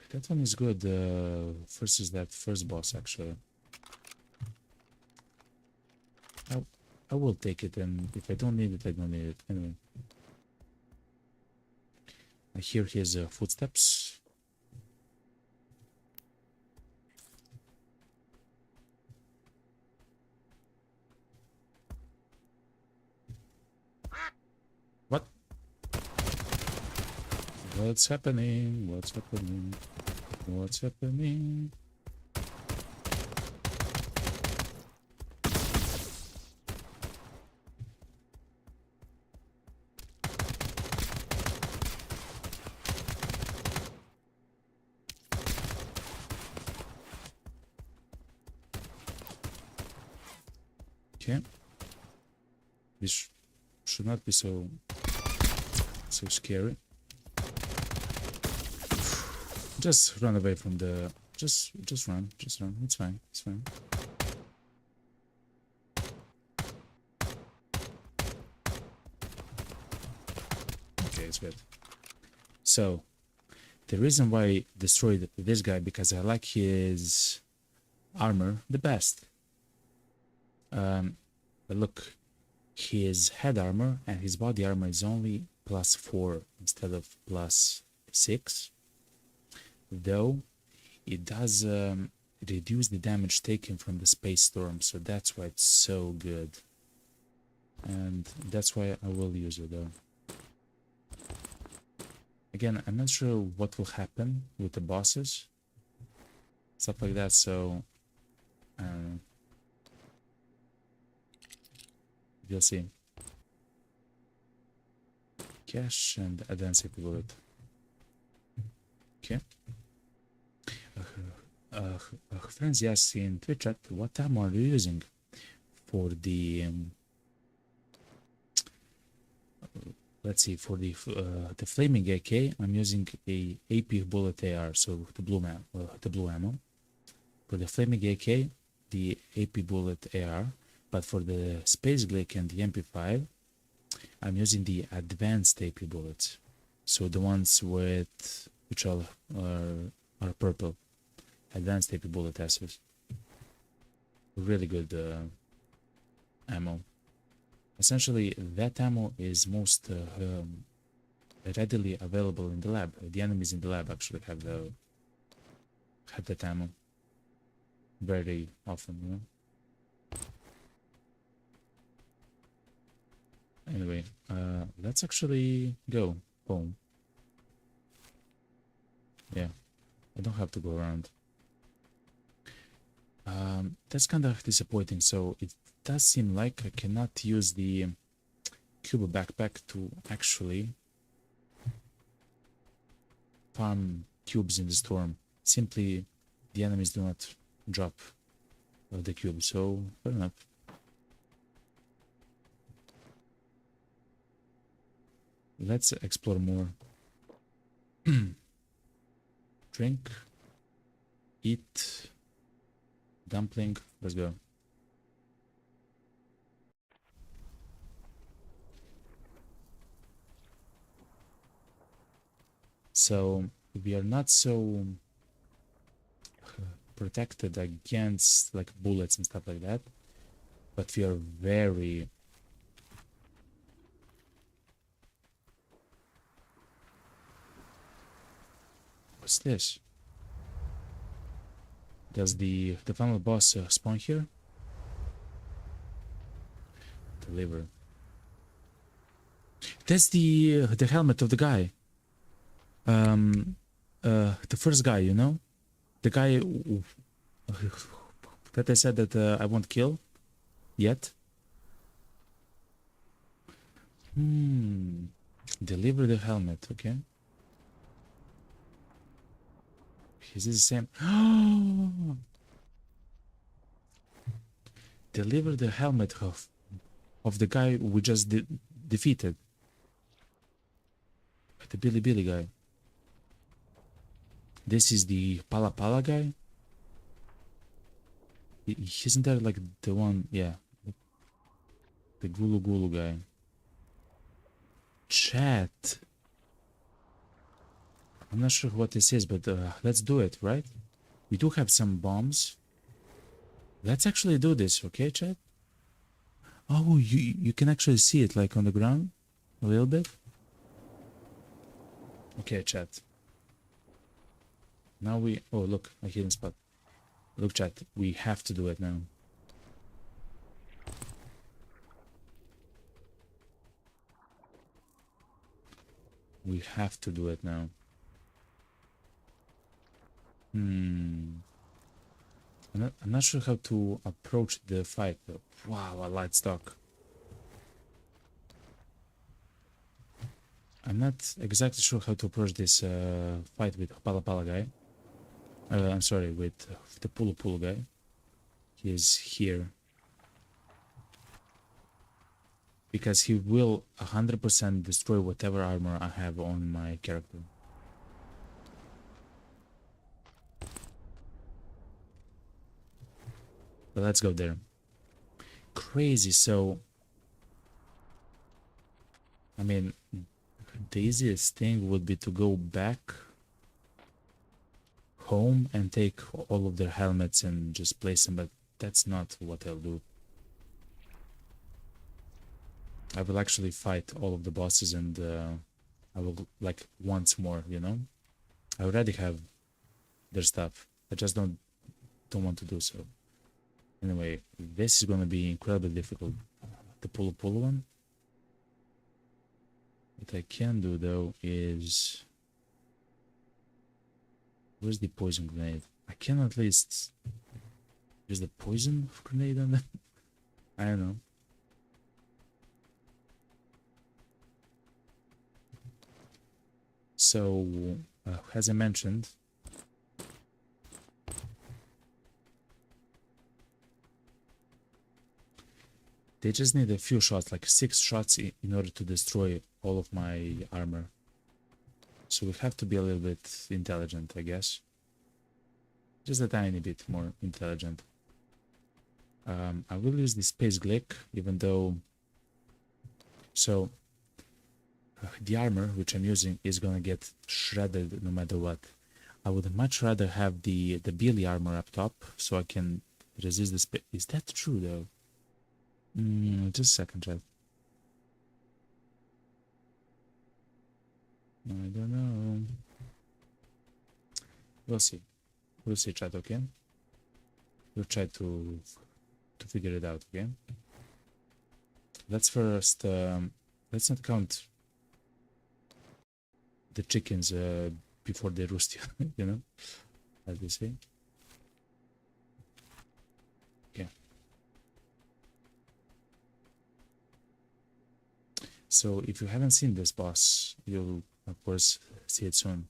That one is good versus that first boss actually. I will take it, and if I don't need it, I don't need it. Anyway. I hear his footsteps. What? What's happening? What's happening? What's happening? Okay. This should not be so scary. Just run away from the... Just run. Just run. It's fine. It's fine. Okay, it's good. So, the reason why I destroyed this guy, because I like his armor the best. But look, his head armor and his body armor is only +4 instead of +6. Though it does reduce the damage taken from the space storm, so that's why it's so good. And that's why I will use it though. Again, I'm not sure what will happen with the bosses, stuff like that, so you'll see. Cash and advanced AP bullet. Okay. Friends, yes, in Twitch chat, what ammo are you using for the let's see, for the flaming AK? I'm using a AP bullet AR, so the blue ammo. For the flaming AK, the AP bullet AR, but for the space Glick and the MP5, I'm using the advanced AP bullets, so the ones with which are purple. Advanced AP bullet asses. Really good ammo. Essentially, that ammo is most readily available in the lab. The enemies in the lab actually have that ammo very often, you know. Anyway, let's actually go home. Yeah, I don't have to go around. That's kind of disappointing. So it does seem like I cannot use the cube backpack to actually farm cubes in the storm. Simply, the enemies do not drop the cube. So fair enough. Let's explore more. Drink, eat, dumpling. Let's go. So we are not so protected against like bullets and stuff like that, but we are very what's this? Does the final boss spawn here? Deliver. That's the helmet of the guy. The first guy, you know, the guy that I said that I won't kill yet. Deliver the helmet. Okay. Is this the same? Deliver the helmet of the guy we just defeated. The Billy guy. This is the Pala guy. Isn't that like the one? Yeah. The Gulu guy. Chat. I'm not sure what this is, but let's do it, right? We do have some bombs. Let's actually do this, okay, chat? Oh, you can actually see it like on the ground a little bit. Okay, chat. Now we... Oh, look, a hidden spot. Look, chat, we have to do it now. We have to do it now. I'm not sure how to approach the fight though. Wow, a light stock. I'm not exactly sure how to approach this fight with Pala guy. I'm sorry, with the Pulu guy. He is here. because he will 100% destroy whatever armor I have on my character. But let's go there. Crazy. So, I mean, the easiest thing would be to go back home and take all of their helmets and just place them, but that's not what I'll do. I will actually fight all of the bosses and I will like once more, you know? I already have their stuff. I just don't want to do so. Anyway, this is gonna be incredibly difficult. The pull one. What I can do though is, where's the poison grenade? I can at least use the poison grenade on them. I don't know. So, as I mentioned, they just need a few shots, like 6 shots in order to destroy all of my armor. So we have to be a little bit intelligent, I guess. Just a tiny bit more intelligent. I will use the space Glick, even though... So, the armor which I'm using is gonna get shredded no matter what. I would much rather have the Billy armor up top, so I can resist the space. Is that true, though? Just a second, chat. I don't know. We'll see. We'll see, chat, okay? We'll try to figure it out, okay? Let's first... let's not count the chickens before they roost, you know? As they say. Okay. So if you haven't seen this boss, you'll of course see it soon.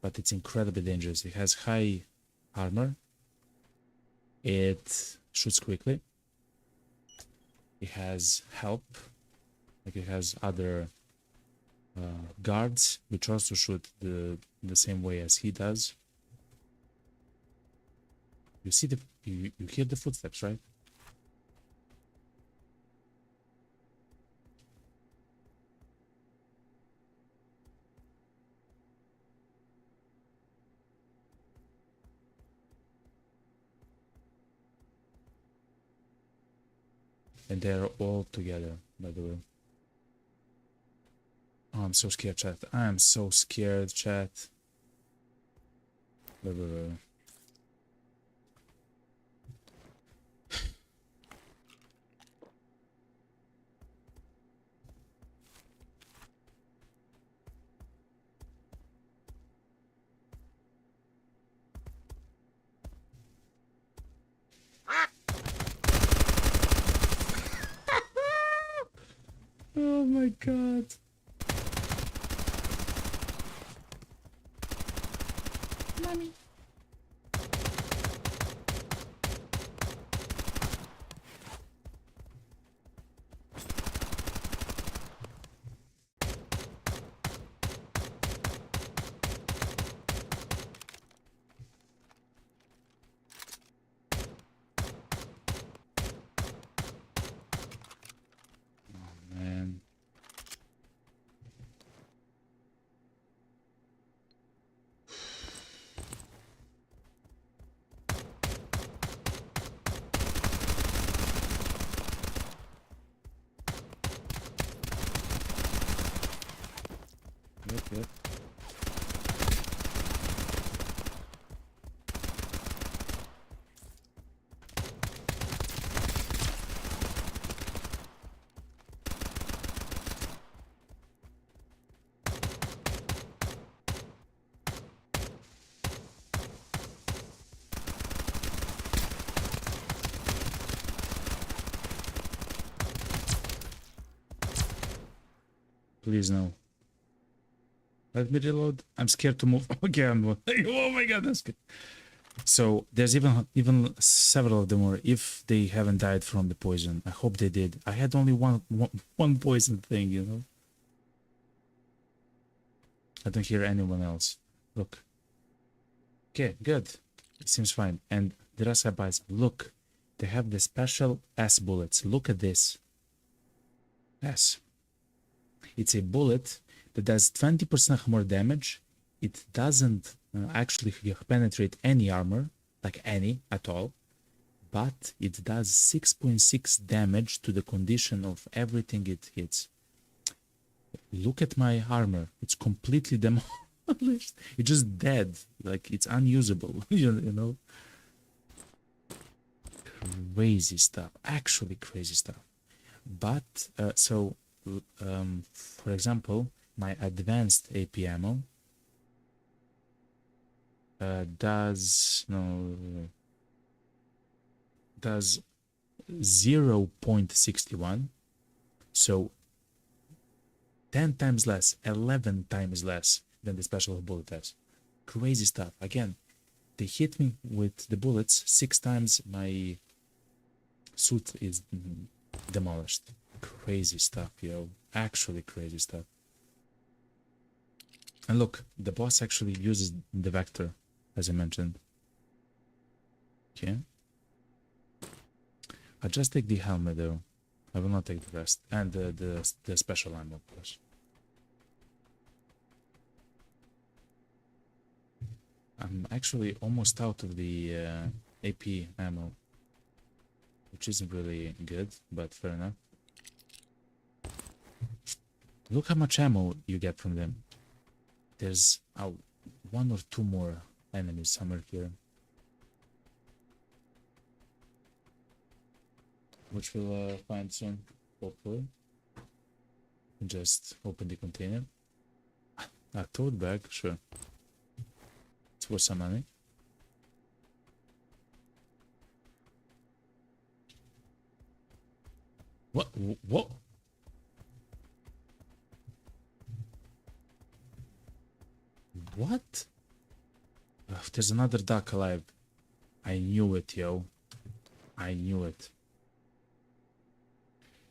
But it's incredibly dangerous. It has high armor. It shoots quickly. It has help. Like it has other guards which also shoot the same way as he does. You see you hear the footsteps, right? And they're all together, by the way. Oh, I'm so scared, chat. I am so scared, chat. Wait, wait, wait. Oh my god. Mommy. Yep. Please no. Let me reload. I'm scared to move. Okay, I'm... Oh my god, that's good. So there's even several of them, or if they haven't died from the poison. I hope they did. I had only one poison thing, you know. I don't hear anyone else. Look. Okay, good. It seems fine. And the Rasabites, look, they have the special S bullets. Look at this. S. It's a bullet that does 20% more damage. It doesn't actually penetrate any armor, like any at all, but it does 6.6 damage to the condition of everything it hits. Look at my armor. It's completely demolished. It's just dead. Like, it's unusable, you know? Crazy stuff. Actually crazy stuff. But, for example, my advanced AP ammo does 0.61, so 10 times less, 11 times less than the special bullet does. Crazy stuff. Again, they hit me with the bullets 6 times, my suit is demolished. Crazy stuff, yo. Actually crazy stuff. And look, the boss actually uses the vector, as I mentioned. Okay. I'll just take the helmet though. I will not take the rest. And the special ammo, of course. I'm actually almost out of the AP ammo, which isn't really good, but fair enough. Look how much ammo you get from them. There's 1 or 2 more enemies somewhere here, which we'll find soon, hopefully. Just open the container. A tote bag, sure. It's worth some money. What? What? What? There's another duck alive. I knew it, yo. I knew it.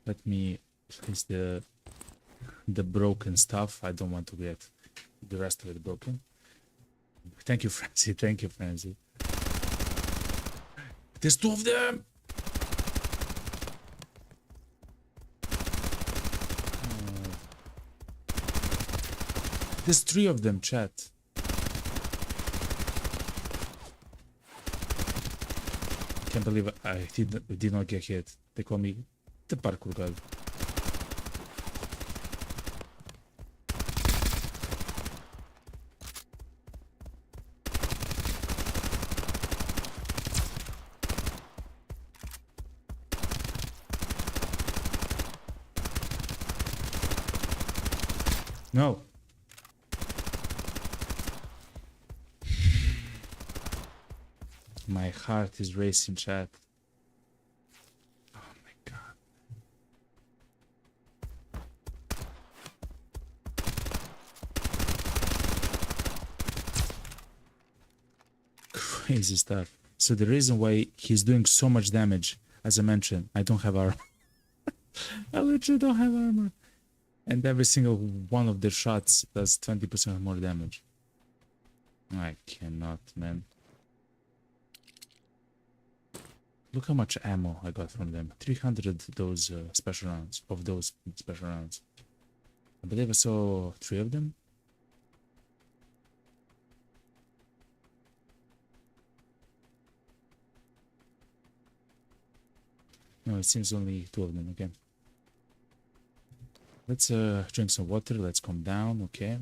Let me place the broken stuff. I don't want to get the rest of it broken. Thank you, Francie. Thank you, Francie. There's 2 of them. There's 3 of them, chat. Can't believe I did not get hit. They call me the parkour god. No. My heart is racing, chat. Oh my god. Crazy stuff. So the reason why he's doing so much damage, as I mentioned, I don't have armor. I literally don't have armor. And every single one of their shots does 20% more damage. I cannot, man. Look how much ammo I got from them. 300 of those special rounds. I believe I saw 3 of them. No, it seems only 2 of them. Okay. Let's drink some water. Let's calm down. Okay.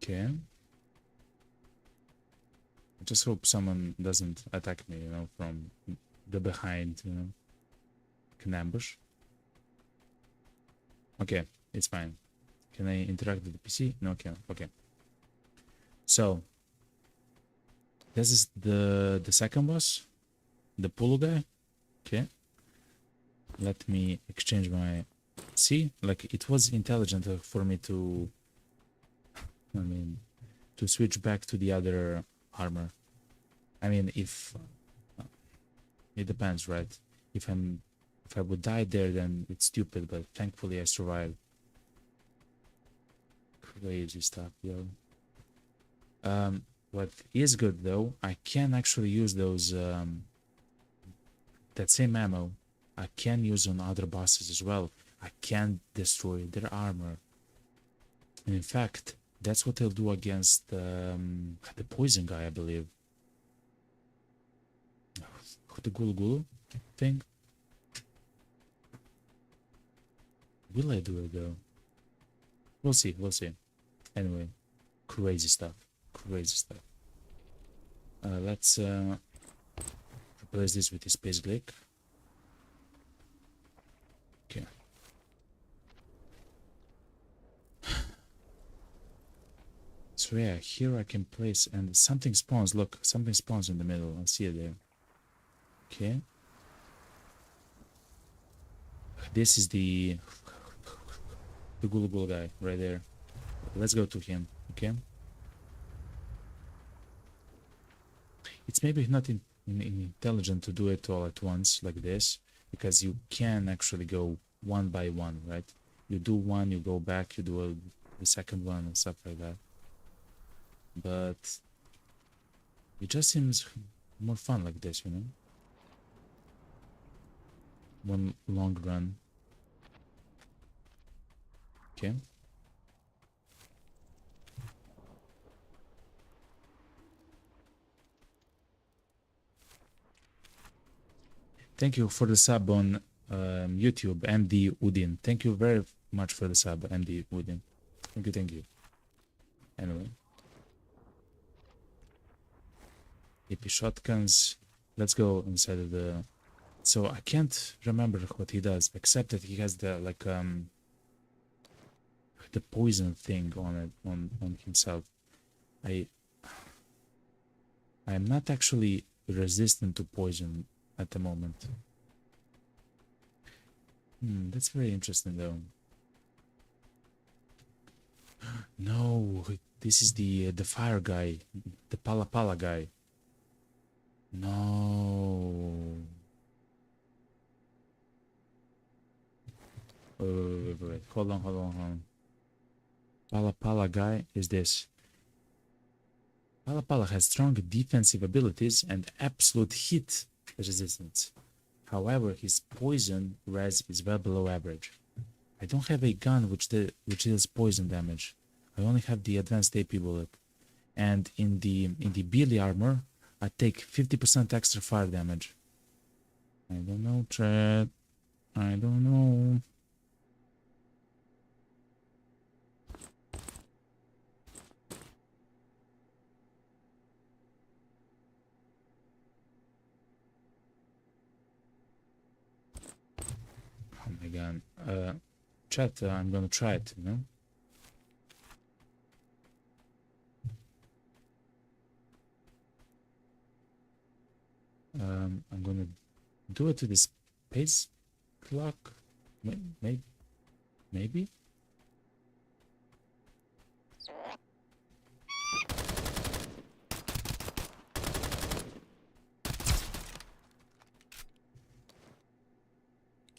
Okay. I just hope someone doesn't attack me, you know, from the behind, you know. Can ambush. Okay, it's fine. Can I interact with the PC? No, okay, okay. So this is the second boss, the Pulu guy. Okay. Let me exchange my... See? Like, it was intelligent for me to... I mean, to switch back to the other armor. I mean, if... It depends, right? If I would die there, then it's stupid, but thankfully I survived. Crazy stuff, yo. What is good though, I can actually use those that same ammo. I can use on other bosses as well. I can destroy their armor. And in fact, that's what I'll do against the poison guy, I believe. The gulu gulu thing. Will I do it though? We'll see, we'll see. Anyway, crazy stuff. Crazy stuff. Let's replace this with the space Glick. Okay. So yeah, here I can place, and something spawns. Look, something spawns in the middle. I see it there. Okay. This is the gulu gulu guy right there. Let's go to him. Okay. It's maybe not intelligent to do it all at once like this, because you can actually go one by one, right? You do one, you go back, you do the second one and stuff like that. But it just seems more fun like this, you know? One long run. Okay. Thank you for the sub on YouTube, MD Udin. Thank you very much for the sub, MD Udin. Thank you, thank you. Anyway. AP shotguns. Let's go inside of the... So I can't remember what he does, except that he has the like the poison thing on it on himself. I'm not actually resistant to poison at the moment. That's very interesting though. No, this is the fire guy, the pala pala guy. No. Wait. Hold on. Pala pala guy is this. Pala pala has strong defensive abilities and absolute hit resistance. However, his poison res is well below average. I don't have a gun which deals poison damage. I only have the advanced AP bullet. And in the Billy armor, I take 50% extra fire damage. I don't know, chat. I don't know. Oh my god. Chat, I'm gonna try it, you know? I'm gonna do it to this pace clock. Maybe?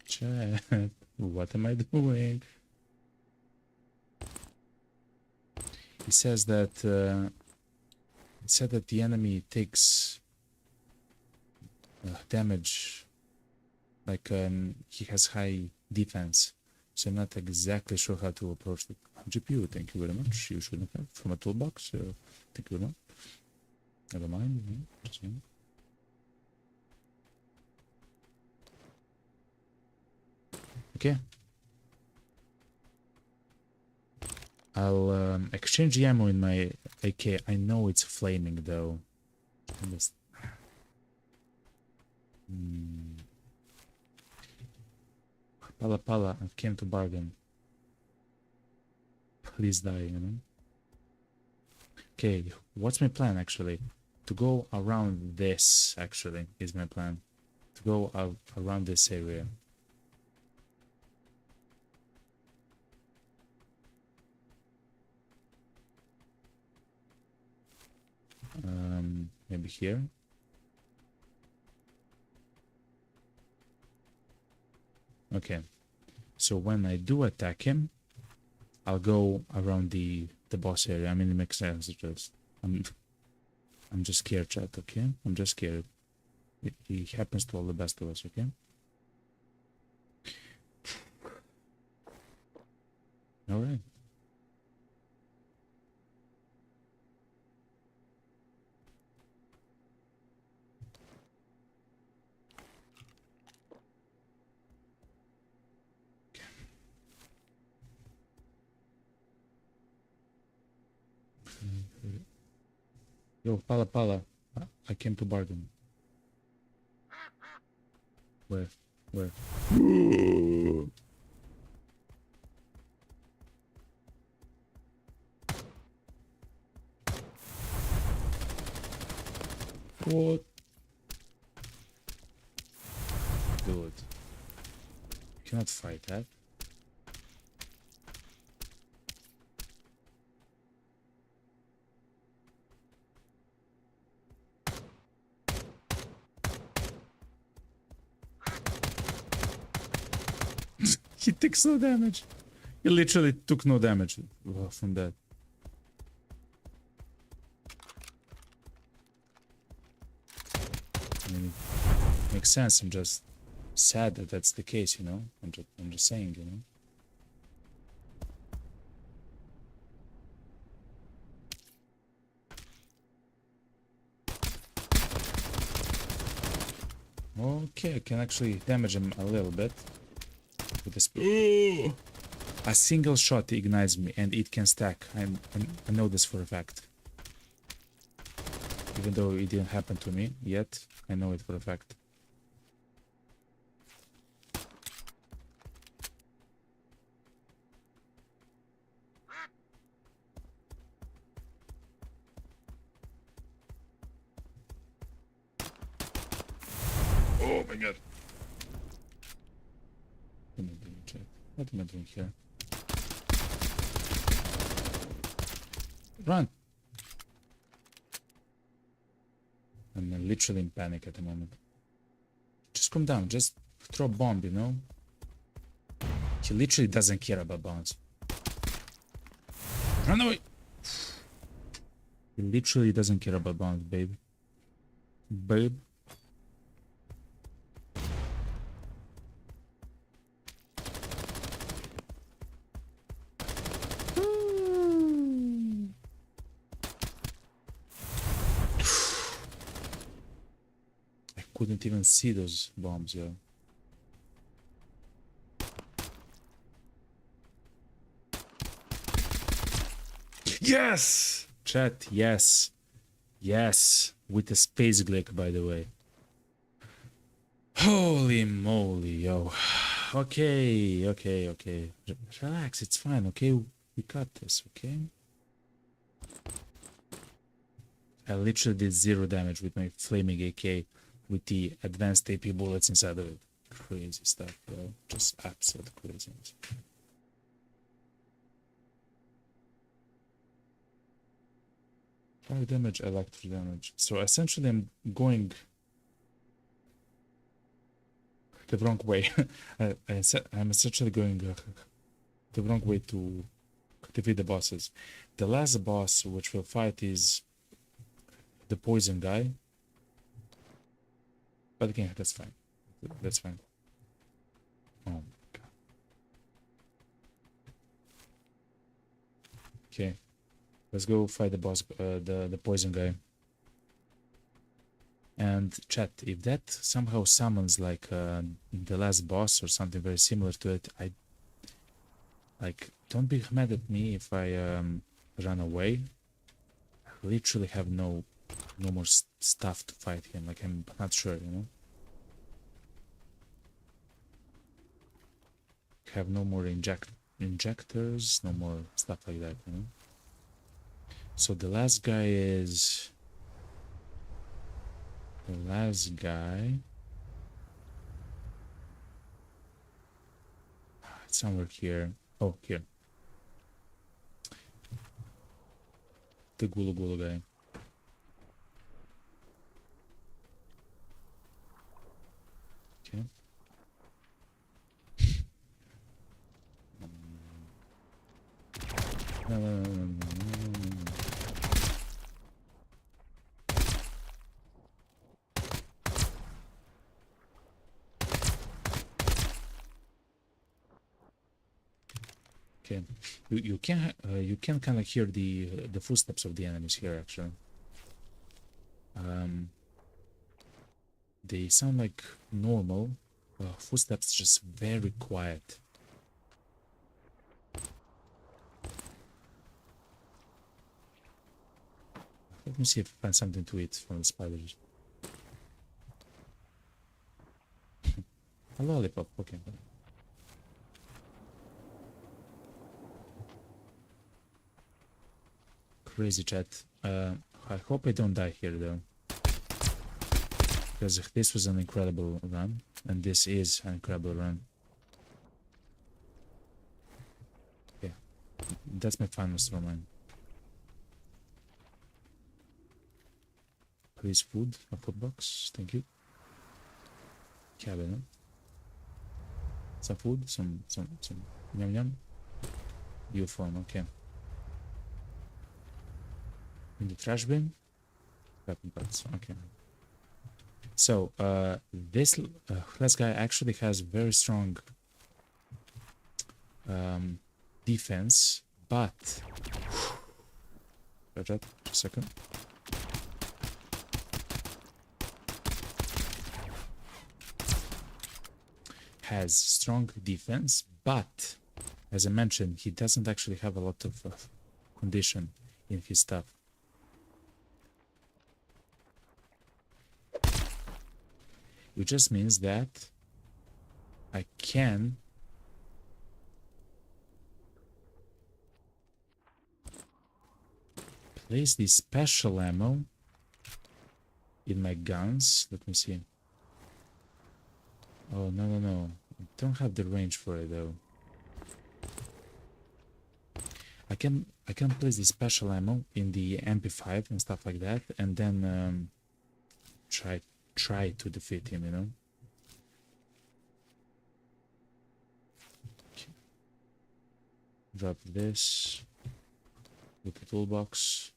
Chat, what am I doing? He says that it said that the enemy takes damage, like he has high defense, so I'm not exactly sure how to approach it. GPU, thank you very much. You shouldn't have from a toolbox. Thank you very much. Never mind. Just, you know. Okay. I'll exchange the ammo in my AK. I know it's flaming though. Just... Pala pala, I came to bargain. Please die, you know. Okay, what's my plan actually? To go around this actually is my plan. To go around this area. here. Okay. So when I do attack him, I'll go around the boss area. I mean, it makes sense. Just I'm just scared, chat. Okay, I'm just scared. It happens to all the best of us. Okay. All right. Yo, Pala Pala, I came to bargain. Where? Where? What? Dude. You cannot fight that. He takes no damage. He literally took no damage from that. I mean, it makes sense. I'm just sad that that's the case, you know. I'm just saying, you know. Okay, I can actually damage him a little bit with this. A single shot ignites me, and it can stack. I know this for a fact. Even though it didn't happen to me yet, I know it for a fact. Oh my god. What am I doing here? Run! I'm literally in panic at the moment. Just calm down, just throw a bomb, you know? He literally doesn't care about bombs. Run away! He literally doesn't care about bombs, babe. Babe. Couldn't even see those bombs, yo. Yes! Chat, yes. Yes. With the space glick, by the way. Holy moly, yo. Okay, okay, okay. Relax, it's fine, okay? We got this, okay? I literally did 0 damage with my flaming AK. With the advanced AP bullets inside of it. Crazy stuff, bro. Just absolute craziness. Fire damage, electro damage. So essentially I'm going the wrong way. I'm essentially going the wrong way to defeat the bosses. The last boss which we'll fight is the poison guy. But again, that's fine. That's fine. Oh my god. Okay. Let's go fight the boss, the poison guy. And chat, if that somehow summons like the last boss or something very similar to it, don't be mad at me if I run away. I literally have no more stuff to fight him. Like, I'm not sure, you know. Have no more injectors, no more stuff like that, you know. So the last guy is it's somewhere here. Oh, here. The Gulu Gulu guy. No, no, no, no, no, no, no. Okay, you can kind of hear the footsteps of the enemies here. Actually, they sound like normal footsteps, just very quiet. Let me see if I find something to eat from the spiders. A lollipop. Okay. Crazy chat. I hope I don't die here though, because this was an incredible run, and this is an incredible run. Yeah, that's my final straw man. Please, food. A food box. Thank you. Cabin. Some food. Some yum yum. Uniform. Okay. In the trash bin. Weapon parts. Okay. So this last guy actually has very strong defense, but just a second. Has strong defense, but as I mentioned, he doesn't actually have a lot of condition in his stuff. Which just means that I can place the special ammo in my guns. Let me see. Oh, no, no, no. I don't have the range for it, though. I can place the special ammo in the MP5 and stuff like that, and then try to defeat him, you know? Okay. Drop this. Look at toolbox.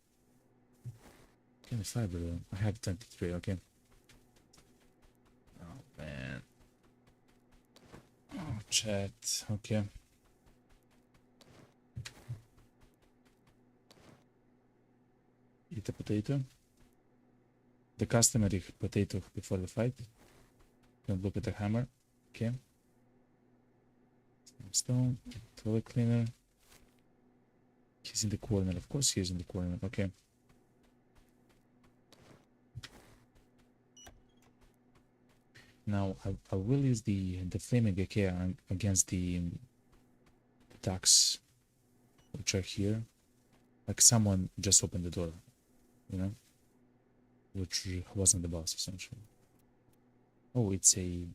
Can I fiber though? I have 23, okay. Oh man. Oh, chat, okay. Eat a potato. The customary potato before the fight. Don't look at the hammer. Okay. Stone. Toilet cleaner. He's in the corner. Of course he's in the corner. Okay. Now I will use the flaming AK against the ducks, which are here. Like someone just opened the door, you know, which wasn't the boss essentially. Oh, it's a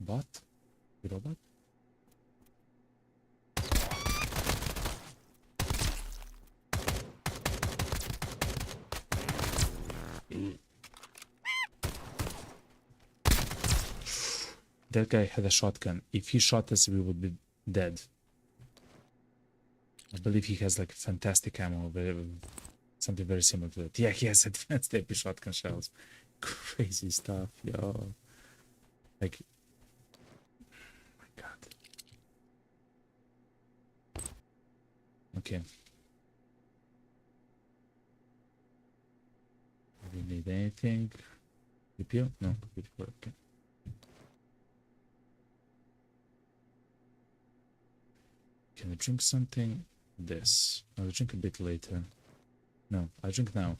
bot, a robot. That guy had a shotgun. If he shot us, we would be dead. I believe he has like fantastic ammo, something very similar to it. Yeah, he has advanced AP shotgun shells. Crazy stuff, yo. Like, oh my god. Okay. Do we need anything? CPU? No, okay. Can I drink something? This. I'll drink a bit later. No, I'll drink now.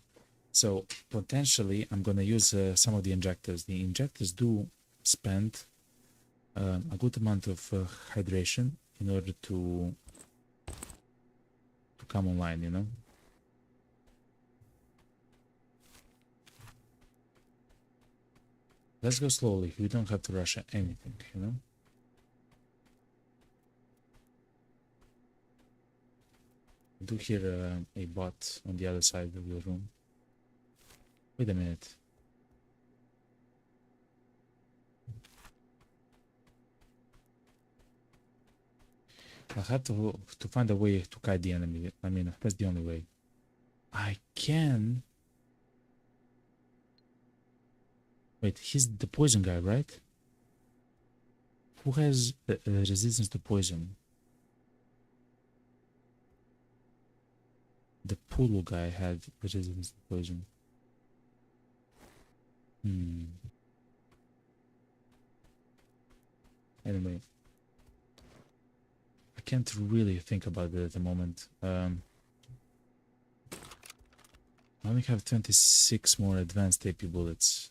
So potentially I'm gonna use some of the injectors. The injectors do spend a good amount of hydration in order to come online, you know. Let's go slowly. We don't have to rush anything, you know. I do hear a bot on the other side of the room. Wait a minute. I have to find a way to kite the enemy. I mean, that's the only way. I can. Wait, he's the poison guy, right? Who has resistance to poison? The Pulu guy had resistance to poison. Anyway, I can't really think about it at the moment. I only have 26 more advanced AP bullets.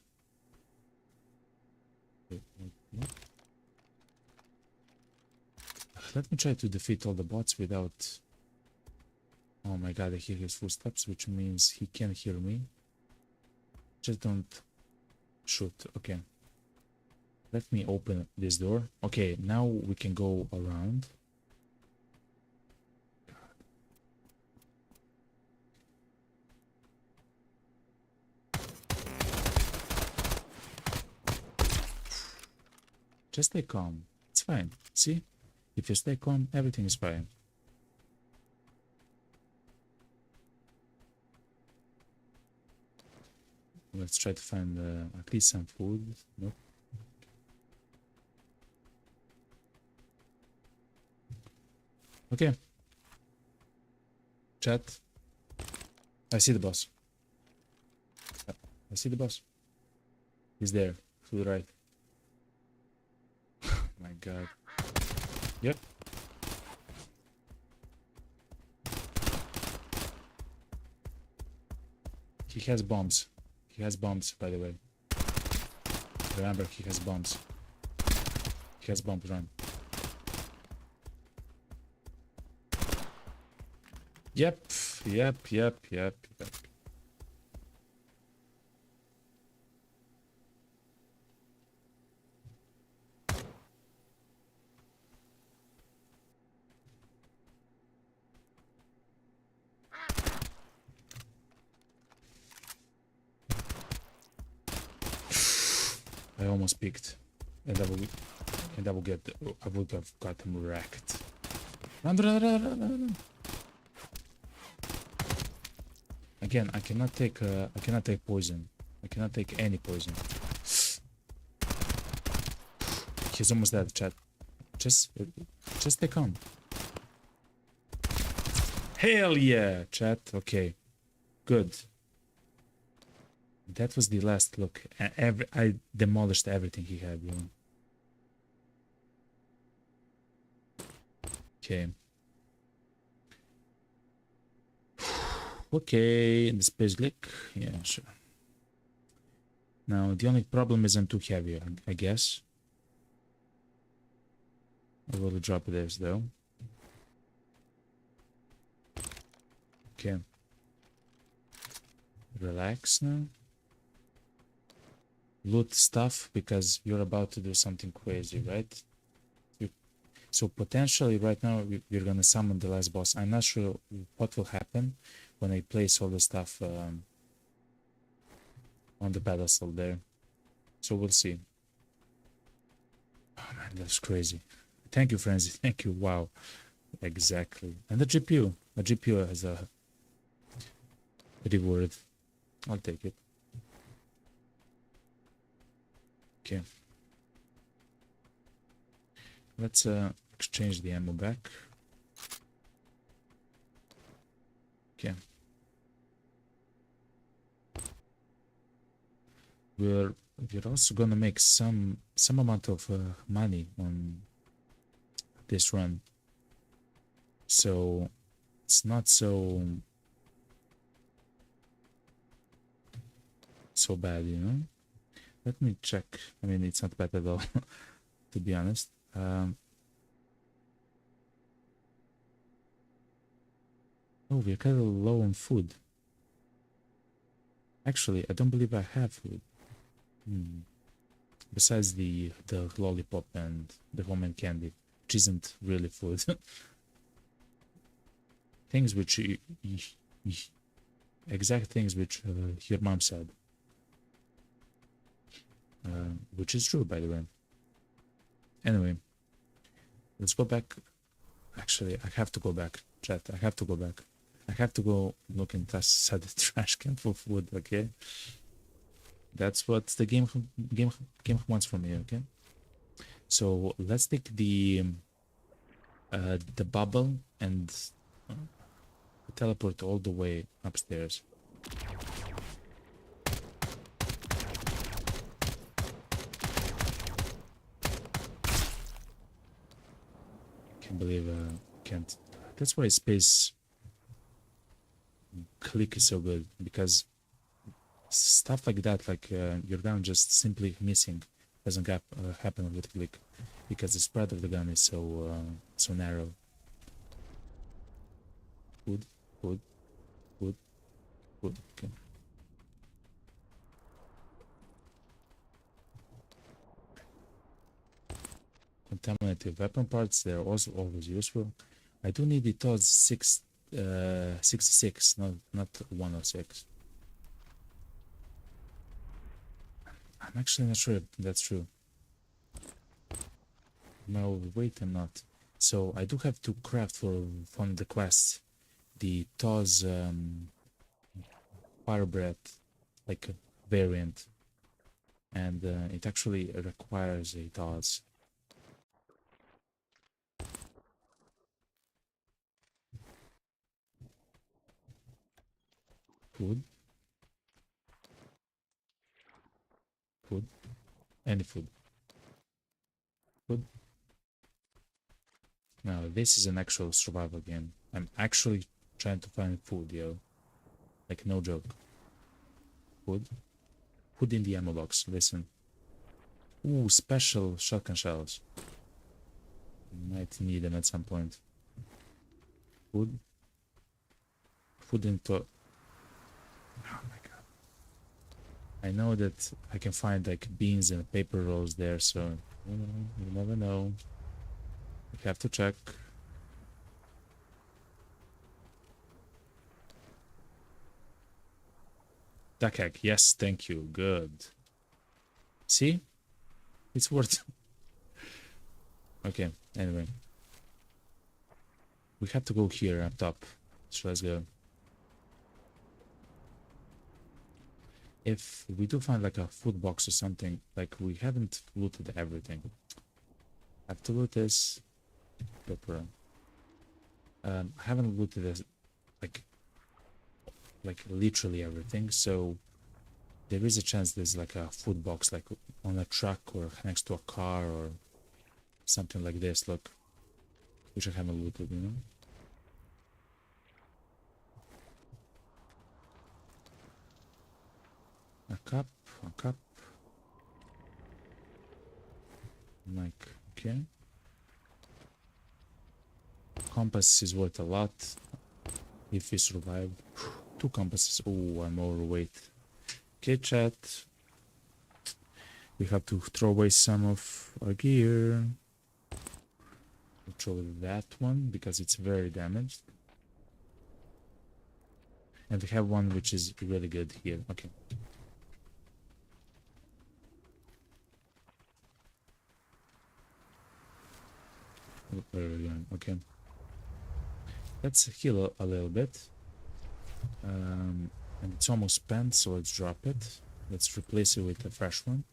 Let me try to defeat all the bots without... Oh my god, I hear his footsteps, which means he can hear me. Just don't shoot. Okay. Let me open this door. Okay, now we can go around. Just stay calm. It's fine. See? If you stay calm, everything is fine. Let's try to find at least some food. Nope. Okay. Chat. I see the boss. I see the boss. He's there. To the right. My god. Yep. He has bombs. He has bombs, by the way. Remember, he has bombs. He has bombs, run. Yep. I almost peeked, and I would have gotten wrecked. Run. Again, I cannot take poison. I cannot take any poison. He's almost dead, chat. Just stay calm. Hell yeah, chat. Okay, good. That was the last look. I demolished everything he had, you know. Okay. Okay, the space Glick. Yeah, sure. Now, the only problem is I'm too heavy, I guess. I will drop this, though. Okay. Relax now. Loot stuff, because you're about to do something crazy, right? So potentially right now you're gonna summon the last boss. I'm not sure what will happen when I place all the stuff on the pedestal there. So we'll see. Oh man, that's crazy. Thank you, Frenzy. Thank you. Wow. Exactly. And the GPU. The GPU has a reward. I'll take it. Okay. Let's exchange the ammo back. Okay. We're also gonna make some amount of money on this run, so it's not so bad, you know. Let me check. I mean, it's not bad at all, to be honest. Oh, we're kind of low on food. Actually, I don't believe I have food. Besides the lollipop and the homemade candy, which isn't really food. Things which exact things which your mom said, which is true, by the way. Anyway, let's go back Actually, I have to go back, chat. I have to go back. I have to go look inside the trash can for food. Okay, that's what the game wants from me. Okay, so let's take the bubble and teleport all the way upstairs. Can't believe can't. That's why space Glick is so good, because stuff like that, like your gun just simply missing, doesn't happen with Glick, because the spread of the gun is so narrow. Wood, wood, wood, wood. Okay. Contaminated weapon parts, they're also always useful. I do need the TOS 66, not 106. I'm actually not sure if that's true. No, wait, I'm not. So I do have to craft for one of the quests the TOS fire breath, like a variant, and it actually requires a TOS. Food, food, any food. Food. No, this is an actual survival game. I'm actually trying to find food, yo. Like, no joke. Food? Food in the ammo box, listen. Ooh, special shotgun shells. Might need them at some point. Food? Food into... Oh my god. I know that I can find, like, beans and paper rolls there, so... You never know. We have to check. Duckov, yes, thank you. Good. See? It's worth... Okay, anyway. We have to go here up top. So let's go. If we do find like a food box or something, like we haven't looted everything. Have to loot this. Pepper. I haven't looted this, like literally everything. So there is a chance there's like a food box, like on a truck or next to a car or something like this. Look, which I haven't looted, you know. A cup, a cup. Like, okay. Compass is worth a lot if we survive. 2 compasses. Oh, I'm overweight. Okay, chat. We have to throw away some of our gear. We'll throw that one because it's very damaged. And we have one which is really good here. Okay. Where are we going? Okay. Let's heal a little bit. And it's almost spent, so let's drop it. Let's replace it with a fresh one.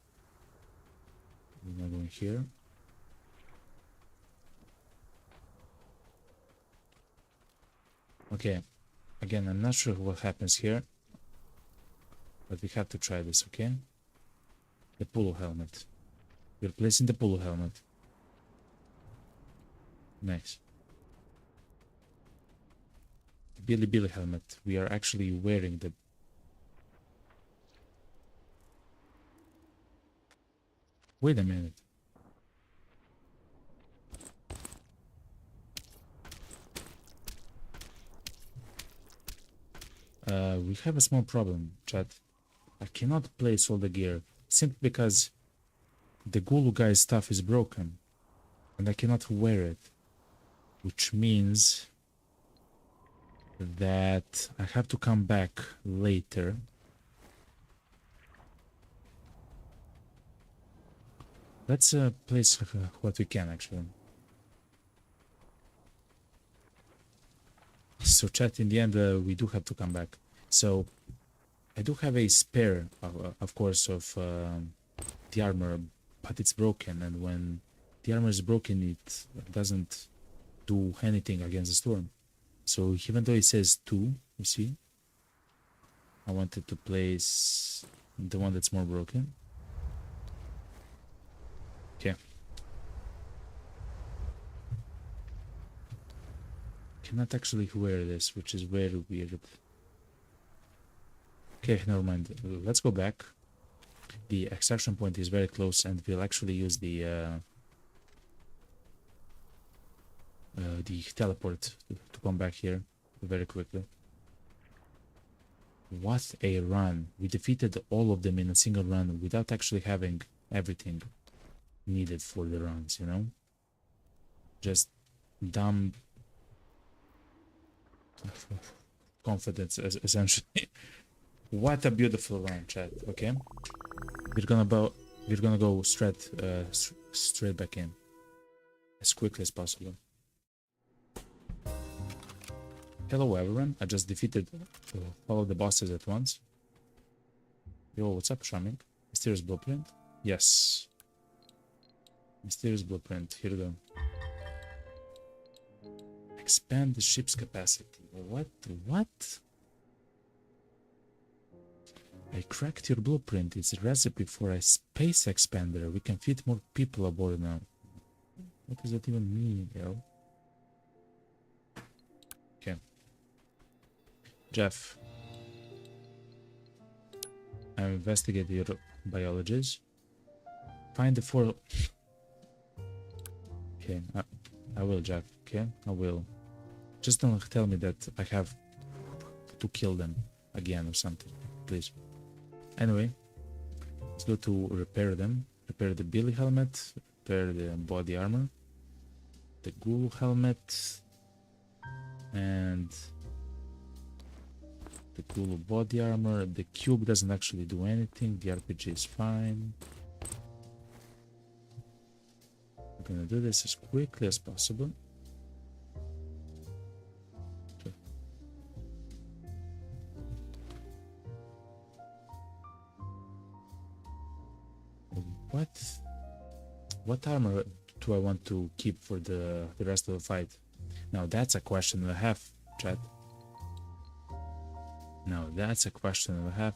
We're not going here. Okay. Again, I'm not sure what happens here, but we have to try this, okay? The polo helmet. We're placing the polo helmet. Nice. Billy helmet. We are actually wearing the... Wait a minute. We have a small problem, chat. I cannot place all the gear simply because the Gulu guy's stuff is broken and I cannot wear it, which means that I have to come back later. Let's place what we can actually. So chat, in the end, we do have to come back. So I do have a spare, of course, of the armor, but it's broken, and when the armor is broken, it doesn't do anything against the storm. So even though it says 2, you see, I wanted to place the one that's more broken. Okay. Cannot actually wear this, which is very weird. Okay, never mind. Let's go back. The extraction point is very close, and we'll actually use the teleport to come back here very quickly. What a run. We defeated all of them in a single run without actually having everything needed for the runs, you know? Just dumb confidence, essentially. What a beautiful run, chat. Okay, we're gonna go straight back in as quickly as possible. Hello everyone, I just defeated all of the bosses at once. Yo, what's up, Shamik? Mysterious blueprint? Yes. Mysterious blueprint, here we go. Expand the ship's capacity. What? I cracked your blueprint. It's a recipe for a space expander. We can fit more people aboard now. What does that even mean, yo? Okay. Jeff. I investigate your biologies. Find the 4... Okay, I will, Jeff. Okay, I will. Just don't tell me that I have to kill them again or something, please. Anyway, let's go to repair them. Repair the Billy helmet, repair the body armor, the ghoul helmet, and the ghoul body armor. The cube doesn't actually do anything. The RPG is fine. I'm gonna do this as quickly as possible. What armor do I want to keep for the rest of the fight? Now that's a question I have, chat. Now that's a question I have.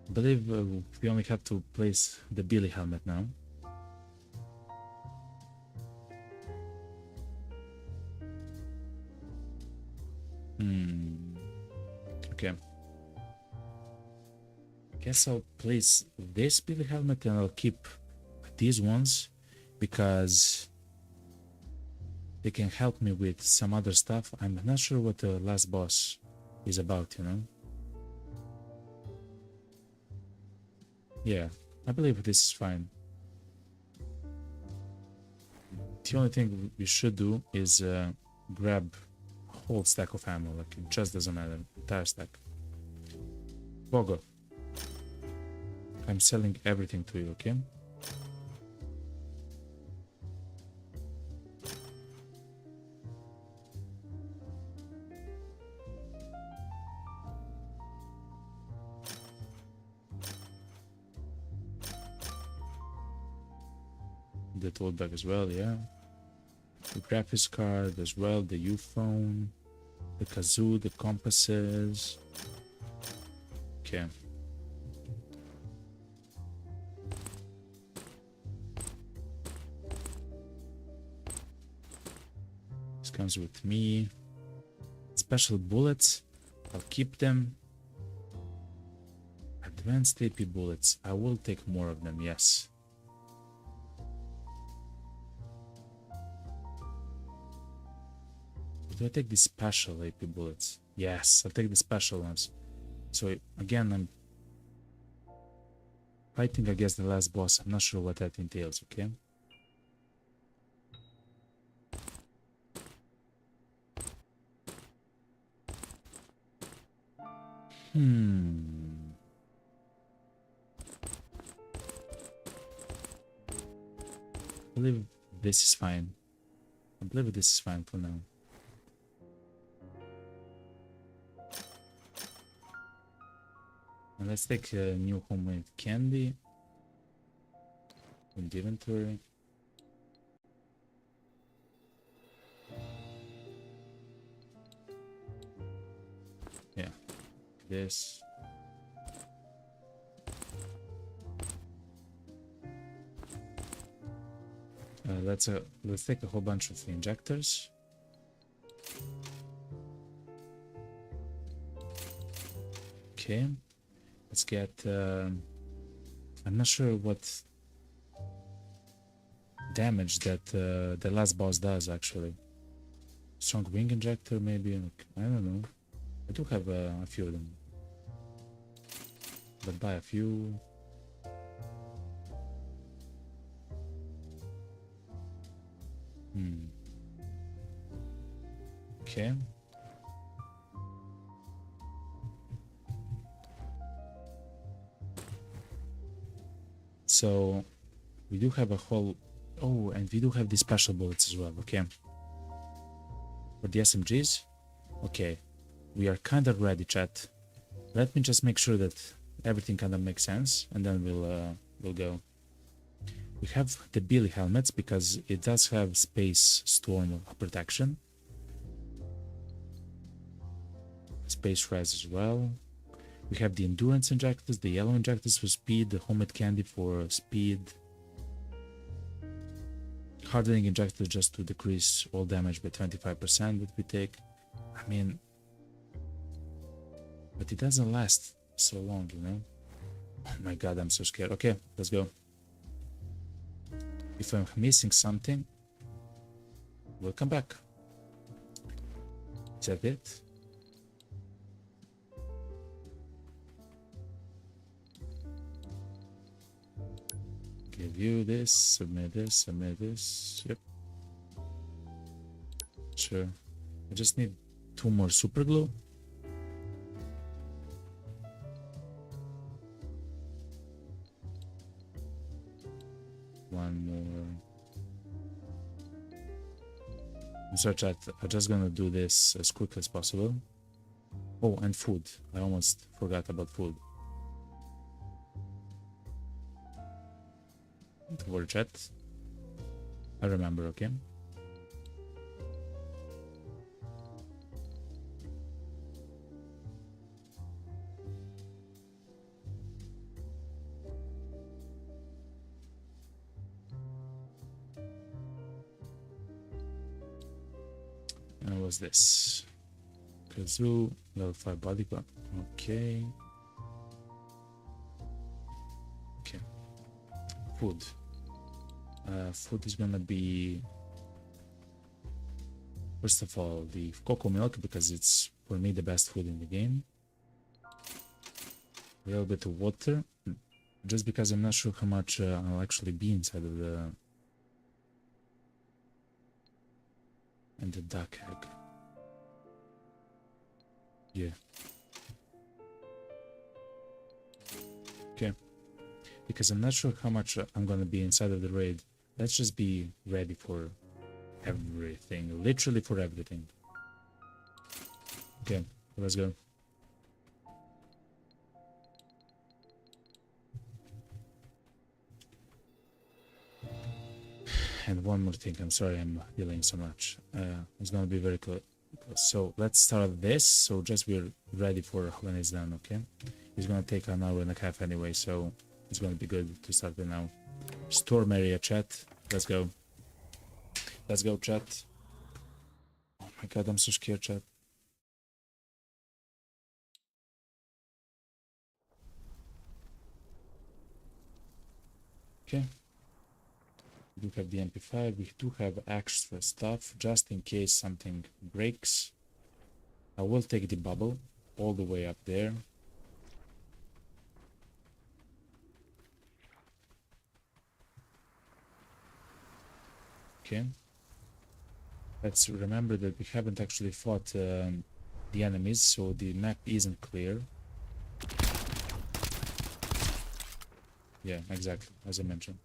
I believe we only have to place the Billy helmet now. Okay. Guess I'll place this Billy helmet and I'll keep these ones because they can help me with some other stuff. I'm not sure what the last boss is about, you know? Yeah, I believe this is fine. The only thing we should do is grab a whole stack of ammo, like it just doesn't matter, entire stack. Bogo, I'm selling everything to you, okay? The tool bag as well, yeah. The graphics card as well, the U-phone, the kazoo, the compasses. Okay. This comes with me. Special bullets, I'll keep them. Advanced AP bullets, I will take more of them, yes. Do I take the special AP bullets? Yes, I'll take the special ones. So again, I'm fighting against the last boss. I'm not sure what that entails, okay? Hmm. I believe this is fine. I believe this is fine for now. And let's take a new homemade candy. In the inventory. Yeah. This. Let's take a whole bunch of injectors. Okay. Let's get I'm not sure what damage that the last boss does actually. Strong wing injector maybe, like, I don't know. I do have a few of them. But buy a few. Okay. So we do have a whole... Oh, and we do have these special bullets as well, okay. For the SMGs, okay. We are kind of ready, chat. Let me just make sure that everything kind of makes sense, and then we'll go. We have the Billy helmets because it does have space storm protection. Space res as well. We have the endurance injectors, the yellow injectors for speed, the homemade candy for speed. Hardening injector just to decrease all damage by 25% that we take. I mean, but it doesn't last so long, you know? Oh my god, I'm so scared. Okay, let's go. If I'm missing something, we'll come back. Is that it? Give you this, submit this, submit this. Yep. Sure. I just need 2 more super glue. One more. So chat, I'm just gonna do this as quick as possible. Oh, and food. I almost forgot about food. Don't worry, chat. I remember, okay? And what's this? Kazoo, level 5 body gun. Okay. Okay. Food. Food is gonna be, first of all, the cocoa milk because it's for me the best food in the game. A little bit of water, just because I'm not sure how much I'll actually be inside of the duck egg. Yeah. Okay. Because I'm not sure how much I'm gonna be inside of the raid. Let's just be ready for everything. Literally for everything. Okay, let's go. And one more thing, I'm sorry I'm delaying so much. It's gonna be very close. So let's start this, so just we're ready for when it's done, okay? It's gonna take an hour and a half anyway, so it's gonna be good to start it now. Storm area, chat. Let's go. Let's go, chat. Oh my god, I'm so scared, chat. Okay. We do have the MP5, we do have extra stuff, just in case something breaks. I will take the bubble all the way up there. Okay. Let's remember that we haven't actually fought the enemies, so the map isn't clear. Yeah, exactly, as I mentioned.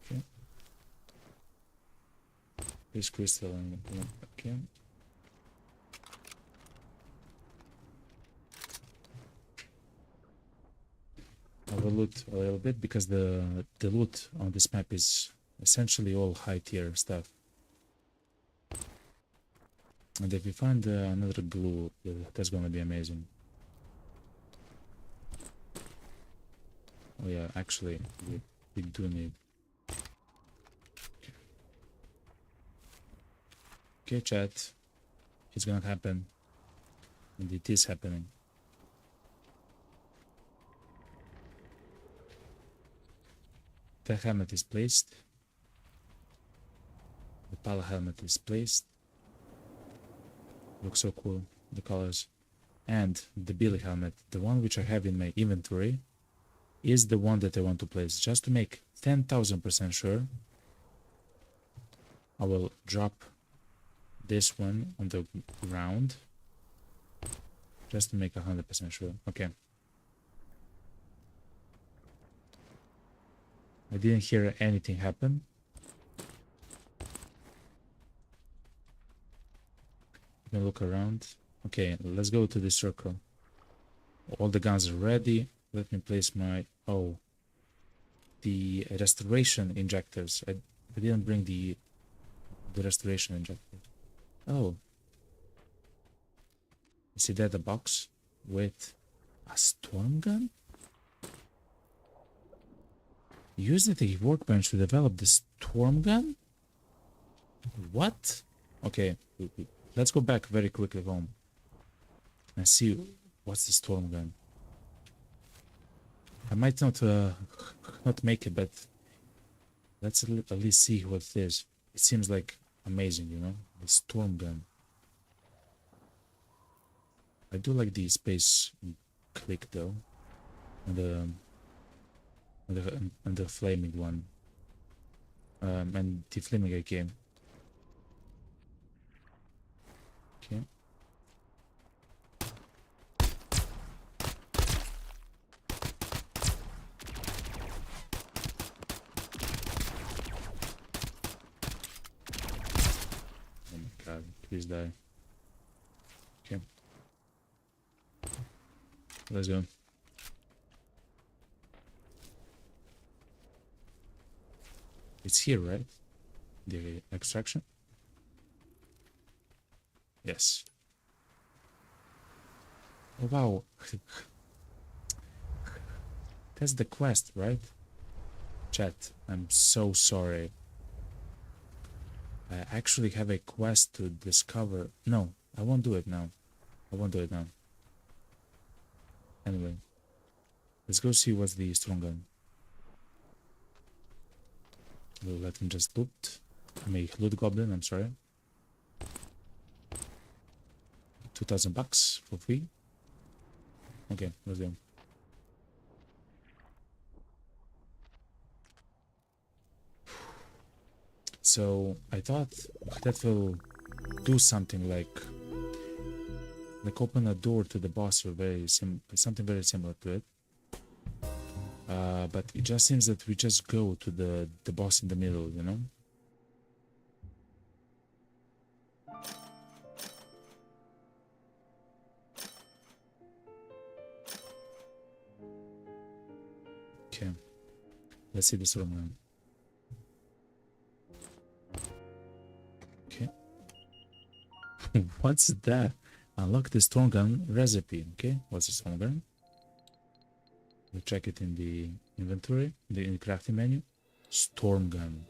Okay. This crystal and okay. I will loot a little bit because the loot on this map is essentially all high tier stuff. And if we find another glue, that's gonna be amazing. Oh yeah, actually, we do need. Okay, chat. It's gonna happen. And it is happening. The helmet is placed. The pala helmet is placed. Looks so cool, the colors. And the Billy helmet, the one which I have in my inventory, is the one that I want to place. Just to make 10,000% sure, I will drop this one on the ground. Just to make 100% sure. Okay. I didn't hear anything happen. You can look around. Okay, let's go to the circle. All the guns are ready. Let me place my... Oh. The restoration injectors. I didn't bring the restoration injector. Oh. See that, a box with a storm gun? Using the workbench to develop the storm gun? What? Okay, let's go back very quickly home and see what's the storm gun. I might not make it, but let's at least see what it is. It seems like amazing, you know, the storm gun. I do like the space click though, and the flaming one, and the flaming AK. Okay. Oh my god, please die. Okay. Let's go. It's here, right? The extraction? Yes. Oh, wow. That's the quest, right? Chat, I'm so sorry. I actually have a quest to discover. No, I won't do it now. I won't do it now. Anyway, let's go see what's the strong gun. We'll let him just loot. Make loot goblin, I'm sorry. 2,000 bucks for free. Okay, let's go. So I thought that will do something like open a door to the boss, or something very similar to it. But it just seems that we just go to the boss in the middle, you know? Okay, let's see this room. Okay. What's that? Unlock the storm gun recipe. Okay, what's the storm gun? We'll check it in the inventory, in the crafting menu. Storm gun.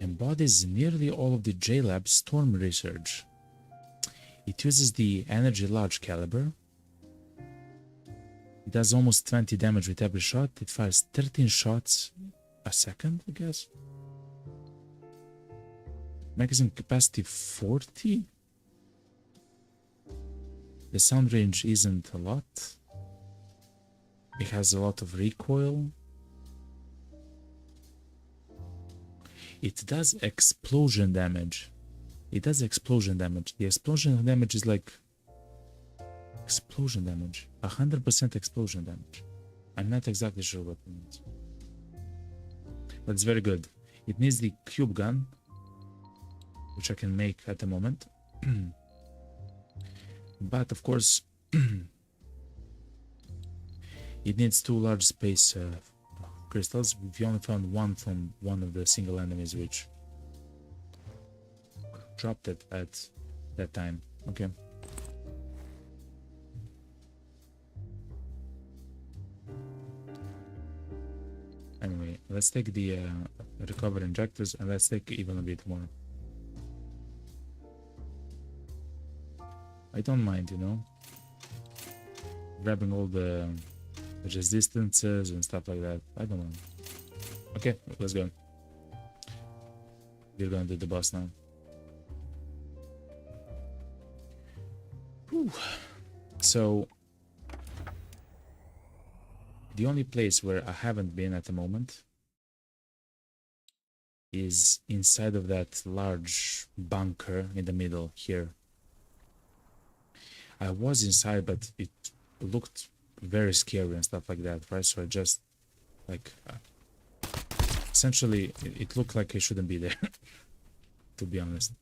Embodies nearly all of the JLab storm research. It uses the energy large caliber. It does almost 20 damage with every shot. It fires 13 shots a second, I guess. Magazine capacity 40. The sound range isn't a lot. It has a lot of recoil. it does explosion damage. It does explosion damage. The explosion damage is like explosion damage. 100% explosion damage. I'm not exactly sure what it means. But it's very good. It needs the cube gun, which I can make at the moment. But of course, it needs 2 large space crystals. We only found one from one of the single enemies which dropped it at that time. Okay. Anyway, let's take the recover injectors and let's take even a bit more. I don't mind, you know, grabbing all the resistances and stuff like that. I don't mind. Okay, let's go. We're gonna do the boss now. Whew. So the only place where I haven't been at the moment is inside of that large bunker in the middle here. I was inside, but it looked very scary and stuff like that, right? So I just, like, essentially, it looked like I shouldn't be there, to be honest.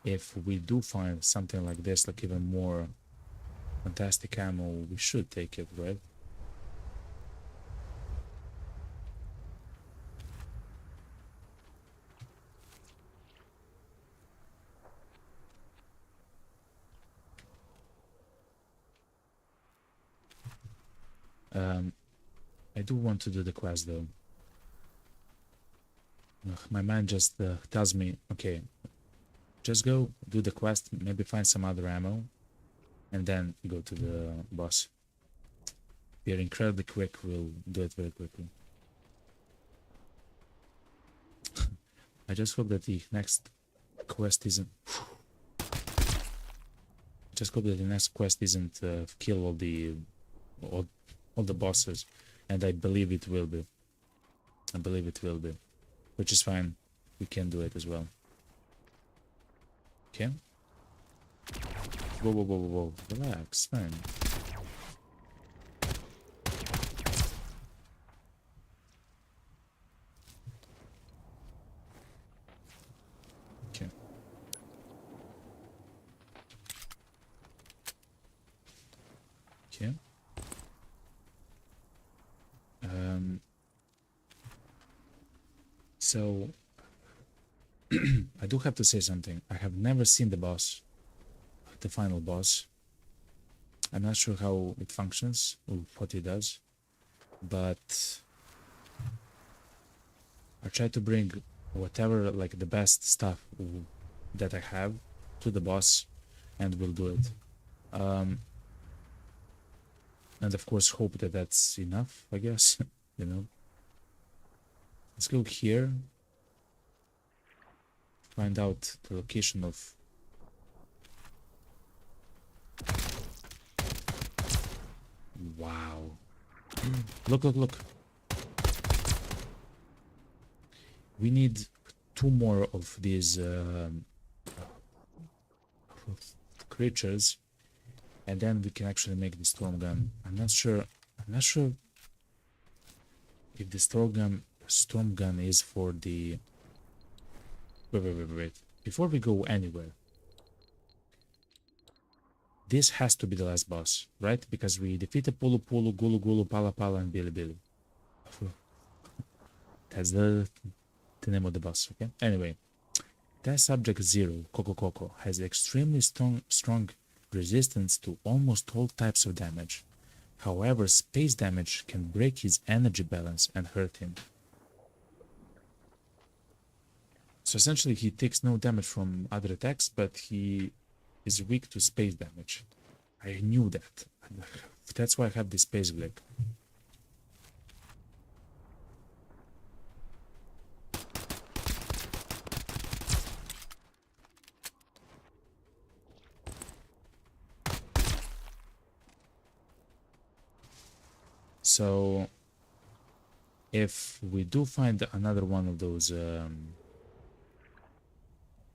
If we do find something like this, like even more fantastic ammo, we should take it, right? I do want to do the quest though. Ugh, my mind just tells me, okay, just go do the quest, maybe find some other ammo, and then go to the boss. We are incredibly quick, we'll do it very quickly. I just hope that the next quest isn't... just hope that the next quest isn't kill all the bosses, and I believe it will be. I believe it will be, which is fine. We can do it as well. Okay. Whoa, whoa, whoa, whoa, whoa. Relax, man. Okay. Okay. So I do have to say something. I have never seen the boss, the final boss. I'm not sure how it functions or what it does, but I try to bring whatever, like, the best stuff that I have to the boss, and we'll do it. And of course hope that that's enough, I guess. You know. Let's go here. Find out the location of... Wow. Look, look, look. We need 2 more of these creatures, and then we can actually make the storm gun. I'm not sure if the storm gun is for the... Wait. Before we go anywhere, this has to be the last boss, right? Because we defeated Pulu Pulu, Gulu Gulu, Pala Pala, and Billy Billy. That's the name of the boss, okay? Anyway, that subject 0, Coco Coco, has extremely strong resistance to almost all types of damage. However, space damage can break his energy balance and hurt him. So essentially he takes no damage from other attacks, but he is weak to space damage. I knew that. That's why I have this space Glick. So If we do find another one of those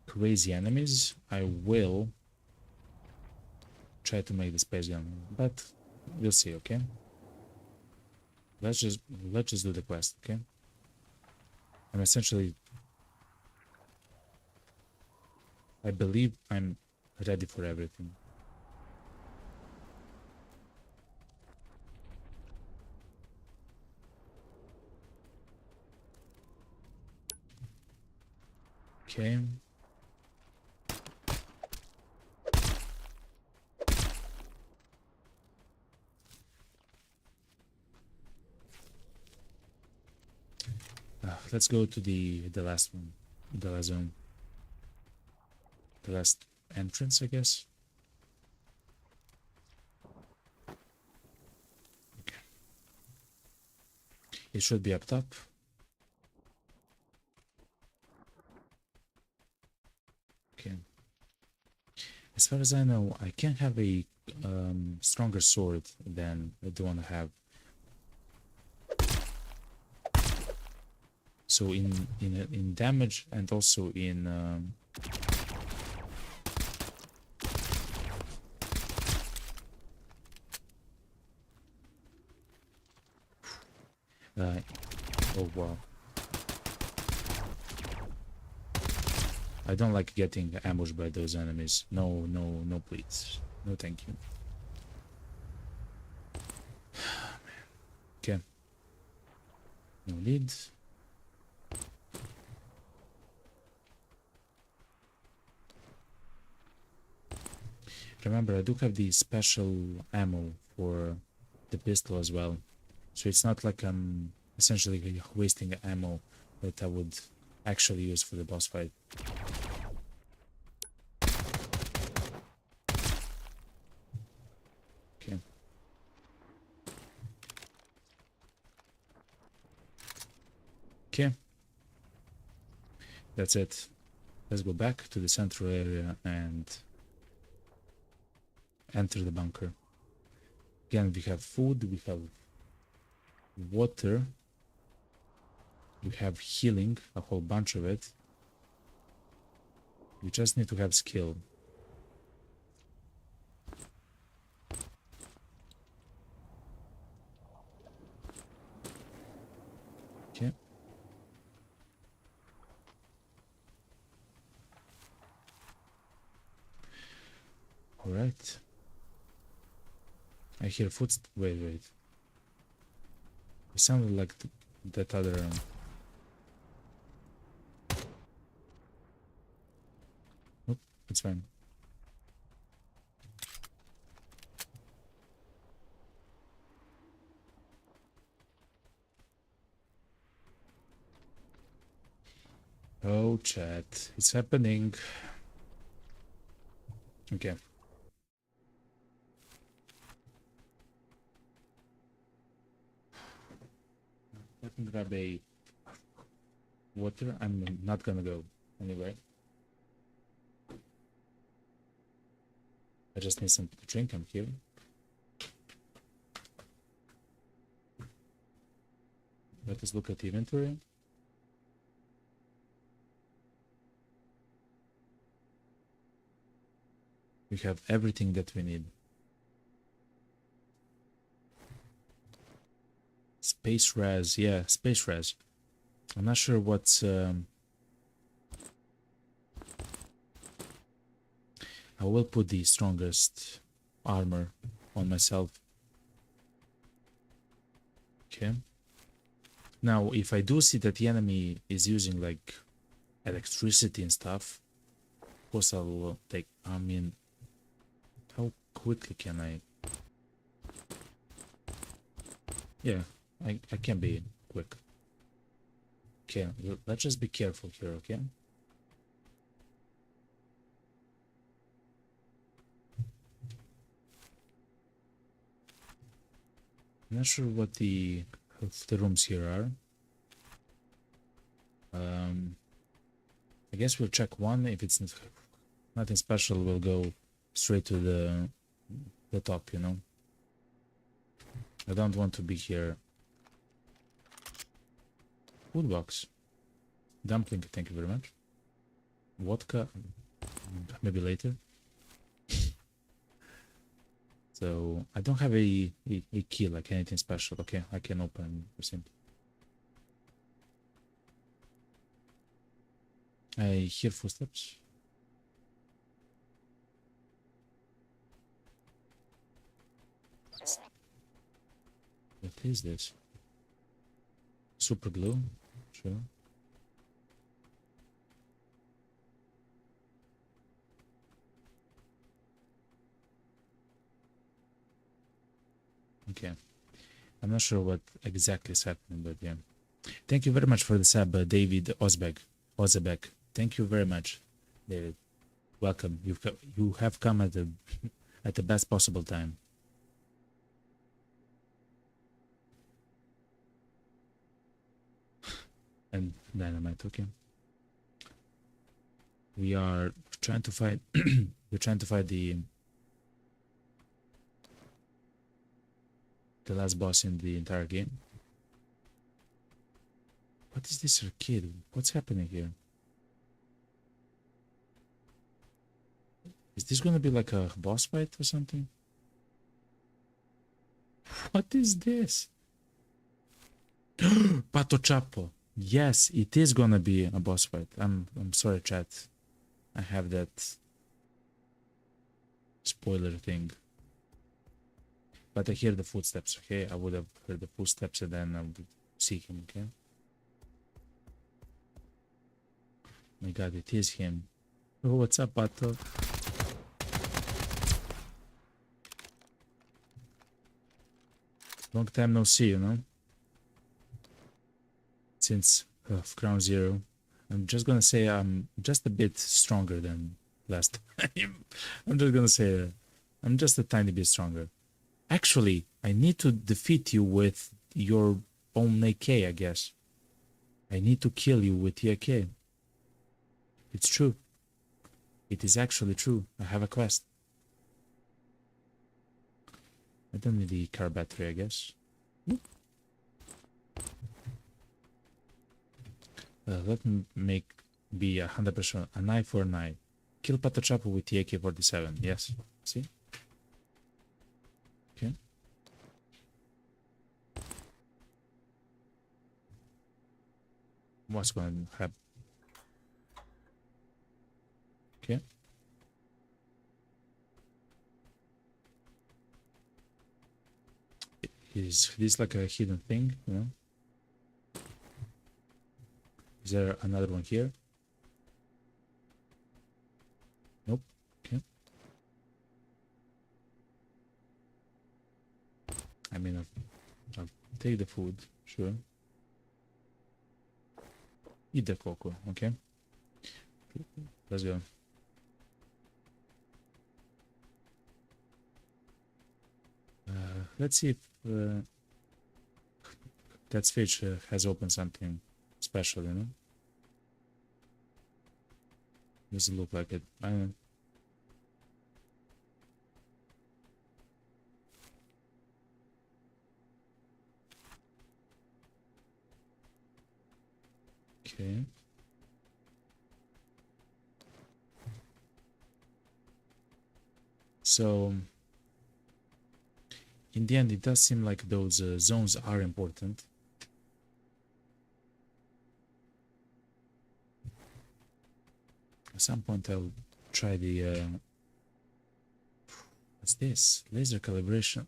crazy enemies, I will try to make the space gun, but we'll see. Okay, let's just do the quest. Okay, I'm essentially, I believe I'm ready for everything. Okay. Let's go to the last one, the last zone, the last entrance, I guess. Okay. It should be up top. Okay. As far as I know, I can have a stronger sword than the one I have. So in damage and also in oh wow, I don't like getting ambushed by those enemies. No, no, no, please, no, thank you. Okay, no lead. Remember, I do have the special ammo for the pistol as well, so it's not like I'm essentially wasting ammo that I would actually use for the boss fight. Okay. Okay. That's it. Let's go back to the central area and enter the bunker. Again, we have food, we have water, we have healing, a whole bunch of it. We just need to have skill. Okay. All right. I hear footsteps. Wait. It sounded like that other. Nope, it's fine. Oh, chat, it's happening. Okay. Let me grab a water. I'm not gonna go anyway. I just need something to drink. I'm here. Let us look at the inventory. We have everything that we need. Space res, yeah, space res. I'm not sure what's I will put the strongest armor on myself. Okay. Now, if I do see that the enemy is using like electricity and stuff, of course I'll take. I mean, how quickly can I? Yeah, I can be quick. Okay, let's just be careful here, okay? I'm not sure what the rooms here are. I guess we'll check one. If it's nothing special, we'll go straight to the top, you know? I don't want to be here Food box. Dumpling, thank you very much. Vodka, maybe later. So I don't have a key, like anything special. Okay, I can open the I hear footsteps. What is this? Super glue? Sure. Okay. I'm not sure what exactly is happening, but yeah. Thank you very much for the sub, David Ozebek. Thank you very much, David. Welcome. You have come at the best possible time. And dynamite, okay. We are trying to fight. We're trying to fight the last boss in the entire game. What is this arcade? What's happening here? Is this gonna be like a boss fight or something? What is this? Pato Chapo. Yes, it is gonna be a boss fight. I'm sorry, chat. I have that spoiler thing. But I hear the footsteps, okay? I would have heard the footsteps and then I would see him, okay? My god, it is him. Oh, what's up, Pato? Long time no see, you know? Since Ground Zero. I'm just gonna say I'm just a bit stronger than last time. I'm just gonna say I'm just a tiny bit stronger. Actually, I need to defeat you with your own AK, I guess. I need to kill you with the AK. It's true. It is actually true. I have a quest. I don't need the car battery, I guess. Let me make be 100% an eye for an eye. Kill Pato Chapo with the AK-47. Yes. See? Okay. What's going to happen? Okay. Is this like a hidden thing, you know? Is there another one here? Nope. Okay. I mean, I'll take the food, sure. Eat the cocoa, okay? Let's go. Let's see if that switch has opened something special, you know? Doesn't look like it. I don't know. Okay. So, in the end, it does seem like those zones are important. At some point, I'll try the... what's this? Laser calibration.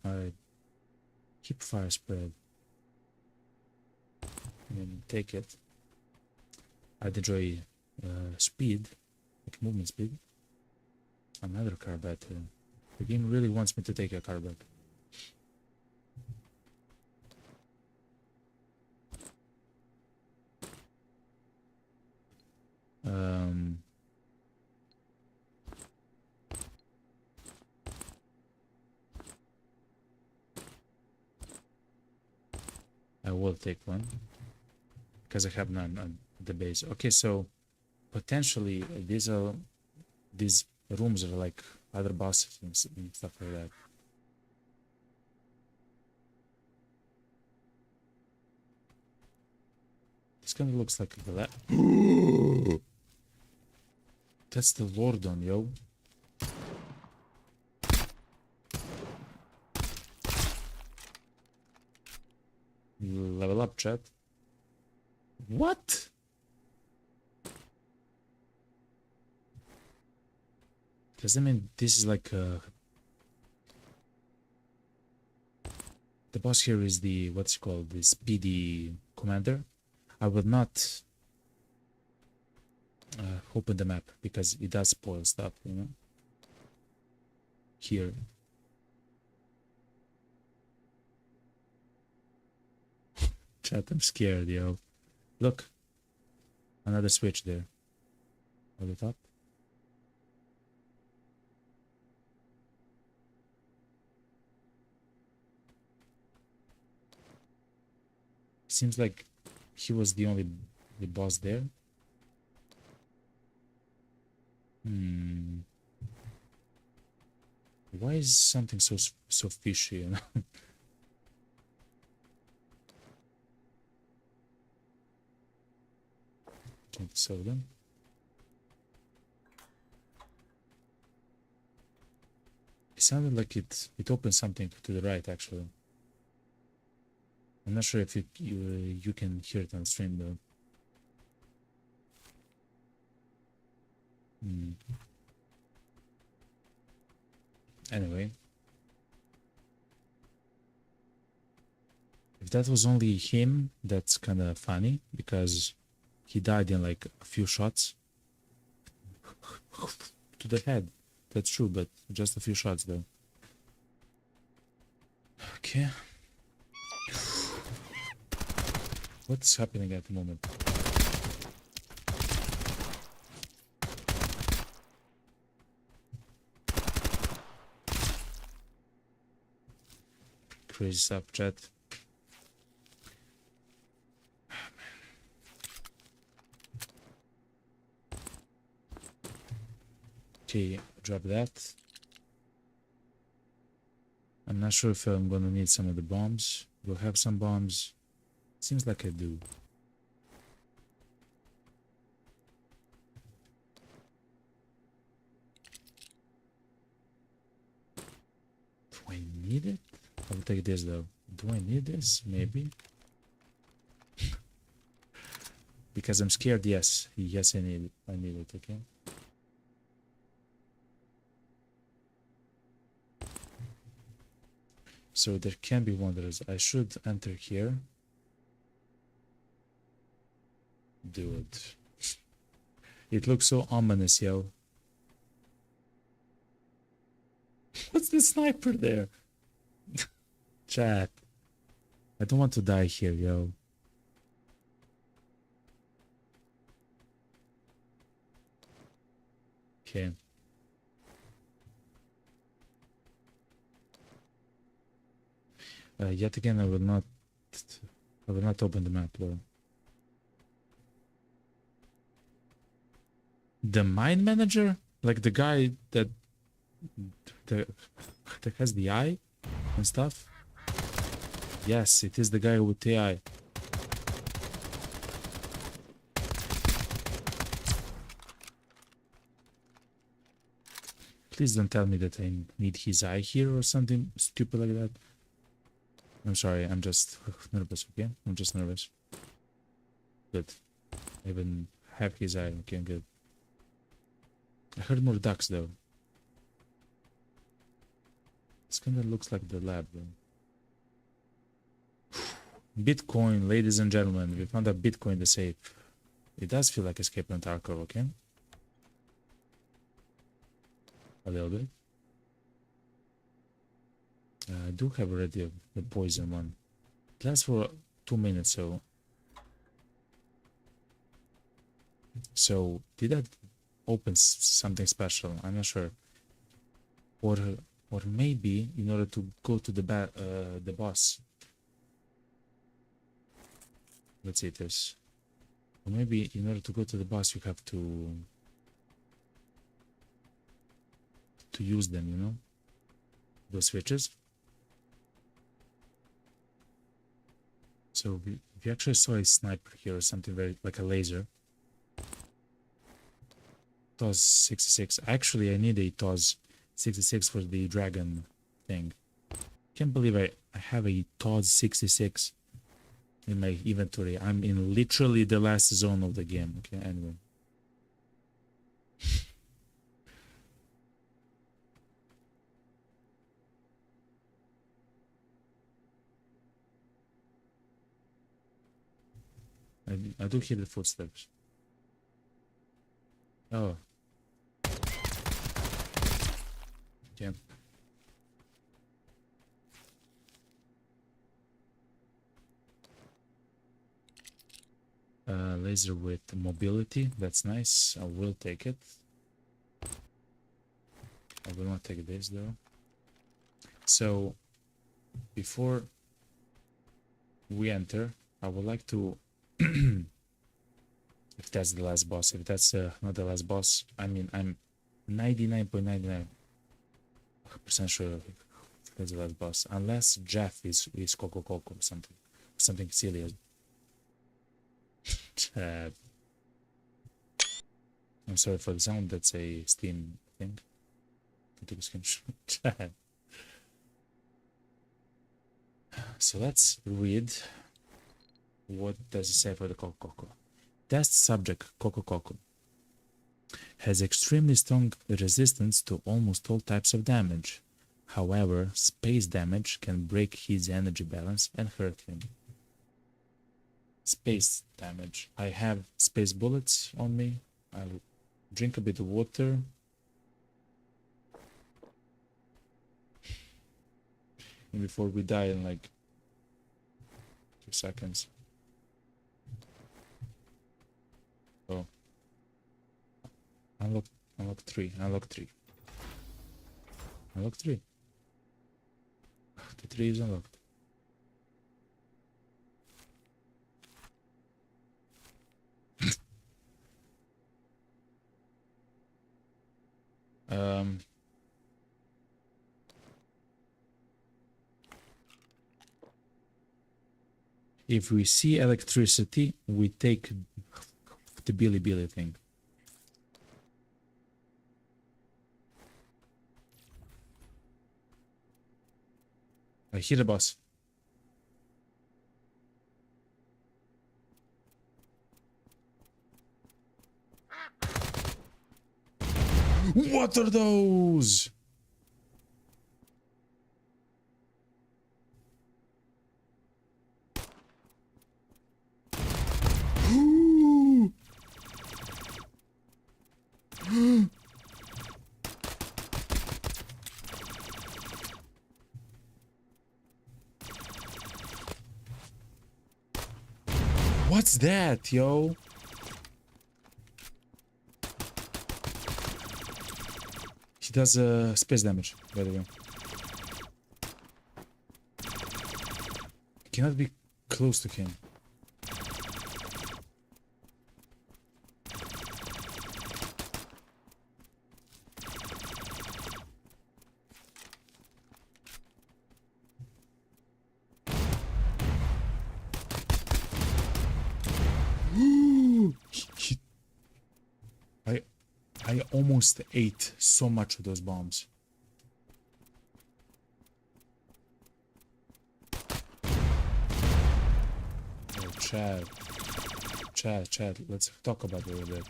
Keep fire spread. And take it. I'd enjoy speed, like movement speed. Another car battery. The game really wants me to take a car battery. I will take one because I have none on the base. Okay, so potentially these rooms are like other bosses and stuff like that. This kind of looks like the That's the Lordon, yo. Level up, chat. What? Does that mean this is like the boss here is the, what's it called, the speedy commander? I will not open the map because it does spoil stuff, you know? Here. Chat, I'm scared, yo. Look. Another switch there. Hold it up. Seems like he was the only boss there. Why is something so fishy, you know? Can't sell them. It sounded like it opened something to the right, actually. I'm not sure if you can hear it on stream though. Anyway, if that was only him, that's kind of funny because he died in like a few shots to the head. That's true, but just a few shots though. Okay. What's happening at the moment? Crazy stuff, chat. Okay, drop that. I'm not sure if I'm gonna need some of the bombs. We'll have some bombs. Seems like I do. Do I need it? I'll take this though. Do I need this? Maybe. Because I'm scared, yes. Yes, I need it. I need it, okay? So there can be wonders. I should enter here. Dude. It looks so ominous, yo. What's the sniper there? Chat. I don't want to die here, yo. Okay. Yet again, I will not open the map though. The mine manager, like the guy that has the eye and stuff. Yes, it is the guy with the eye. Please don't tell me that I need his eye here or something stupid like that. I'm sorry, I'm just nervous, okay? I'm just nervous. Good. I even have his eye, okay, good. I heard more ducks though. This kinda looks like the lab though. Bitcoin, ladies and gentlemen, we found a Bitcoin in the safe. It does feel like Escape from Tarkov, okay? A little bit. I do have already the poison one. It lasts for 2 minutes, so did that open something special? I'm not sure. Or maybe in order to go to the boss. Let's see this. Or maybe in order to go to the boss, you have to use them, you know, those switches. So If you actually saw a sniper here or something very like a laser. TOS 66. Actually, I need a TOS 66 for the dragon thing. Can't believe I have a TOS 66 in my inventory. I'm in literally the last zone of the game. Okay, anyway. I do hear the footsteps. Oh. Yeah. Laser with mobility. That's nice. I will take it. I will not take this though. So, before we enter, I would like to... if that's the last boss. If that's not the last boss, I mean, I'm 99.99% sure that's the last boss. Unless Jeff is Coco or something. Something silly. I'm sorry for the sound. That's a Steam thing. I took a screenshot. So let's read. What does it say for the Coco? Test subject Coco has extremely strong resistance to almost all types of damage. However, space damage can break his energy balance and hurt him. Space damage. I have space bullets on me. I'll drink a bit of water. And before we die in like 2 seconds. Oh. Unlock 3. Unlock 3. Unlock 3. The 3 is unlocked. If we see electricity, we take the Billy thing. I hear the boss. What are those? What's that, yo? He does space damage, by the way. I cannot be close to him. I almost ate so much of those bombs. Oh, Chad, let's talk about it a little bit.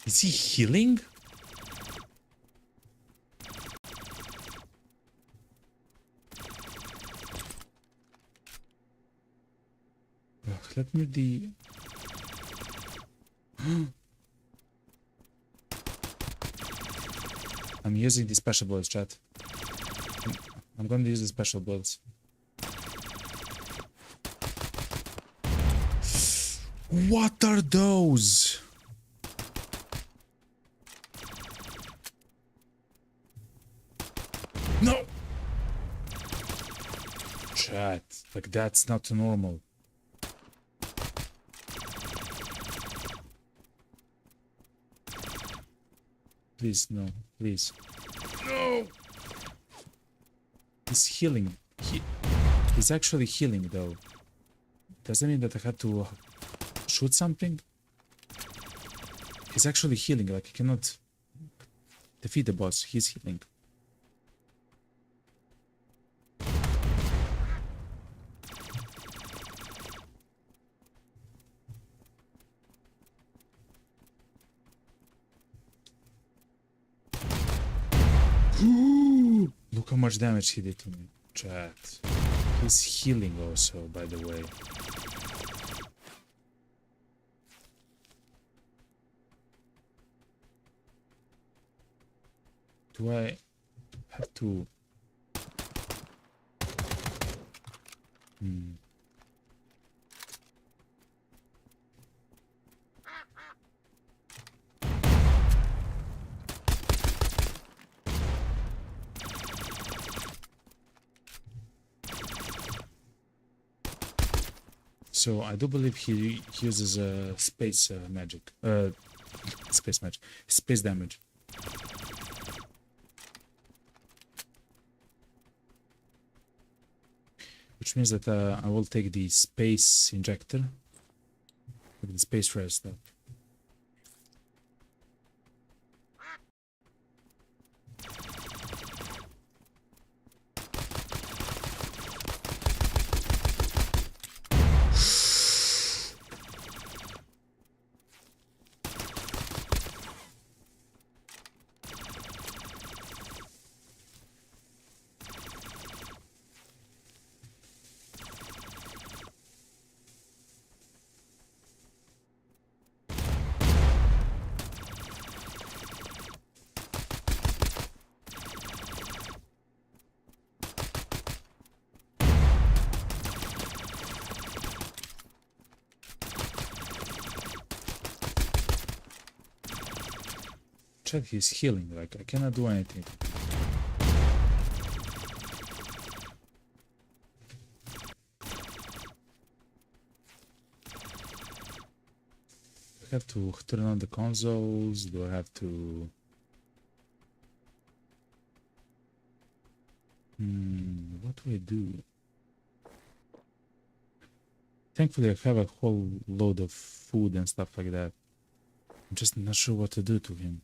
Is he healing? Let me the... I'm using the special bullets, chat. I'm going to use the special bullets. What are those? No! Chat, like that's not normal. Please, no. Please. No! He's healing. He's actually healing, though. Does that mean that I have to shoot something? He's actually healing, like I cannot defeat the boss, he's healing. Look how much damage he did to me, chat. He's healing also, by the way. Do I have to... So I do believe he uses space magic. Space magic. Space damage. Which means that I will take the space injector. Like the space rare stuff. Check, he's healing, like I cannot do anything. I have to turn on the consoles, do I have to... what do I do? Thankfully I have a whole load of food and stuff like that. I'm just not sure what to do to him.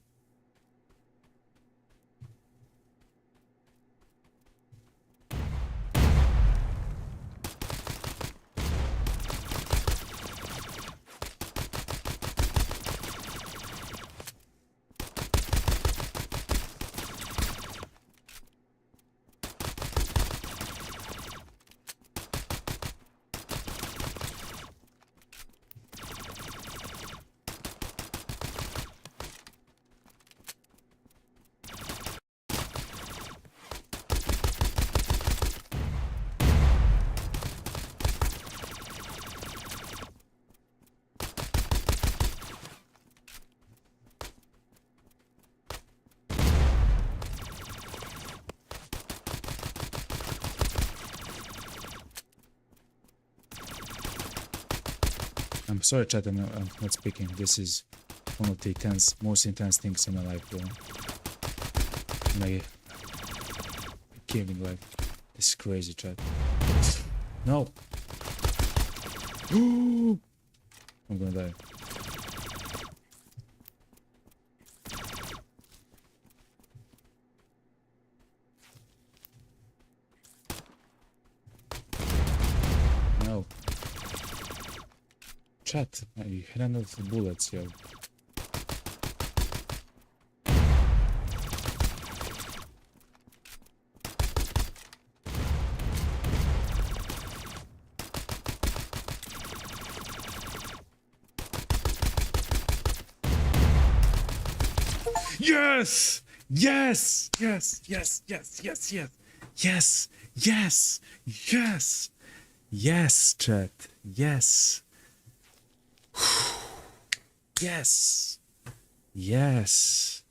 I'm sorry, chat, I'm not speaking. This is one of the most intense things in my life, bro. My gaming life. This is crazy, chat. No! I'm gonna die. No. Chat, I ran out of bullets, yo. Yes! Yes! Yes! Yes! Yes! Yes! Yes! Yes! Yes! Yes! Yes, chat. Yes. Yes. Yes.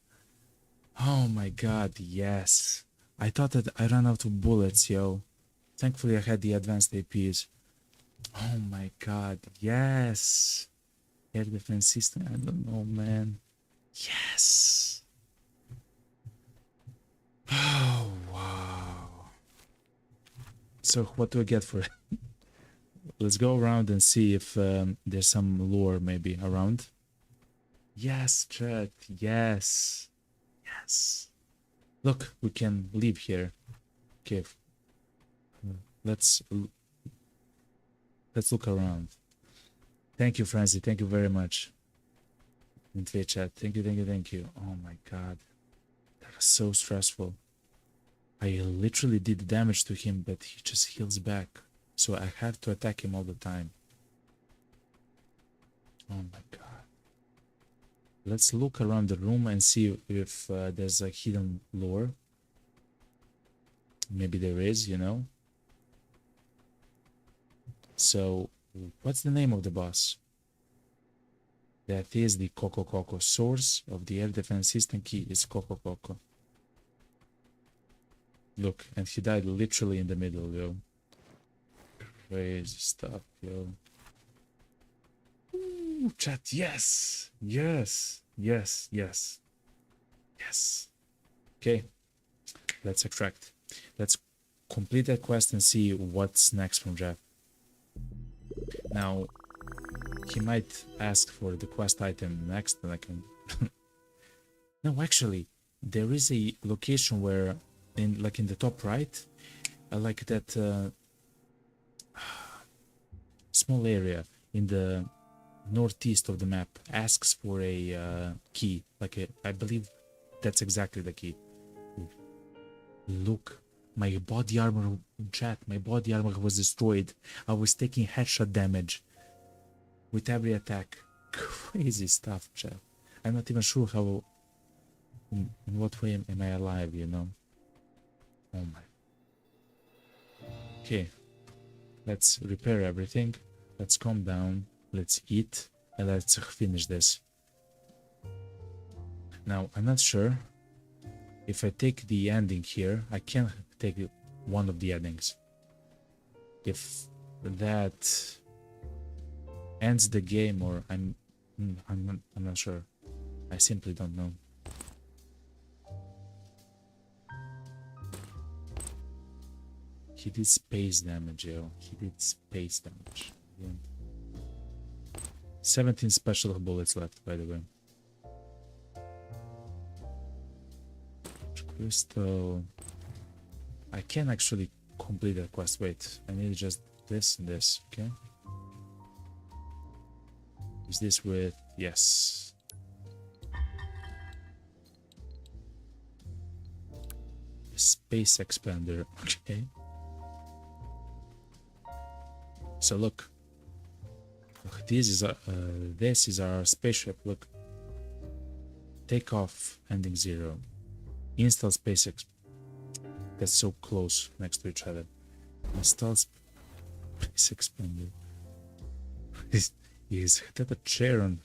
Oh my god, yes. I thought that I ran out of bullets, yo. Thankfully I had the advanced APs. Oh my god, yes. Air defense system, I don't know, man. Yes. Oh, wow. So what do I get for it? let's go around and see if there's some lore maybe around. Yes, chat. Yes. Yes. Look, we can leave here. Okay. Let's look around. Thank you, Francie. Thank you very much. In Twitch chat. Thank you, thank you, thank you. Oh my god. That was so stressful. I literally did damage to him, but he just heals back. So I have to attack him all the time. Oh my god. Let's look around the room and see if there's a hidden lore. Maybe there is, you know. So, what's the name of the boss? That is the Coco Coco. Source of the air defense system key is Coco Coco. Look, and he died literally in the middle, yo. Crazy stuff, yo. Ooh, chat, yes! Yes! Yes, yes. Yes. Okay. Let's extract. Let's complete that quest and see what's next from Jeff. Now, he might ask for the quest item next, and I can... No, actually, there is a location where, in the top right, like that small area in the northeast of the map asks for a key. I believe that's exactly the key. Look, my body armor, chat, my body armor was destroyed. I was taking headshot damage with every attack. Crazy stuff, chat. I'm not even sure how, in what way am I alive, you know? Oh my. Okay, let's repair everything. Let's calm down. Let's eat and let's finish this. Now, I'm not sure if I take the ending here. I can take one of the endings. If that ends the game, or I'm not sure. I simply don't know. He did space damage, yo. He did space damage. Yeah. 17 special bullets left, by the way. Crystal. I can actually complete that quest. Wait, I need just this and this, okay? Is this with... Yes. Space expander, okay. So look, this is our spaceship. Look, take off ending 0, install space that's so close next to each other. Install space expander. Is that a chair on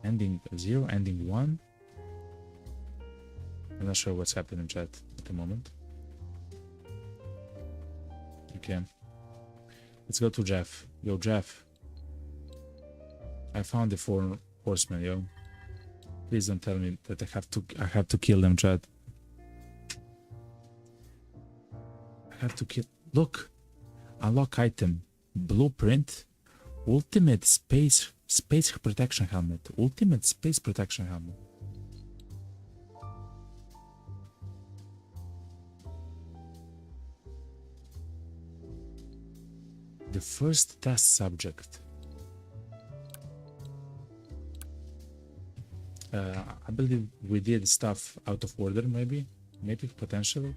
ending 0, ending 1? I'm not sure what's happening in chat at the moment. Okay. Let's go to Jeff. Yo, Jeff. I found the 4 horsemen, yo. Please don't tell me that I have to kill them, chat. I have to kill... Look! Unlock item. Blueprint. Ultimate space protection helmet. Ultimate space protection helmet. The first test subject. I believe we did stuff out of order, maybe potentially.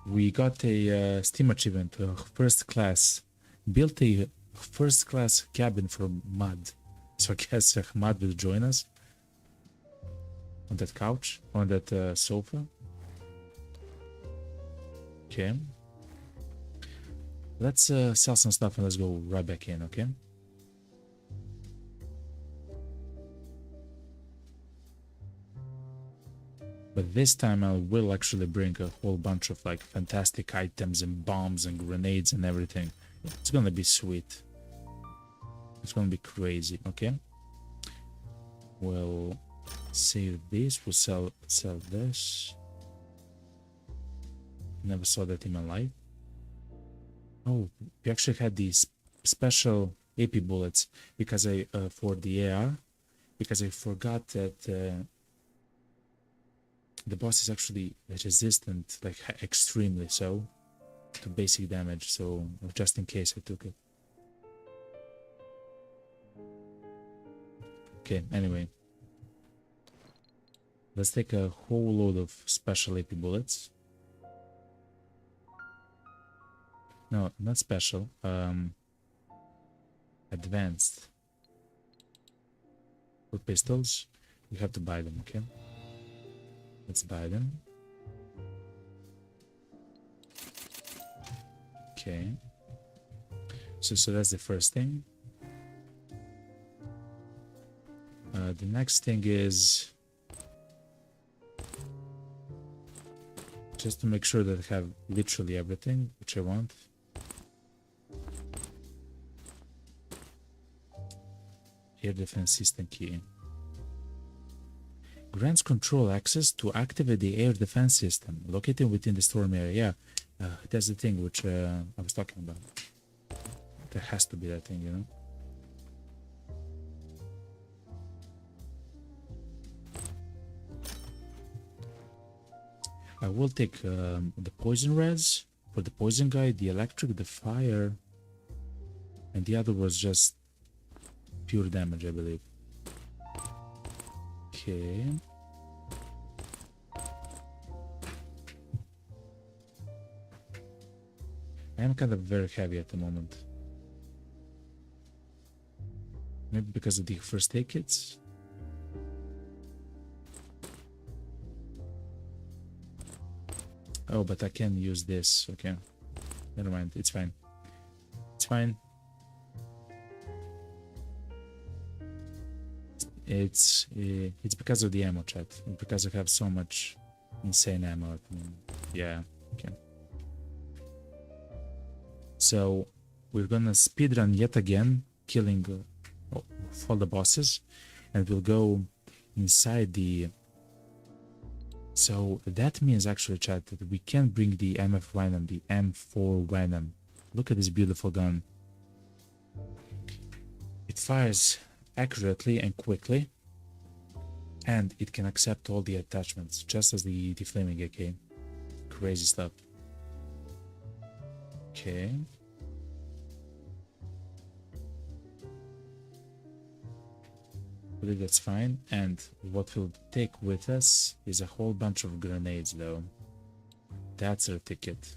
We got a Steam achievement, first class. Built a first class cabin from Mud. So I guess Mud will join us on that couch, on that sofa. Okay. Let's sell some stuff and let's go right back in, okay? But this time I will actually bring a whole bunch of like fantastic items and bombs and grenades and everything. It's gonna be sweet. It's gonna be crazy, okay? We'll save this, we'll sell this. Never saw that in my life. Oh, we actually had these special AP bullets because I for the AR because I forgot that the boss is actually resistant, like extremely so, to basic damage. So just in case I took it. Okay. Anyway, let's take a whole load of special AP bullets. No, not special. Advanced. For pistols, you have to buy them, okay? Let's buy them. Okay. So that's the first thing. The next thing is just to make sure that I have literally everything which I want. Air defense system key. Grants control access to activate the air defense system located within the storm area. Yeah, that's the thing which I was talking about. There has to be that thing, you know? I will take the poison res for the poison guy, the electric, the fire, and the other was just pure damage, I believe. Okay. I am kind of very heavy at the moment. Maybe because of the first aid kits. Oh, but I can use this. Okay. Never mind. It's fine. It's fine. It's because of the ammo, chat. It's because I have so much insane ammo. Yeah. Okay. So we're gonna speedrun yet again, killing all the bosses, and we'll go inside the. So that means actually, chat, that we can bring the MF Venom, the M4 Venom. Look at this beautiful gun. It fires accurately and quickly, and it can accept all the attachments, just as the flaming AK. Crazy stuff. Okay. I believe that's fine. And what we'll take with us is a whole bunch of grenades, though. That's our ticket.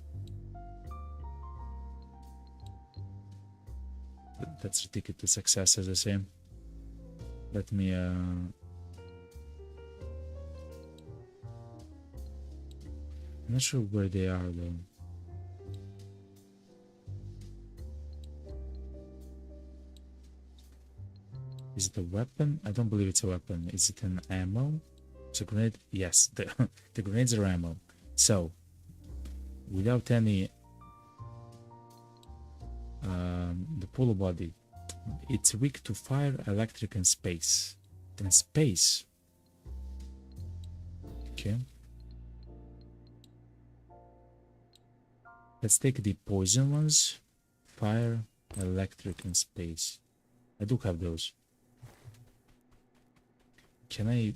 That's our ticket to success, as I say. Let me I'm not sure where they are, though. Is it a weapon? I don't believe it's a weapon. Is it an ammo? It's a grenade? Yes, the grenades are ammo. So, without any... the pull body. It's weak to fire, electric, and space. And space. Okay. Let's take the poison ones. Fire, electric, and space. I do have those. Can I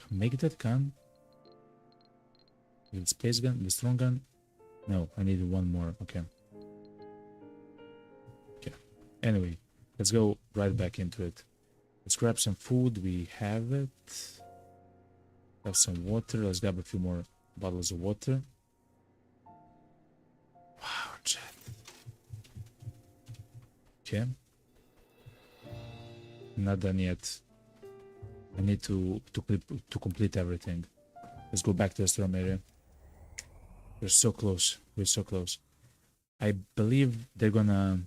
make that gun? The space gun? The strong gun? No, I need one more. Okay. Okay. Anyway, let's go right back into it. Let's grab some food. We have it. Have some water. Let's grab a few more bottles of water. Wow, chat. Okay. Not done yet. I need to complete everything. Let's go back to the storm area. We're so close. We're so close. I believe they're gonna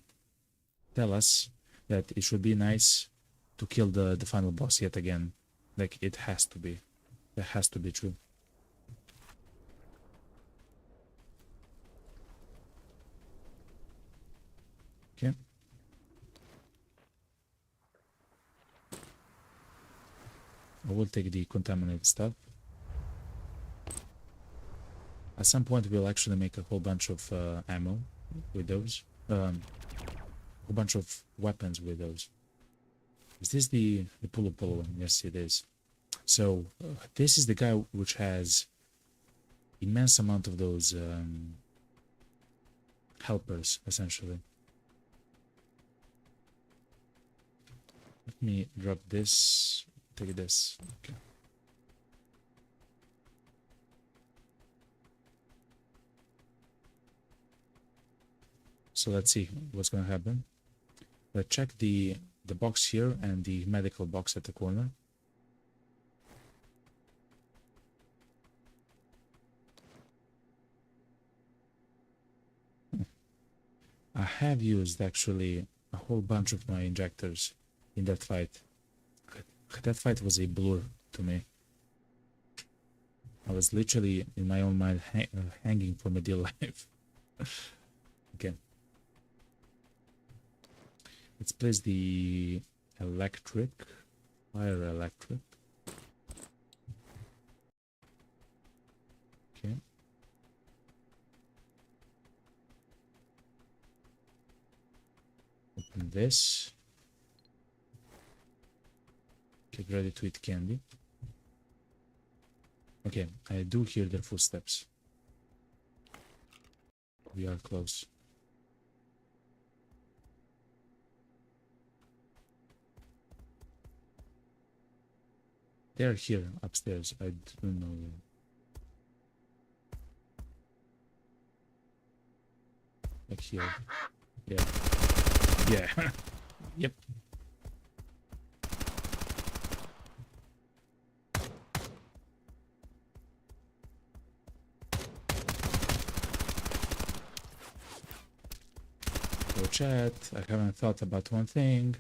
tell us that it should be nice to kill the final boss yet again. Like, it has to be. That has to be true. Okay. I will take the contaminated stuff. At some point, we'll actually make a whole bunch of ammo. with those. A bunch of weapons with those. Is this the Polo Polo one? Yes, it is. So this is the guy which has immense amount of those helpers, essentially. Let me drop this. Take this. Okay. So let's see what's gonna happen. Let's check the box here and the medical box at the corner. I have used actually a whole bunch of my injectors in that fight. That fight was a blur to me. I was literally in my own mind hanging for my dear life. Okay. Let's place the electric, fire electric. Okay. Open this. Get ready to eat candy. Okay, I do hear their footsteps. We are close. They're here upstairs. I don't know. Like here. Yeah. Yeah. Yep. Go chat. I haven't thought about one thing.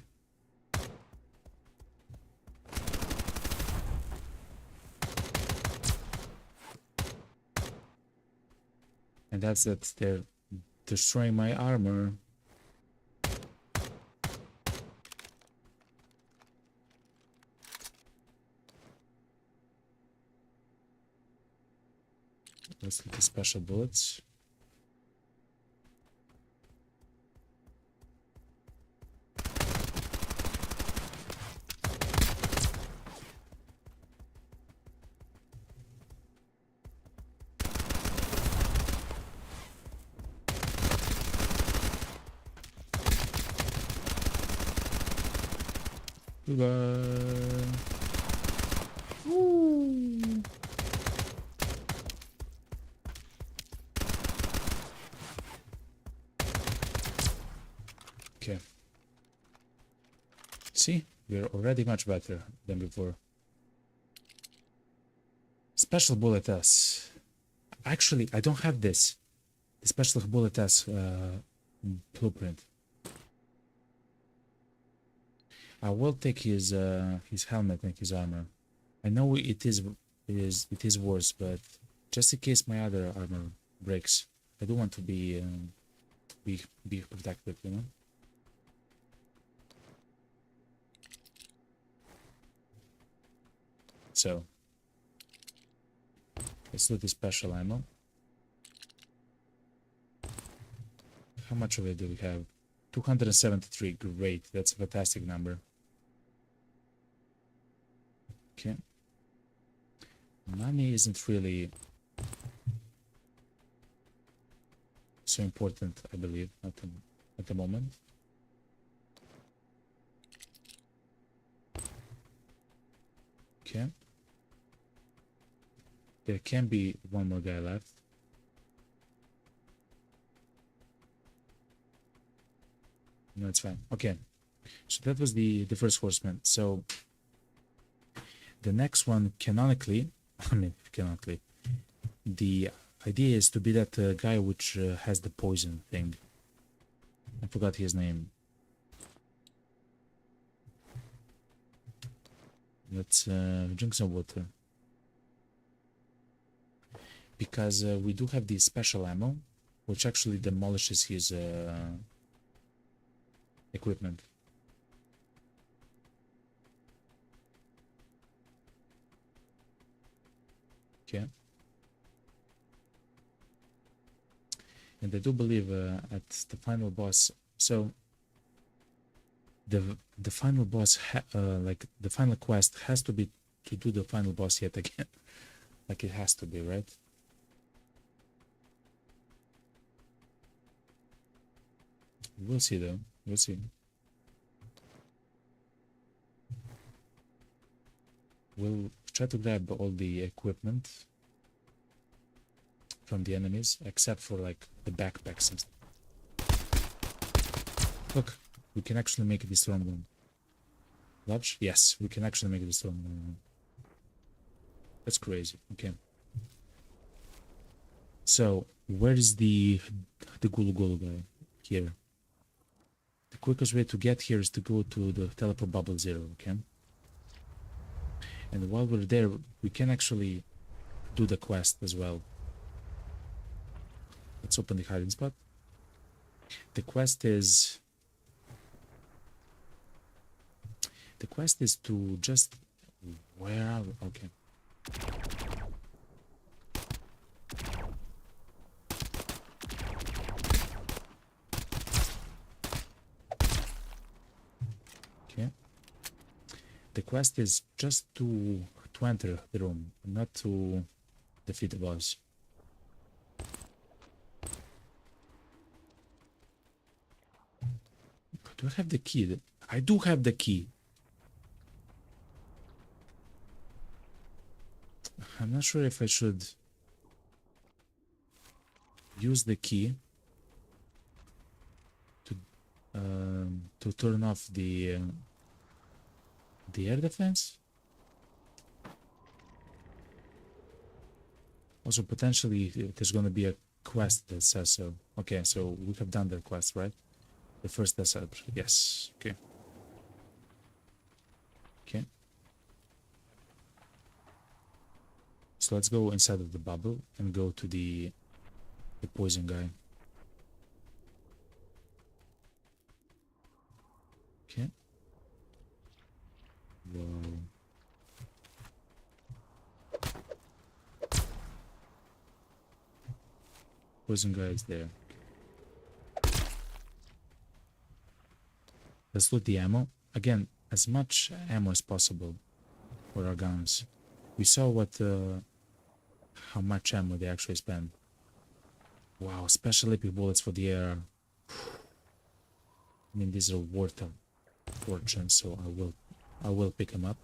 And that's that they're destroying my armor. Let's look at special bullets. Goodbye. Woo. Okay. See, we're already much better than before. Special bullet test. Actually, I don't have this. The special bullet test blueprint. I will take his helmet and his armor. I know it is worse, but just in case my other armor breaks, I do want to be protected, you know. So let's do the special ammo. How much of it do we have? 273. Great, that's a fantastic number. Okay. Money isn't really so important, I believe, at the moment. Okay. There can be one more guy left. No, it's fine. Okay. So that was the first horseman. So the next one, canonically, canonically, the idea is to be that guy which has the poison thing. I forgot his name. Let's drink some water. Because we do have the special ammo, which actually demolishes his equipment. Okay. And I do believe at the final boss, so the final boss, like the final quest has to be to do the final boss yet again. Like it has to be, right? We'll see though. We'll see. We'll try to grab all the equipment from the enemies, except for like the backpacks and stuff. Look, we can actually make this one. Large? Yes, we can actually make this one. That's crazy. Okay. So where is the Gulu Gulu guy? Here. The quickest way to get here is to go to the teleport bubble 0, okay? And while we're there, we can actually do the quest as well. Let's open the hiding spot. The quest is to just, where are we? Okay. Okay. The quest is just to enter the room, not to defeat the boss. Do I have the key? I do have the key. I'm not sure if I should use the key to turn off the air defense. Also, potentially, there's going to be a quest that says so. Okay, so we have done the quest, right? The first setup. Yes. Okay. Okay. So let's go inside of the bubble and go to the poison guy. Okay. Whoa. Poison guy is there. Let's loot the ammo. Again, as much ammo as possible for our guns. We saw how much ammo they actually spend. Wow, special epic bullets for the air. I mean, these are worth a fortune, so I will pick them up.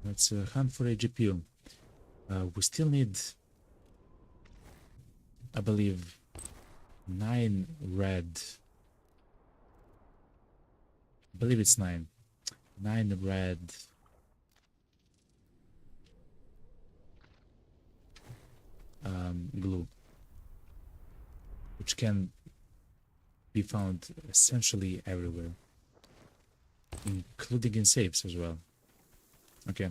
Let's hunt for a GPU. We still need, I believe, 9 red. I believe it's 9. 9 red. Glue, which can be found essentially everywhere, including in safes as well. Okay.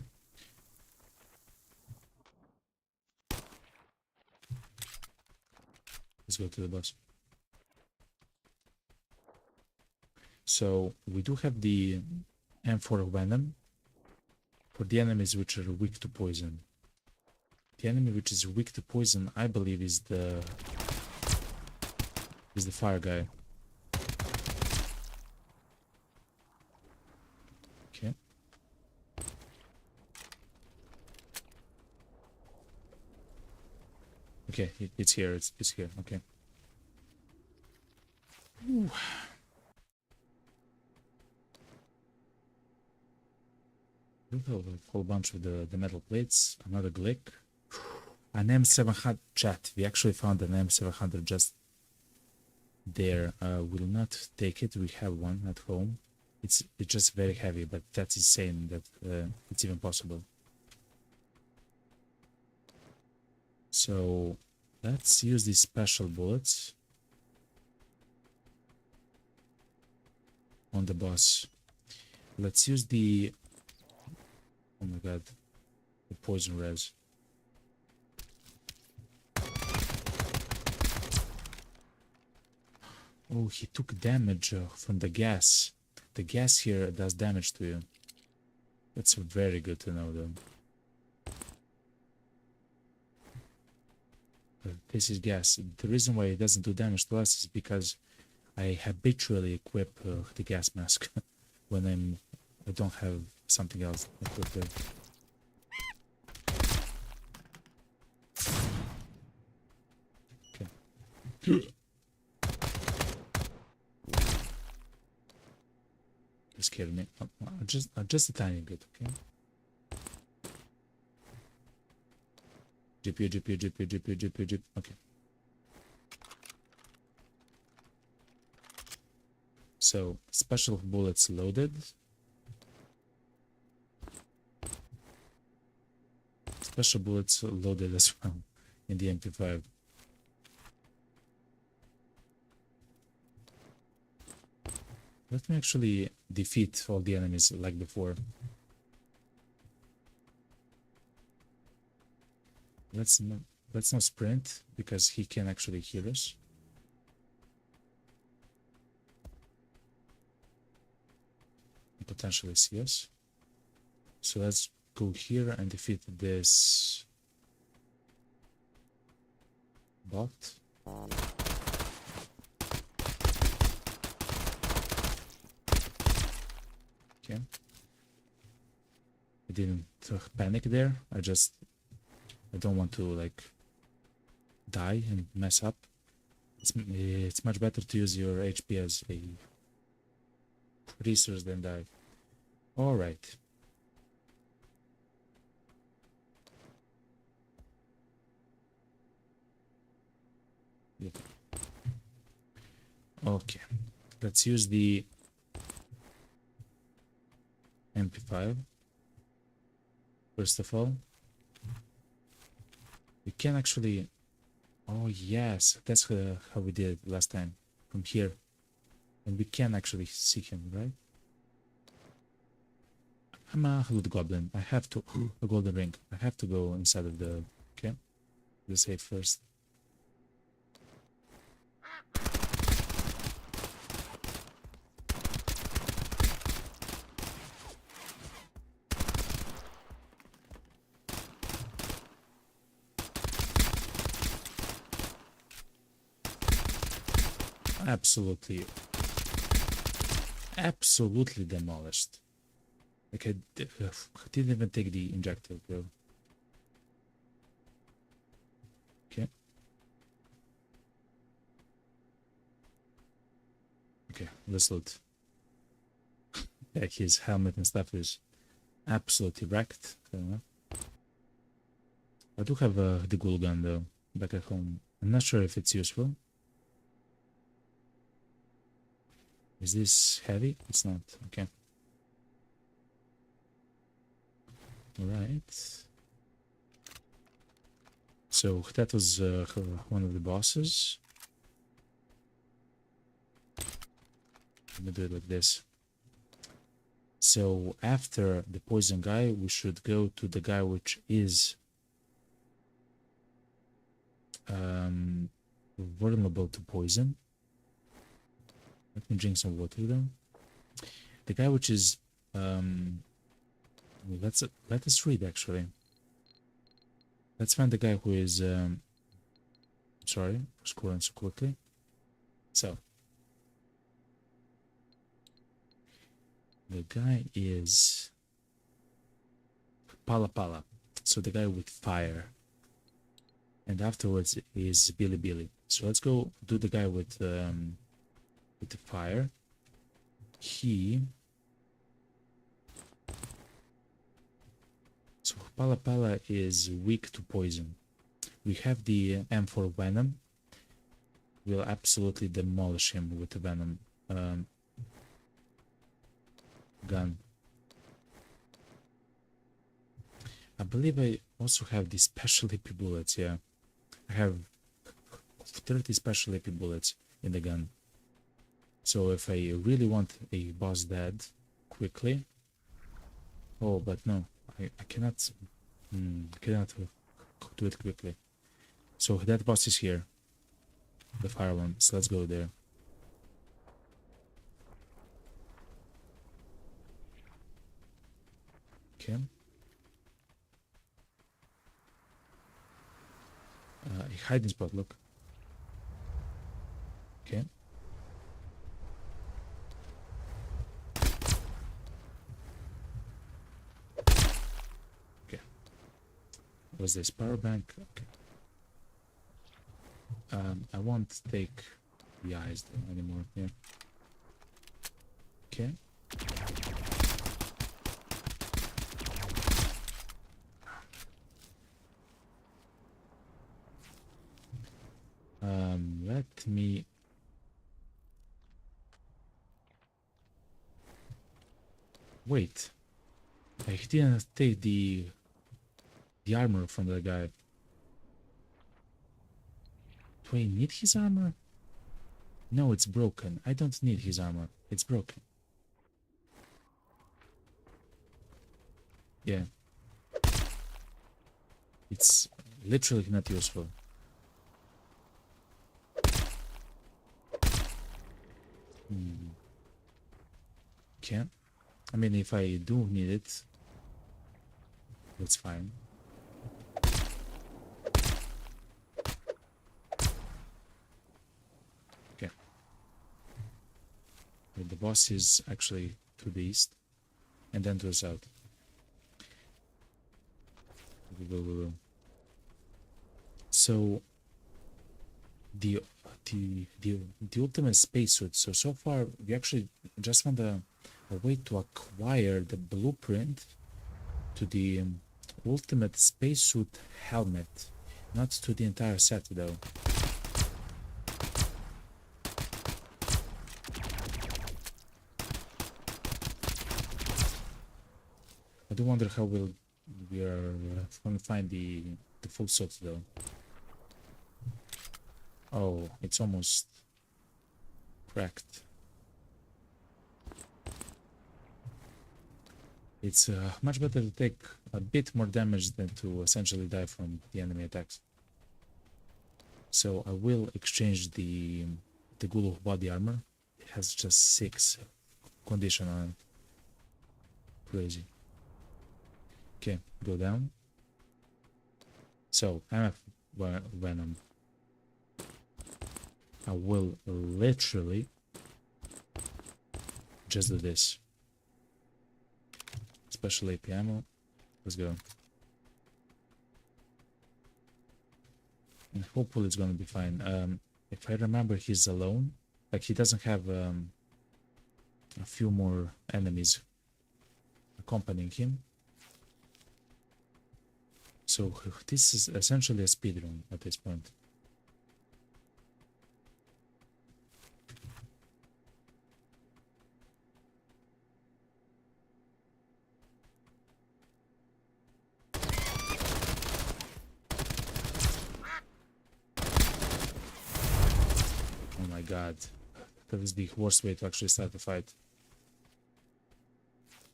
Let's go to the boss. So we do have the M4 venom for the enemies which are weak to poison. The enemy which is weak to poison, I believe, is the fire guy. Okay. Okay, it's here. It's here. Okay. Ooh. We have a whole bunch of the metal plates. Another Glick. An M700 chat. We actually found an M700 just there. We'll not take it. We have one at home. It's just very heavy, but that's insane that it's even possible. So let's use these special bullets on the boss. Let's use the, oh my god, the poison res. Oh, he took damage from the gas. The gas here does damage to you. That's very good to know, though. But this is gas. The reason why it doesn't do damage to us is because I habitually equip the gas mask when I don't have something else equipped with. Okay. You scared me. Just a tiny bit, okay? GPU. Okay. So, special bullets loaded. Special bullets loaded as well in the MP5. Let me actually defeat all the enemies like before. Let's not sprint because he can actually hear us. And potentially see us. So let's go here and defeat this bot. Okay. I didn't panic there. I don't want to like die and mess up. It's much better to use your HP as a resource than die. All right. Yeah. Okay. Let's use the MP5. First of all, we can actually. Oh yes, that's how we did it last time from here, and we can actually see him, right? I'm a loot goblin. I have to a golden ring. I have to go inside of the safe first. Absolutely demolished. Like I didn't even take the injector, bro. Okay. Okay, let's loot. Yeah, his helmet and stuff is absolutely wrecked. I do have the ghoul gun though back at home. I'm not sure if it's useful. Is this heavy? It's not. Okay. Alright. So that was one of the bosses. Let me do it like this. So after the poison guy, we should go to the guy which is vulnerable to poison. Let me drink some water though. The guy which is let us read actually. Let's find the guy who is sorry for scrolling so quickly. So the guy is Pala. So the guy with fire. And afterwards is Billy. So let's go do the guy with the fire. So Pala is weak to poison. We have the M4 Venom. We'll absolutely demolish him with the Venom gun. I believe I also have the special AP bullets, yeah. I have 30 special AP bullets in the gun. So if I really want a boss dead quickly... Oh, but no. I cannot do it quickly. So that boss is here. The fire one. So let's go there. Okay. hiding spot, look. Okay. Okay. Was this power bank? Okay. I won't take the eyes anymore. Yeah. Okay. Let me. Wait. I didn't take the armor from the guy. Do I need his armor? No, it's broken. I don't need his armor. It's broken. Yeah. It's literally not useful. Okay. I mean, if I do need it, that's fine. Okay. But the boss is actually to the east and then to the south. So the ultimate spacesuit. So far we actually just want a way to acquire the blueprint to the ultimate spacesuit helmet, not to the entire set though. I do wonder how we are going to find the full suit though. Oh, it's almost cracked. It's much better to take a bit more damage than to essentially die from the enemy attacks. So I will exchange the Guluk body armor. It has just 6 condition on it. Crazy. Okay, go down. So MF Venom. I will literally just do this. Special AP ammo. Let's go. And hopefully it's gonna be fine. If I remember, he's alone. Like, he doesn't have a few more enemies accompanying him. So this is essentially a speedrun at this point. Oh my god. That is the worst way to actually start a fight.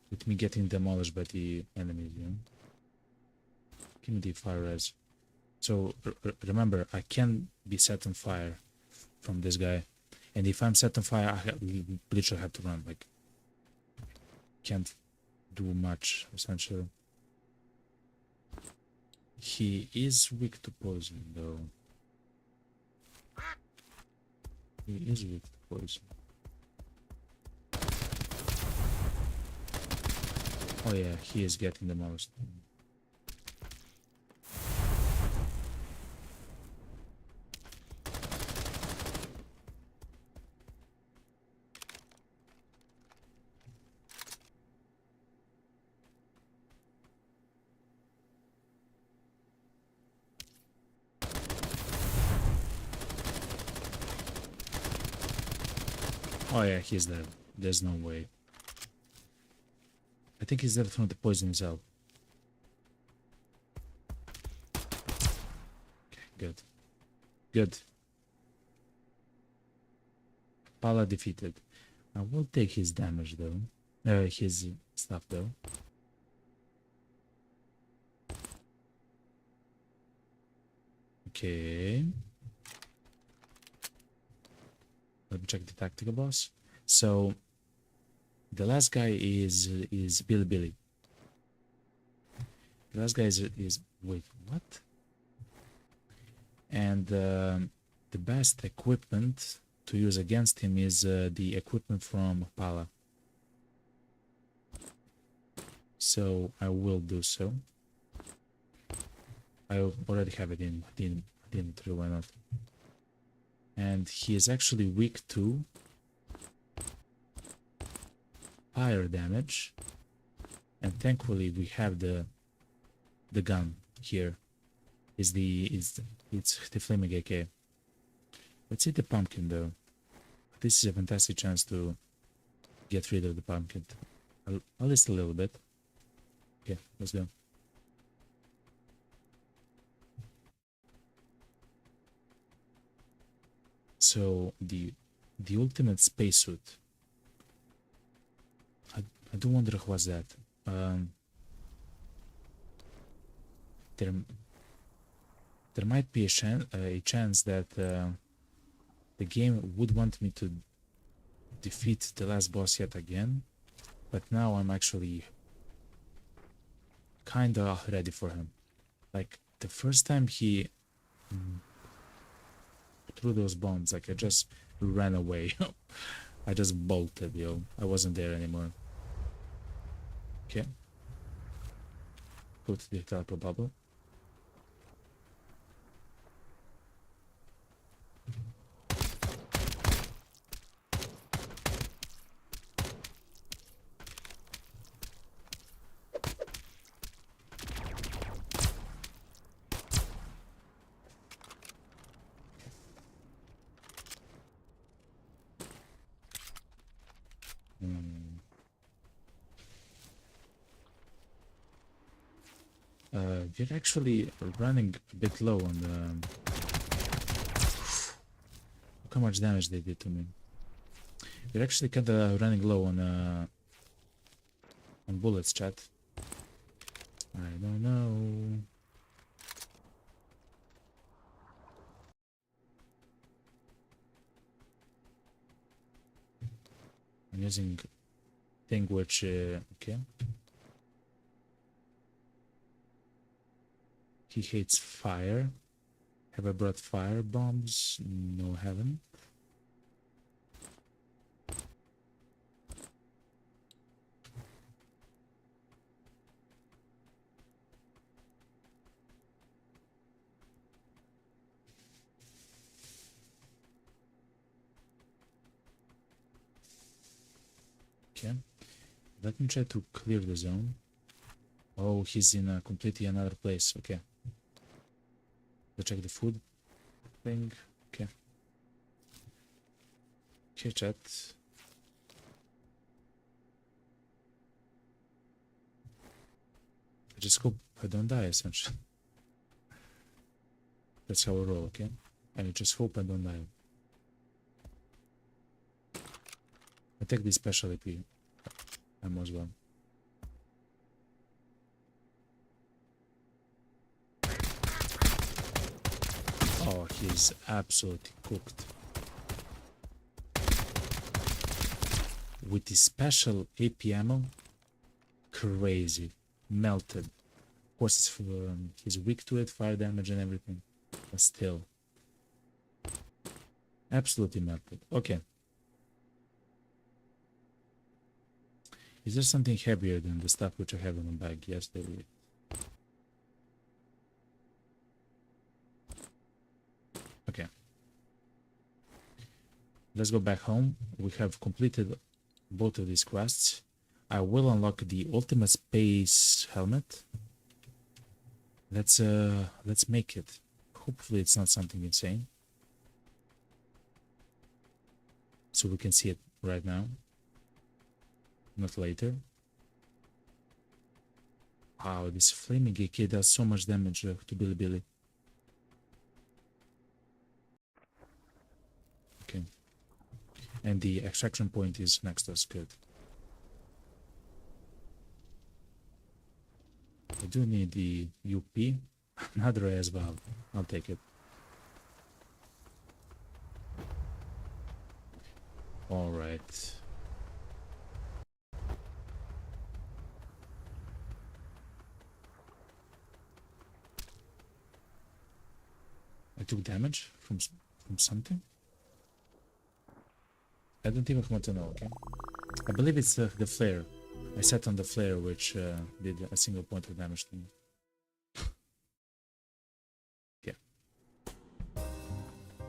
With me getting demolished by the enemies, you know? Give me the fire res. So remember, I can be set on fire from this guy. And if I'm set on fire, I literally have to run. Like, can't do much, essentially. He is weak to poison, though. He is weak to poison. Oh yeah, he is getting the most. Oh yeah, he's dead. There's no way. I think he's dead from the poison himself. Okay, good. Good. Pala defeated. I will take his damage though. His stuff though. Okay. Let me check the tactical boss. So the last guy is Billy. The last guy is wait, what? And the best equipment to use against him is the equipment from Pala. So I will do so. I already have it in inventory, why not? And he is actually weak to fire damage. And thankfully we have the gun here. It's the flaming AK. Let's see the pumpkin though. This is a fantastic chance to get rid of the pumpkin. At least a little bit. Okay, let's go. So the ultimate spacesuit. I do wonder who was that. There might be a chance that the game would want me to defeat the last boss yet again, but now I'm actually kinda ready for him. Like the first time he threw those bombs, like I just ran away. I just bolted, yo. I wasn't there anymore. Okay. Go to the teleport bubble. We're actually running a bit low on the... Look how much damage they did to me. We're actually kinda running low on bullets, chat. I don't know. I'm using thing which okay. He hates fire. Have I brought fire bombs? No, I haven't. Okay. Let me try to clear the zone. Oh, he's in a completely another place. Okay. Let's check the food thing. Okay. Okay, chat. I just hope I don't die, essentially. That's how I roll, okay? I just hope I don't die. I take the special AP ammo as well. Oh, he's absolutely cooked. With the special AP ammo, crazy. Melted. Of course, he's weak to it, fire damage and everything. But still. Absolutely melted. Okay. Is there something heavier than the stuff which I have in my bag? Yes, there is. Okay. Let's go back home. We have completed both of these quests. I will unlock the ultimate space helmet. Let's make it. Hopefully it's not something insane. So we can see it right now. Not later. Wow, this flaming AK does so much damage to Billy. Okay. And the extraction point is next to us. Good. I do need the UP. Another as well. I'll take it. All right. I took damage from something. I don't even want to know. Okay, I believe it's the flare. I sat on the flare, which did a single point of damage to me. Yeah.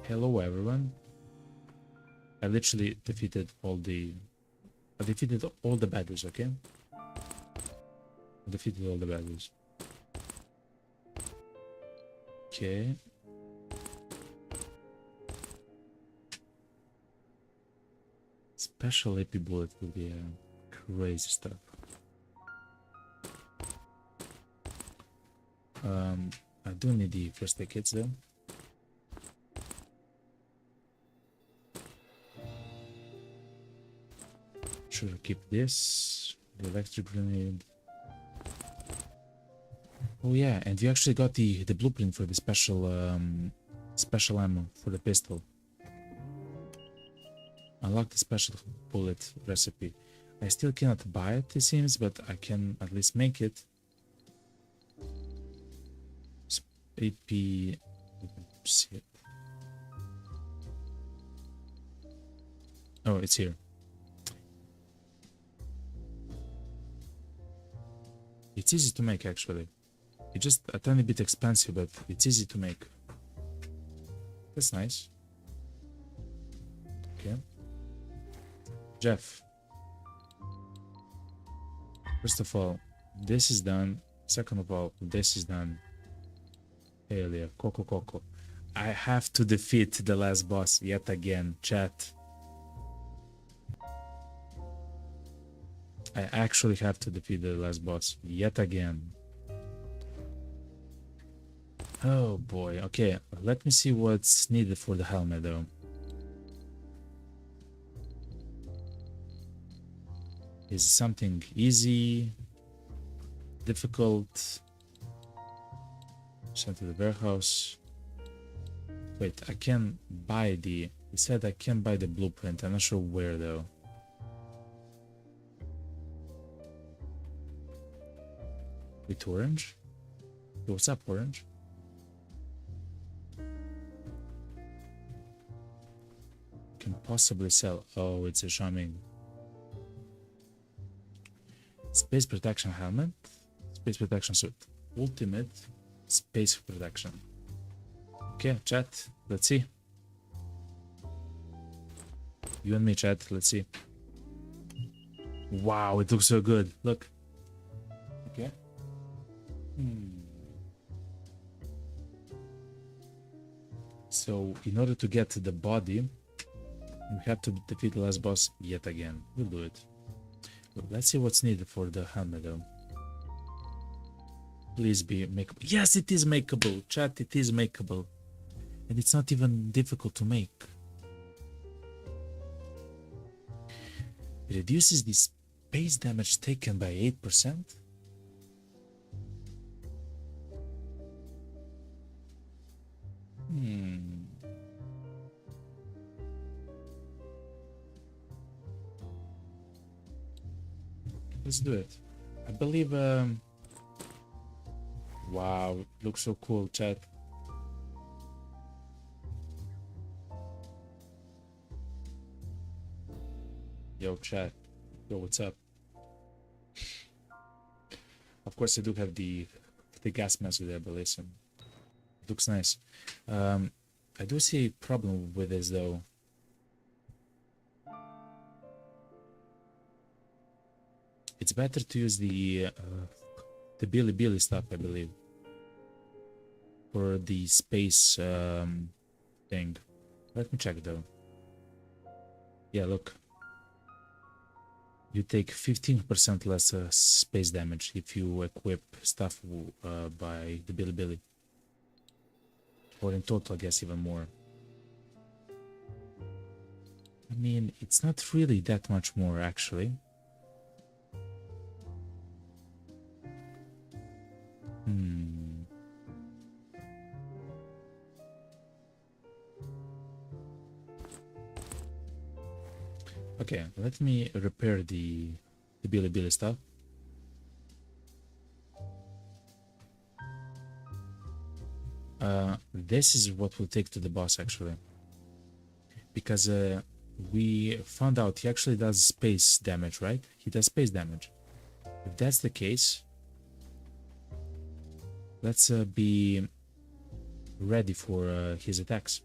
Hello, everyone. I literally defeated all the. I defeated all the baddies. Okay. I defeated all the baddies. Okay. Special AP bullet will be crazy stuff. I do need the first aid kits though. Should keep this. The electric grenade. Oh yeah, and you actually got the blueprint for the special ammo for the pistol. Unlock the special bullet recipe. I still cannot buy it, it seems, but I can at least make it. AP. See it. Oh, it's here. It's easy to make actually. It's just a tiny bit expensive, but it's easy to make. That's nice. Okay. Jeff. First of all, this is done. Second of all, this is done. Hell yeah. Coco. I have to defeat the last boss yet again, chat. I actually have to defeat the last boss yet again. Oh boy. Okay, let me see what's needed for the helmet though. Is it something easy? Difficult? Sent to the warehouse. Wait, I can buy the... It said I can buy the blueprint. I'm not sure where though. With orange? Yo, what's up, orange? Can possibly sell. Oh, it's a charming. Space protection helmet. Space protection suit. Ultimate space protection. Okay, chat. Let's see. You and me, chat. Let's see. Wow, it looks so good. Look. Okay. So, in order to get to the body, we have to defeat the last boss yet again. We'll do it. Let's see what's needed for the helmet though. Please be makeable. Yes, it is makeable. Chat, it is makeable. And it's not even difficult to make. It reduces the space damage taken by 8%. Let's do it. I believe wow, it looks so cool, chat. Yo, chat. Yo, what's up? Of course, I do have the gas mask there, but listen, it looks nice. I do see a problem with this though. It's better to use the Billy stuff, I believe, for the space thing. Let me check though. Yeah, look. You take 15% less space damage if you equip stuff by the Billy. Or in total, I guess even more. I mean, it's not really that much more, actually. Okay, let me repair the Billy stuff. This is what we'll take to the boss actually, because we found out he actually does space damage, right? He does space damage. If that's the case, let's be ready for his attacks.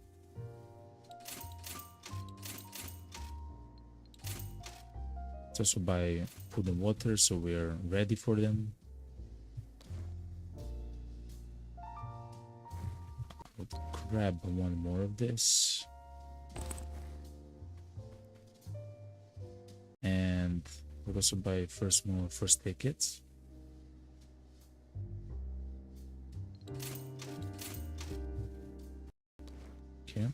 Let's also buy food and water so we're ready for them. I'll grab one more of this. And we'll also buy more first aid kits. Okay.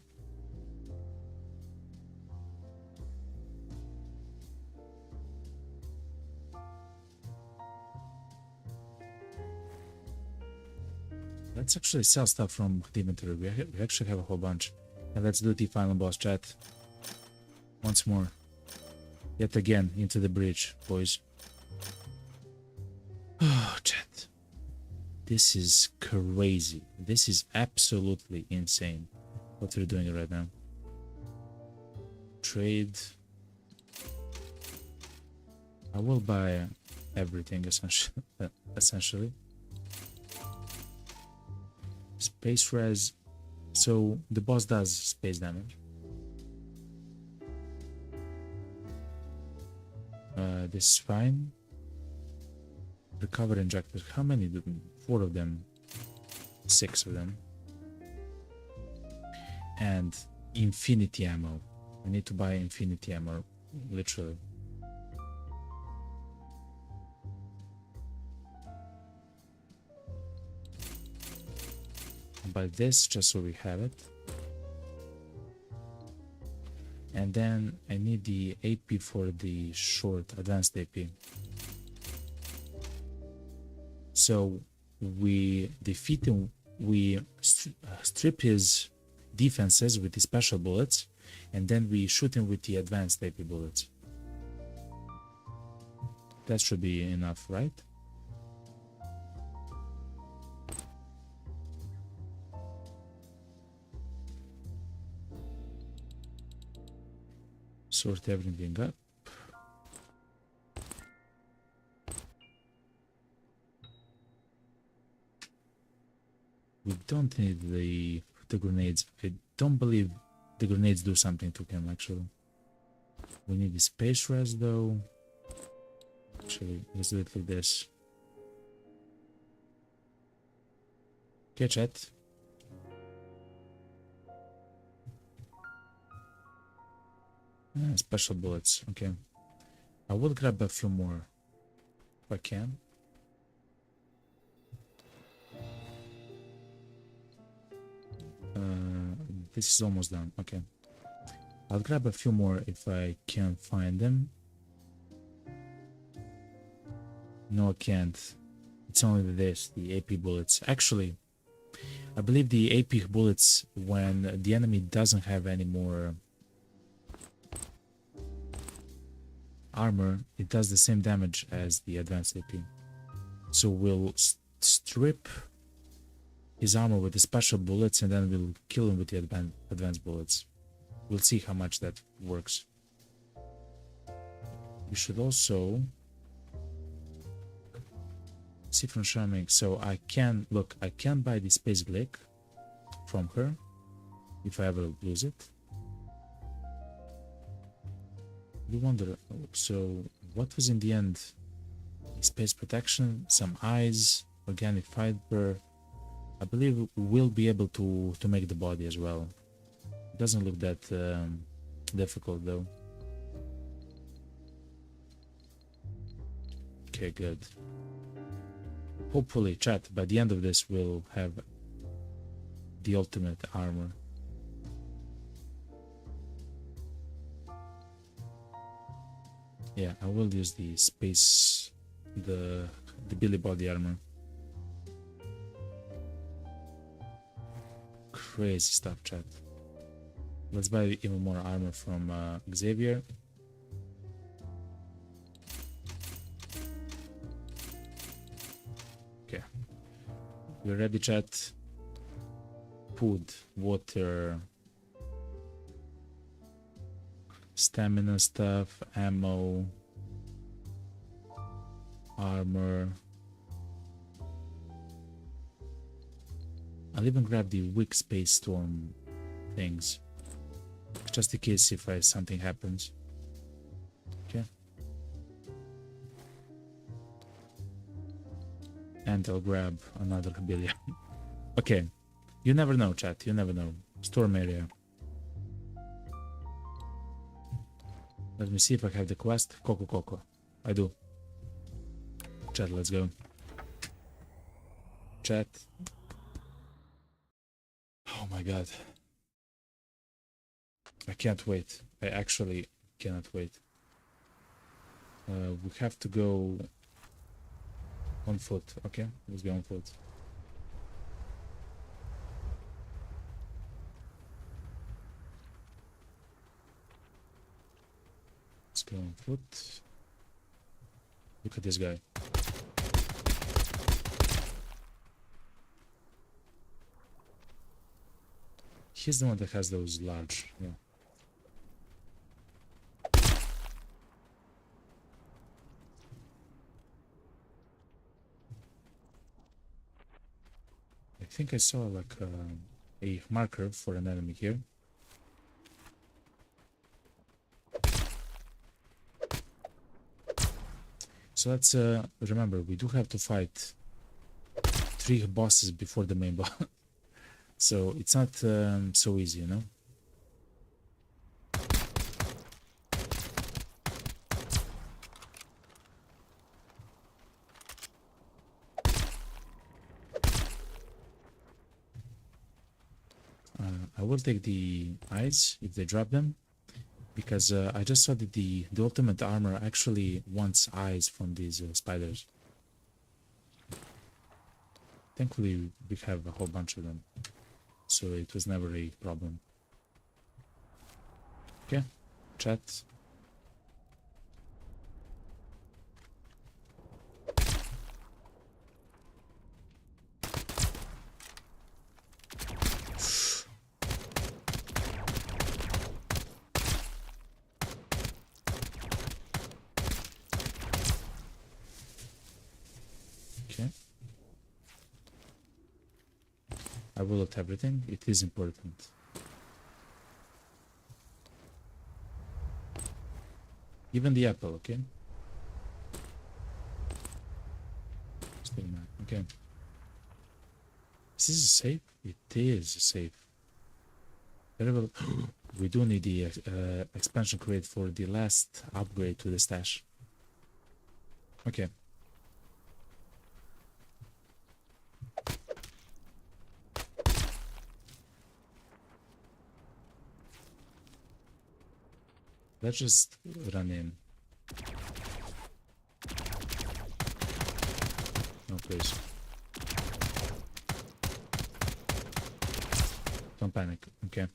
Let's actually sell stuff from the inventory. We actually have a whole bunch. And let's do the final boss, chat. Once more. Yet again, into the bridge, boys. Oh, chat. This is crazy. This is absolutely insane what we're doing right now. Trade. I will buy everything essentially. Space res. So the boss does space damage. This is fine. Recover injectors. How many do them? 4 of them. 6 of them. And infinity ammo. I need to buy infinity ammo, literally. Buy this just so we have it. And then I need the AP for the short advanced AP. So we defeat him, we strip his defenses with the special bullets, and then we shoot him with the advanced AP bullets. That should be enough, right? Sort everything up. We don't need the grenades. I don't believe the grenades do something to him, actually. We need the space res, though. Actually, let's do it like this. Okay, chat. Special bullets, okay. I will grab a few more if I can. This is almost done, okay. I'll grab a few more if I can find them. No, I can't. It's only this, the AP bullets. Actually, I believe the AP bullets, when the enemy doesn't have any more armor, it does the same damage as the advanced AP. So we'll strip his armor with the special bullets and then we'll kill him with the advanced bullets. We'll see how much that works. We should also see from Charming. So I can look, I can buy the space Glick from her if I ever lose it. We wonder, so what was in the end? Space protection, some eyes, organic fiber. I believe we'll be able to make the body as well. It doesn't look that difficult though. Okay, good. Hopefully, chat, by the end of this we'll have the ultimate armor. Yeah, I will use the space, the Billy body armor. Crazy stuff, chat. Let's buy even more armor from Xavier. Okay, we're ready, chat. food, water, stamina stuff, ammo, armor. I'll even grab the weak space storm things, just in case if something happens. Okay. And I'll grab another billion. Okay. You never know, chat. You never know. Storm area. Let me see if I have the quest. Coco. I do. Chat, let's go. Chat. Oh my god. I can't wait. I actually cannot wait. We have to go on foot. Okay, let's go on foot. Let's go on foot. Look at this guy. He's the one that has those large, yeah. I think I saw like a marker for an enemy here. So let's remember, we do have to fight 3 bosses before the main boss. So it's not so easy, you know? I will take the eyes if they drop them, because I just saw that the ultimate armor actually wants eyes from these spiders. Thankfully, we have a whole bunch of them, so it was never a problem. Okay, chat. I will loot everything. It is important. Even the apple, okay? Still not. Okay. Is this safe? It is safe. Terrible. We do need the expansion crate for the last upgrade to the stash. Okay. Let's just run in. No, please. Don't panic, okay?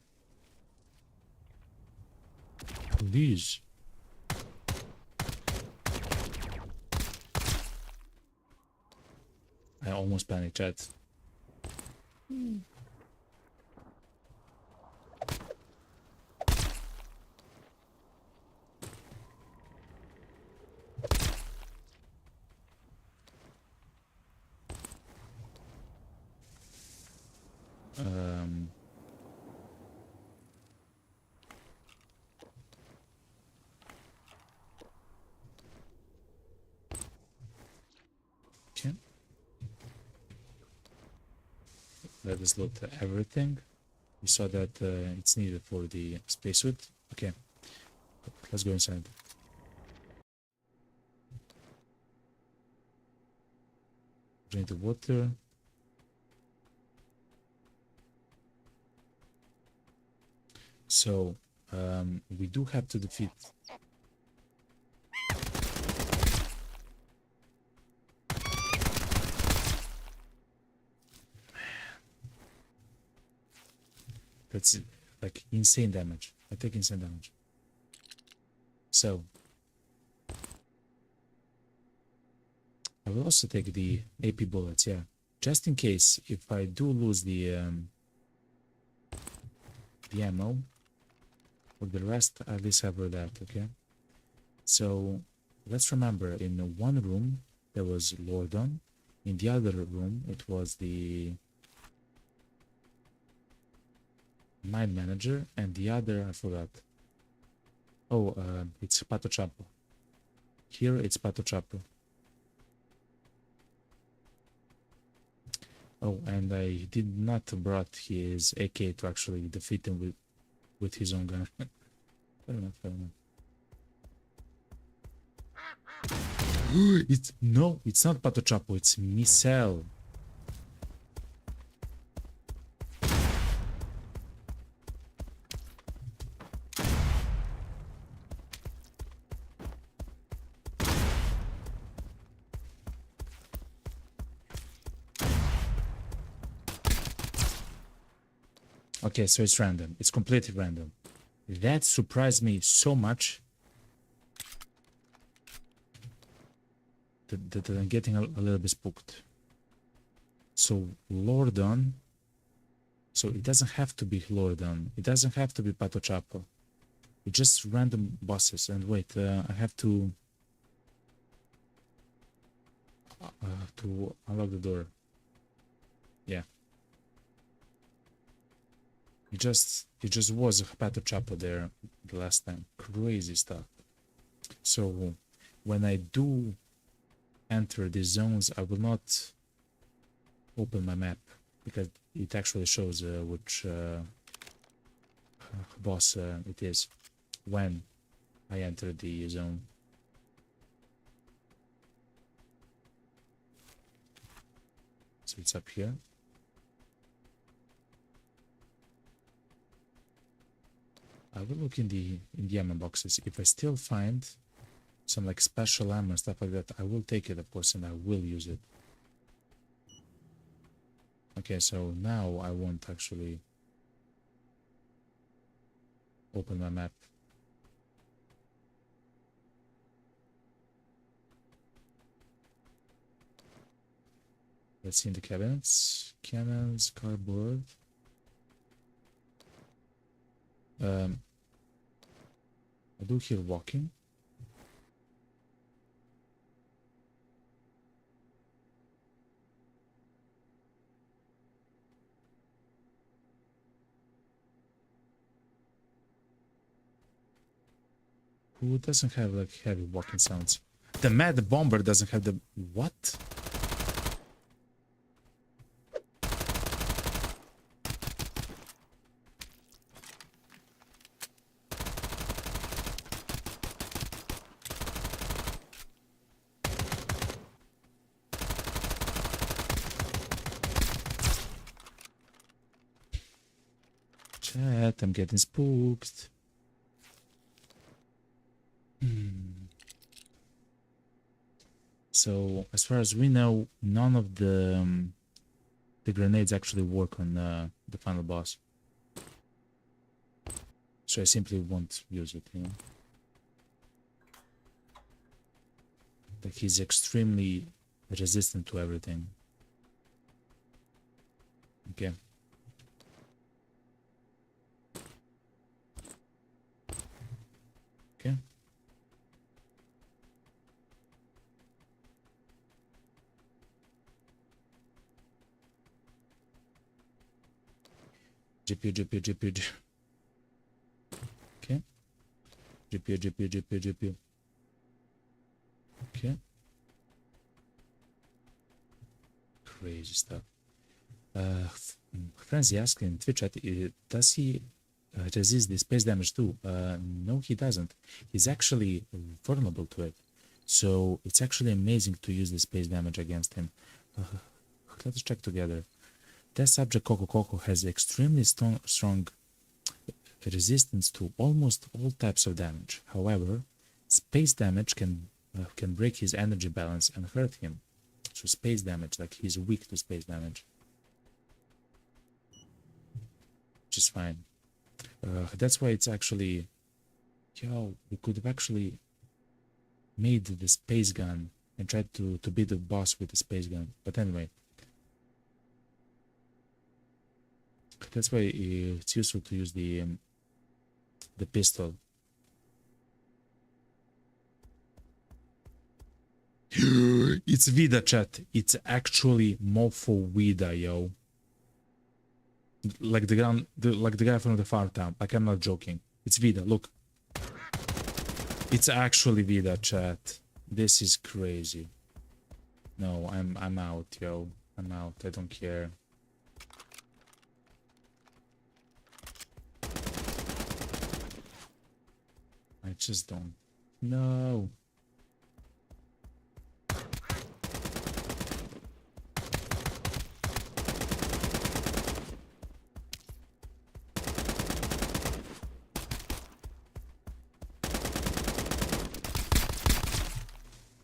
Please. I almost panicked, chat. Okay. Let us loot everything. We saw that it's needed for the spacesuit. Okay. Let's go inside. Drink the water. So, we do have to defeat. That's like insane damage. I take insane damage. So, I will also take the AP bullets, yeah. Just in case, if I do lose the the ammo. For the rest, at least have that, okay? So let's remember, in one room there was Lordon, in the other room it was the mine manager, and the other I forgot. Oh, it's Pato Chapo. Here it's Pato Chapo. Oh, and I did not brought his AK to actually defeat him with his own gun. Fair enough, fair enough. It's not Pato Chapo, it's Micel. Okay, so it's random. It's completely random. That surprised me so much that I'm getting a little bit spooked. So Lordon. So it doesn't have to be Lordon. It doesn't have to be Pato Chapo. It's just random bosses. And wait, I have to unlock the door. Yeah. It just was Pato Chapo there the last time. Crazy stuff. So when I do enter these zones, I will not open my map because it actually shows which boss it is when I enter the zone. So it's up here. I will look in the ammo boxes. If I still find some like special ammo and stuff like that, I will take it, of course, and I will use it. Okay, so now I won't actually open my map. Let's see in the cabinets. Cannons, cardboard. I do hear walking. Who doesn't have like heavy walking sounds? The Mad Bomber doesn't have the what? Chat, I'm getting spooked. So as far as we know, none of the grenades actually work on the final boss. So I simply won't use it, you know. Like he's extremely resistant to everything. Okay. Okay. GPU. Okay. GPU. Okay. Crazy stuff. Frenzy asked in Twitch chat, does he resist the space damage too? No, he doesn't. He's actually vulnerable to it. So it's actually amazing to use the space damage against him. Let's check together. Test subject Coco has extremely strong resistance to almost all types of damage. However, space damage can break his energy balance and hurt him. So space damage, like he's weak to space damage, which is fine. That's why it's actually, we could have actually made the space gun and tried to beat the boss with the space gun. But anyway, That's why it's useful to use the pistol. It's Vida, chat. It's actually Mofo Vida, yo. Like the guy from the farm town. Like, I'm not joking. It's Vida. Look. It's actually Vida, chat. This is crazy. No, I'm out, yo. I'm out. I don't care. I just don't. No.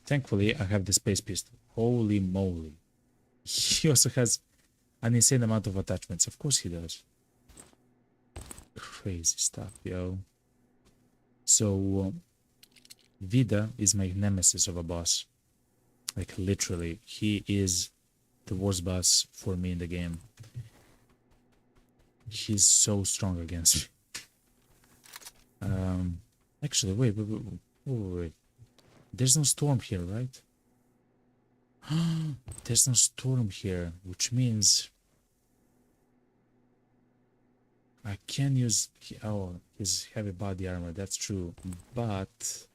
Thankfully, I have the space pistol. Holy moly. He also has an insane amount of attachments. Of course he does. Crazy stuff, yo. So, Vida is my nemesis of a boss. Like, literally, he is the worst boss for me in the game. He's so strong against me. Actually, wait. There's no storm here, right? There's no storm here, which means I can use his heavy body armor. That's true, but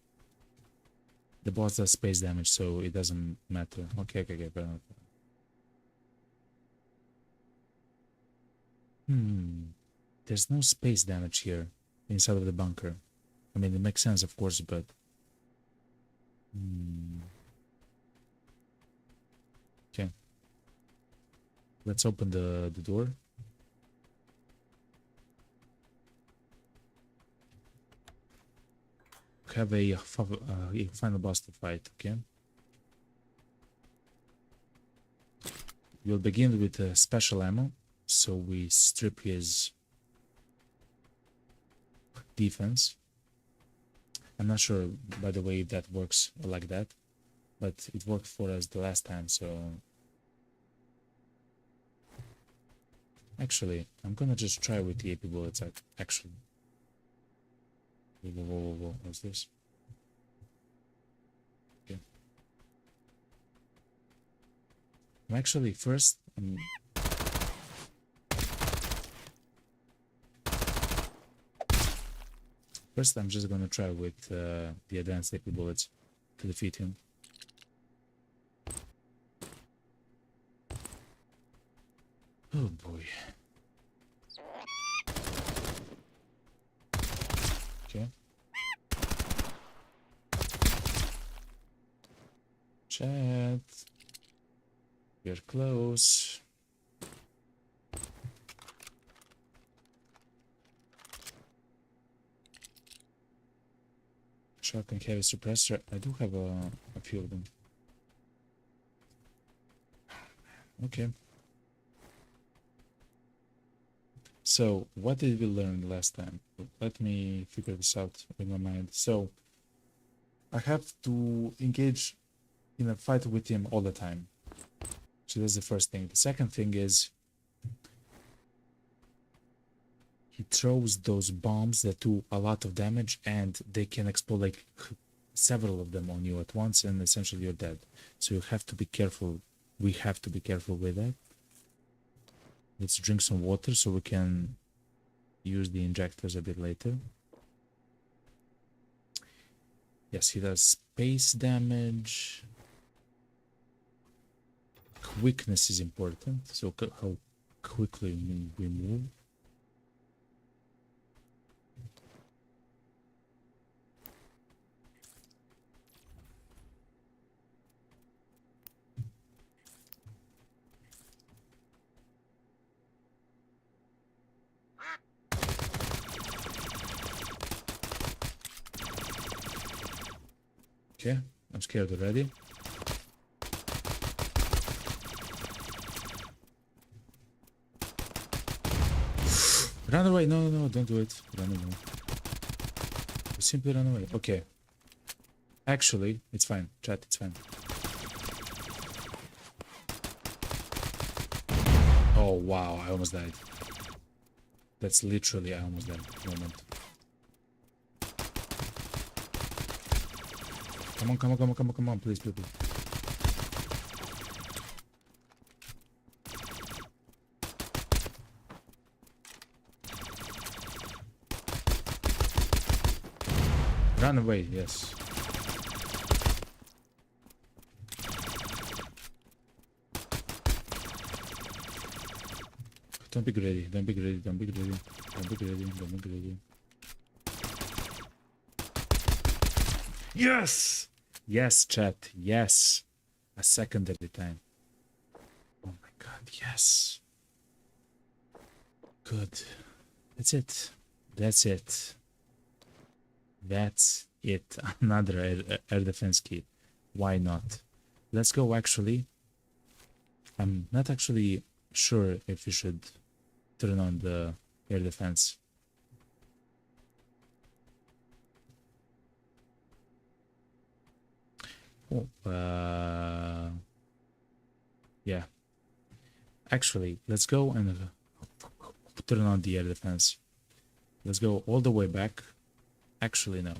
the boss does space damage, so it doesn't matter. Okay, fair enough. There's no space damage here inside of the bunker. I mean, it makes sense, of course, but okay. Let's open the door. Have a final boss to fight, okay? We'll begin with special ammo, so we strip his defense. I'm not sure, by the way, if that works like that, but it worked for us the last time, so... Actually, I'm gonna just try with the AP bullets, actually. Whoa, what's this? Okay. Actually, first... First, I'm just gonna try with the advanced AP bullets to defeat him. Oh boy. Okay. Chat. We're close. Shotgun heavy suppressor. I do have a few of them. Okay. So, what did we learn last time? Let me figure this out in my mind. So, I have to engage in a fight with him all the time. So that's the first thing. The second thing is he throws those bombs that do a lot of damage and they can explode like several of them on you at once and essentially you're dead. So you have to be careful. We have to be careful with that. Let's drink some water so we can use the injectors a bit later. Yes, he does space damage. Quickness is important, so how quickly we move. Okay, I'm scared already. Run away! No, don't do it. Run away. Simply run away. Okay. Actually, it's fine. Chat, it's fine. Oh wow, I almost died. That's literally I almost died moment. Come on, come on, come on, come on, come on, please, please, please. Run away, yes. Don't be greedy, don't be greedy, don't be greedy, don't be greedy, don't be greedy. Yes! Yes, chat, yes. A second at a time. Oh my god, yes. Good. That's it. That's it. That's it. Another air defense kit. Why not? Let's go actually. I'm not actually sure if you should turn on the air defense. Oh, yeah. Actually, let's go and turn on the air defense. Let's go all the way back. Actually, no.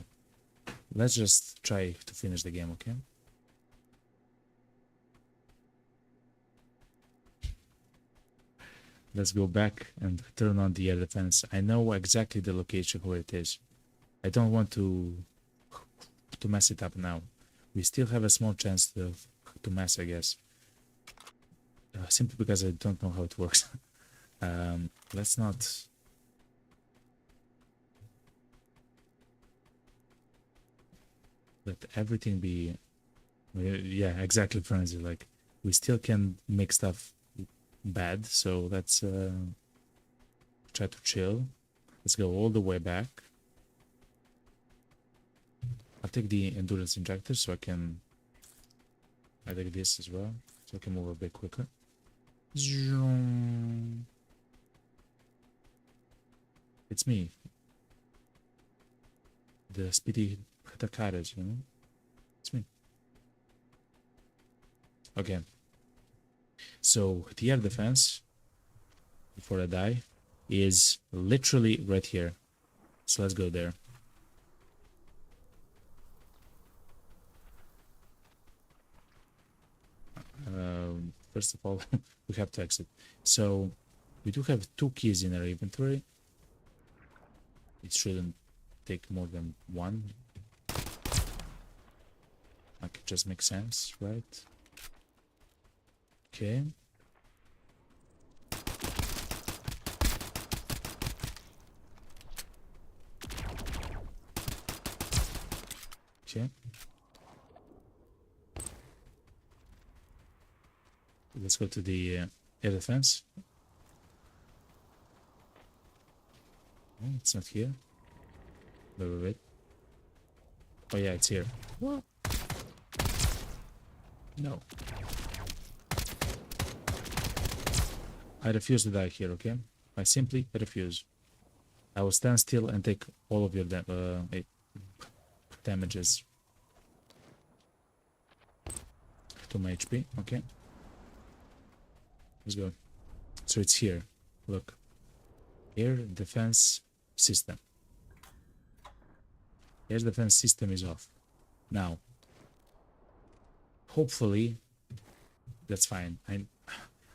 Let's just try to finish the game, okay? Let's go back and turn on the air defense. I know exactly the location where it is. I don't want to mess it up now. We still have a small chance to mess, I guess. Simply because I don't know how it works. Let's not... let everything be... yeah, exactly, frenzy. Like, we still can make stuff bad, so let's try to chill. Let's go all the way back. I'll take the endurance injector so I can... I take this as well, so I can move a bit quicker. It's me. The speedy carriage, you know? It's me. Okay. So the air defense, before I die, is literally right here. So let's go there. First of all, we have to exit. So we do have 2 keys in our inventory. It shouldn't take more than 1. Like, it just makes sense, right? Okay. Okay. Let's go to the air defense. Oh, it's not here. Wait. Oh yeah, it's here. What? No. I refuse to die here, okay? I simply refuse. I will stand still and take all of your damages. To my HP, okay? Let's go. So it's here. Look. Air defense system. Air defense system is off. Now, hopefully, that's fine.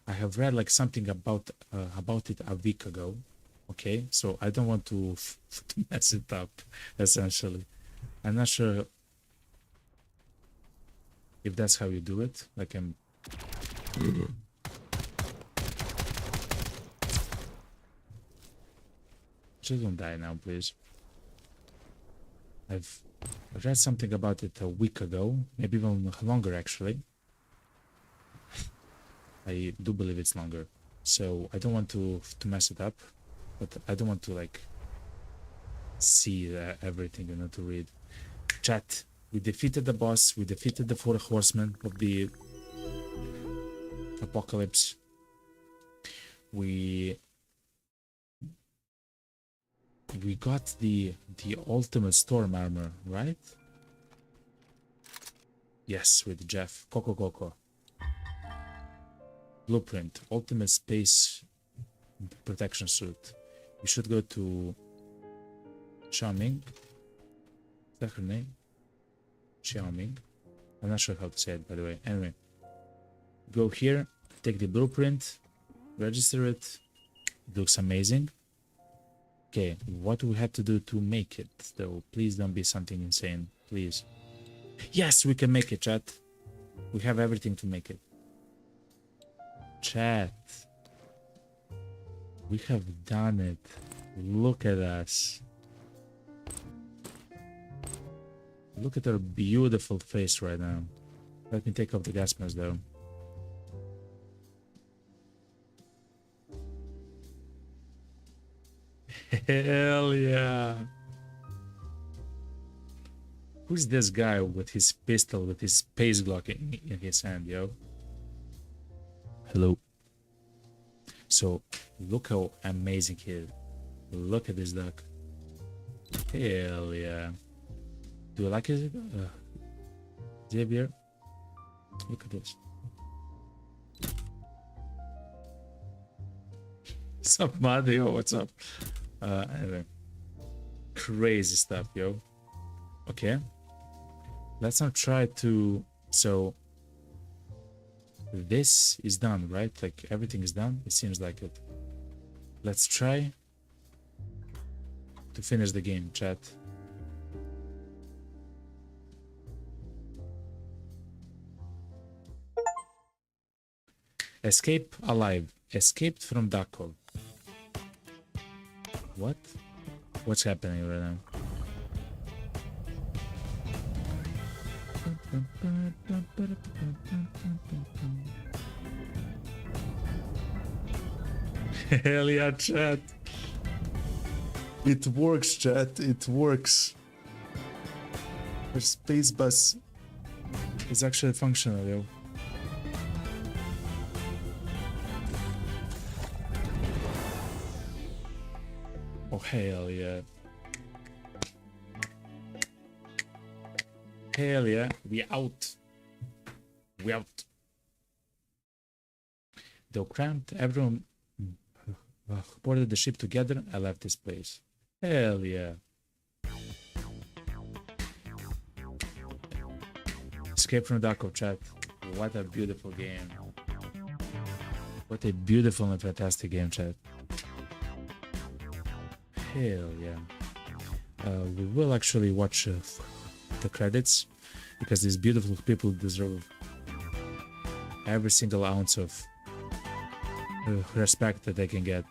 I have read like something about it a week ago. Okay, so I don't want to mess it up. Essentially, I'm not sure if that's how you do it. Like I'm. Just don't die now, please. I've read something about it a week ago, maybe even longer actually. I do believe it's longer, so I don't want to mess it up, but I don't want to like see everything, you know, to read. Chat, we defeated the boss, we defeated the 4 horsemen of the apocalypse. We got the ultimate storm armor, right? Yes, with Jeff. Coco. Blueprint, ultimate space protection suit. We should go to Xiaoming. Is that her name? Xiaoming. I'm not sure how to say it, by the way. Anyway, go here, take the blueprint, register it. It looks amazing. Okay, what do we have to do to make it, though? Please don't be something insane, please. Yes, we can make it, chat. We have everything to make it. Chat. We have done it. Look at us. Look at our beautiful face right now. Let me take off the gas mask, though. Hell yeah. Who's this guy with his pistol, with his space Glock in his hand, yo? Hello. So, look how amazing he is. Look at this duck. Hell yeah. Do you like it? Xavier? Look at this. What's up, Mad? Yo, what's up? Anyway. Crazy stuff, yo. Okay. Let's now try to... So... This is done, right? Like, everything is done? It seems like it. Let's try... to finish the game, chat. Escape alive. Escaped from Duckov. What? What's happening right now? Hell yeah, chat. It works, chat. It works. Our space bus is actually functional, yo. Oh, hell yeah. Hell yeah. We out. We out. Though cramped, everyone boarded the ship together. I left this place. Hell yeah. Escape from Duckov, chat. What a beautiful game. What a beautiful and fantastic game, chat. Hell yeah. We will actually watch the credits because these beautiful people deserve every single ounce of respect that they can get.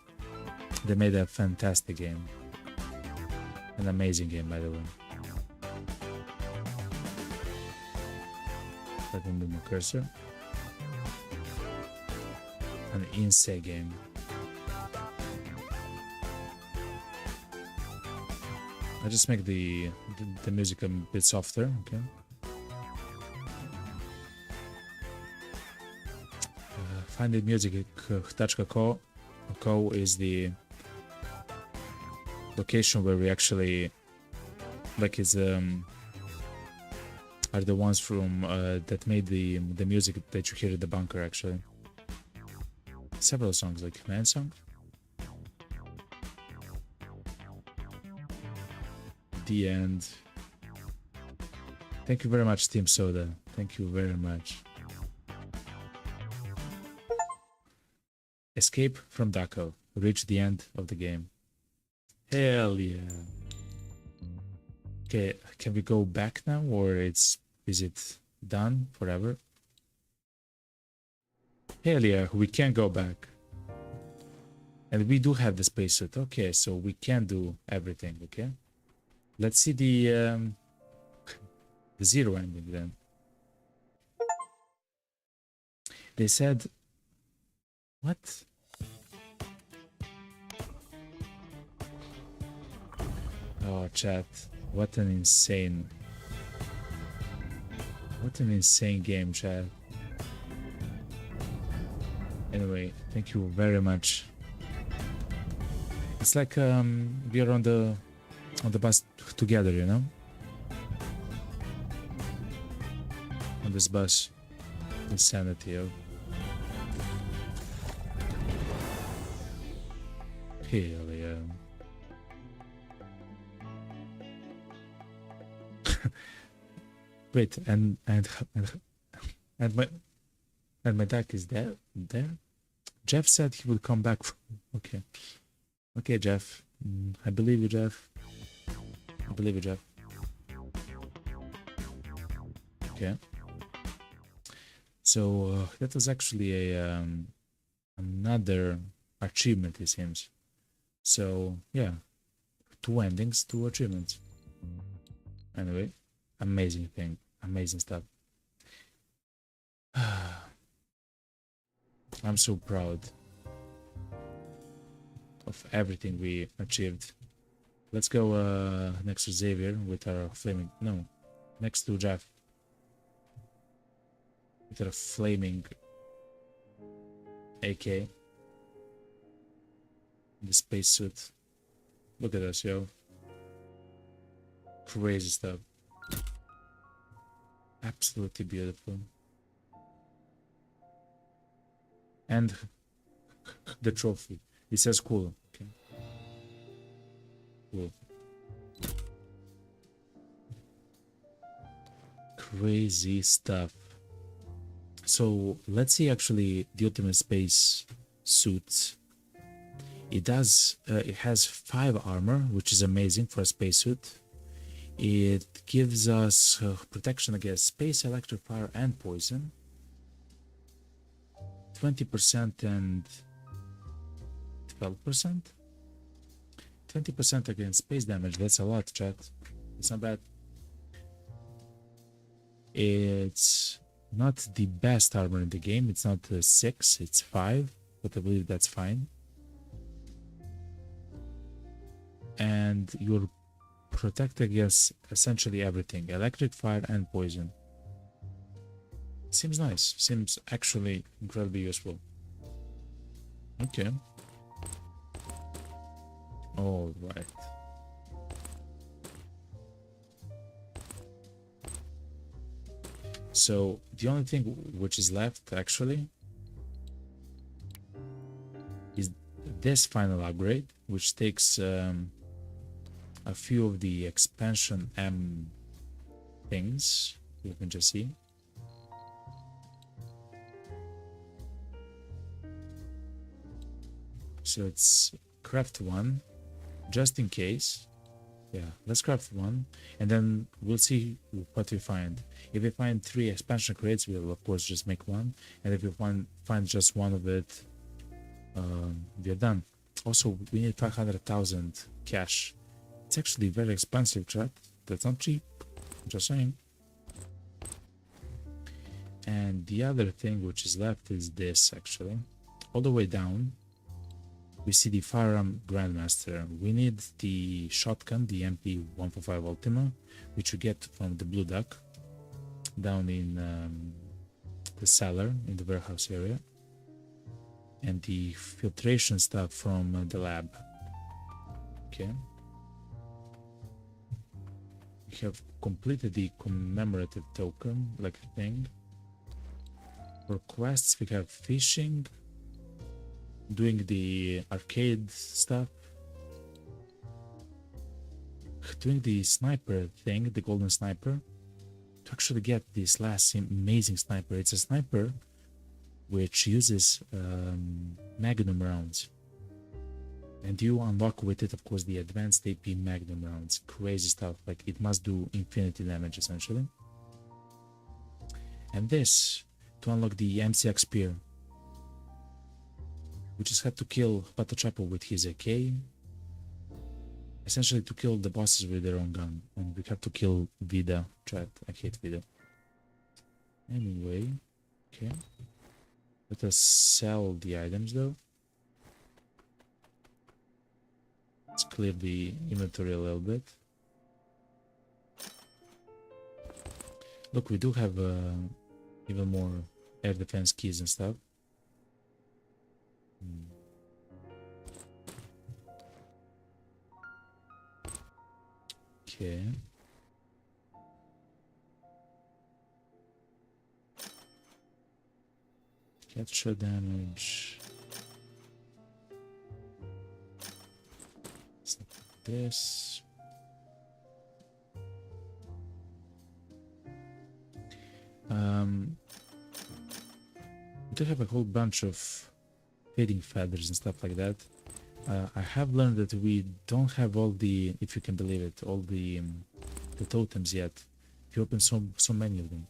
They made a fantastic game. An amazing game, by the way. Let me move my cursor. An insane game. I just make the music a bit softer, okay? Find the music.co is the location where we actually like is are the ones from that made the music that you hear in the bunker actually. Several songs like Man Song. The End. Thank you very much, Team Soda. Thank you very much. Escape from Duckov. Reach the end of the game. Hell yeah. Okay, can we go back now or is it done forever? Hell yeah, we can go back. And we do have the spacesuit. Okay, so we can do everything, okay? Let's see the zero ending then. They said... What? Oh, chat. What an insane game, chat. Anyway, thank you very much. It's like we are on the bus together, you know? On this bus. Insanity, yo. Hell yeah. Wait, and my duck is there? Jeff said he would come back. Okay. Okay, Jeff. I believe you, Jeff. I believe you, Jeff. Okay. So that was actually a another achievement, it seems. So yeah, 2 endings, 2 achievements. Anyway, amazing thing, amazing stuff. I'm so proud of everything we achieved. Let's go next to Xavier with our flaming. No, next to Jeff with our flaming AK. The spacesuit. Look at us, yo. Crazy stuff. Absolutely beautiful. And the trophy. It says cool. Okay. Cool. Crazy stuff. So let's see actually the ultimate space suit. It does. It has 5 armor, which is amazing for a spacesuit. It gives us protection against space, electric, fire, and poison. 20% and 12%. 20% against space damage. That's a lot, chat. It's not bad. It's not the best armor in the game. It's not 6. It's 5, but I believe that's fine. And you're protected against essentially everything: electric, fire, and poison. Seems nice. Seems actually incredibly useful. Okay. All right. So the only thing which is left actually is this final upgrade, which takes a few of the expansion M things. You can just see. So it's craft 1 just in case. Yeah, let's craft 1 and then we'll see what we find. If we find 3 expansion crates, we'll of course just make 1, and if we find just 1 of it, we're done. Also, we need 500,000 cash. It's actually very expensive, chat. That's not cheap. Just saying. And the other thing which is left is this, actually. All the way down, we see the firearm Grandmaster. We need the shotgun, the MP145 Ultima, which we get from the Blue Duck down in the cellar in the warehouse area, and the filtration stuff from the lab. Okay. We have completed the commemorative token, like thing. For quests, we have fishing, doing the arcade stuff, doing the sniper thing, the golden sniper, to actually get this last amazing sniper. It's a sniper which uses magnum rounds, and you unlock with it, of course, the advanced AP magnum rounds. Crazy stuff. Like, it must do infinity damage essentially. And this to unlock the MCX spear. We just had to kill Patachapo with his AK, essentially to kill the bosses with their own gun, and we have to kill Vida. Chat, I hate Vida. Anyway, okay. Let us sell the items though. Let's clear the inventory a little bit. Look, we do have even more air defense keys and stuff. Okay. Capture damage. this. We do have a whole bunch of fading feathers and stuff like that. I have learned that we don't have all the, if you can believe it, all the totems yet. If you open so many of them,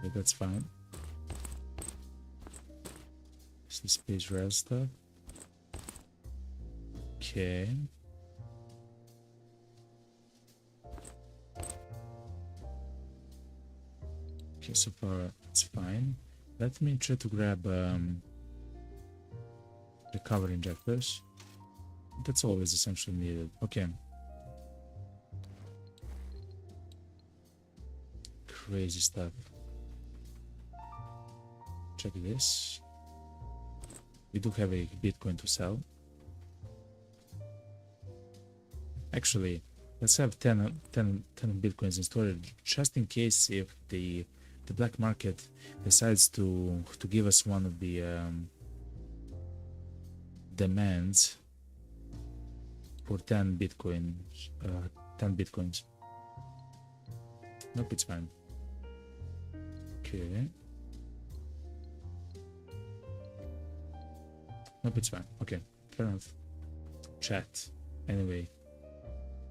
but that's fine. This is space rare stuff. Okay. Okay, so far it's fine. Let me try to grab the cover injectors. That's always essentially needed. Okay. Crazy stuff. Check this. We do have a Bitcoin to sell. Actually, let's have 10 Bitcoins in storage, just in case if the black market decides to give us one of the demands for 10 Bitcoins. 10 Bitcoins. Nope, it's fine. Okay. Nope, it's fine. Okay, fair enough. Chat. Anyway.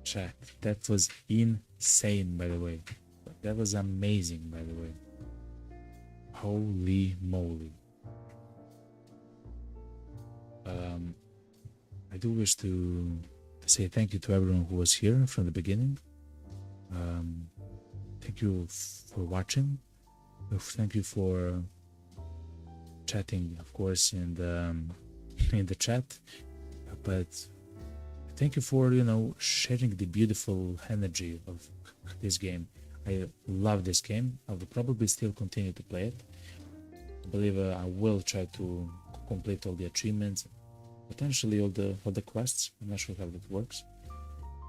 Chat. That was insane, by the way. That was amazing, by the way. Holy moly. I do wish to say thank you to everyone who was here from the beginning. Thank you for watching. Thank you for chatting, of course, in the chat. But thank you for, you know, sharing the beautiful energy of this game. I love this game. I will probably still continue to play it. I believe I will try to complete all the achievements, potentially all the quests. I'm not sure how that works.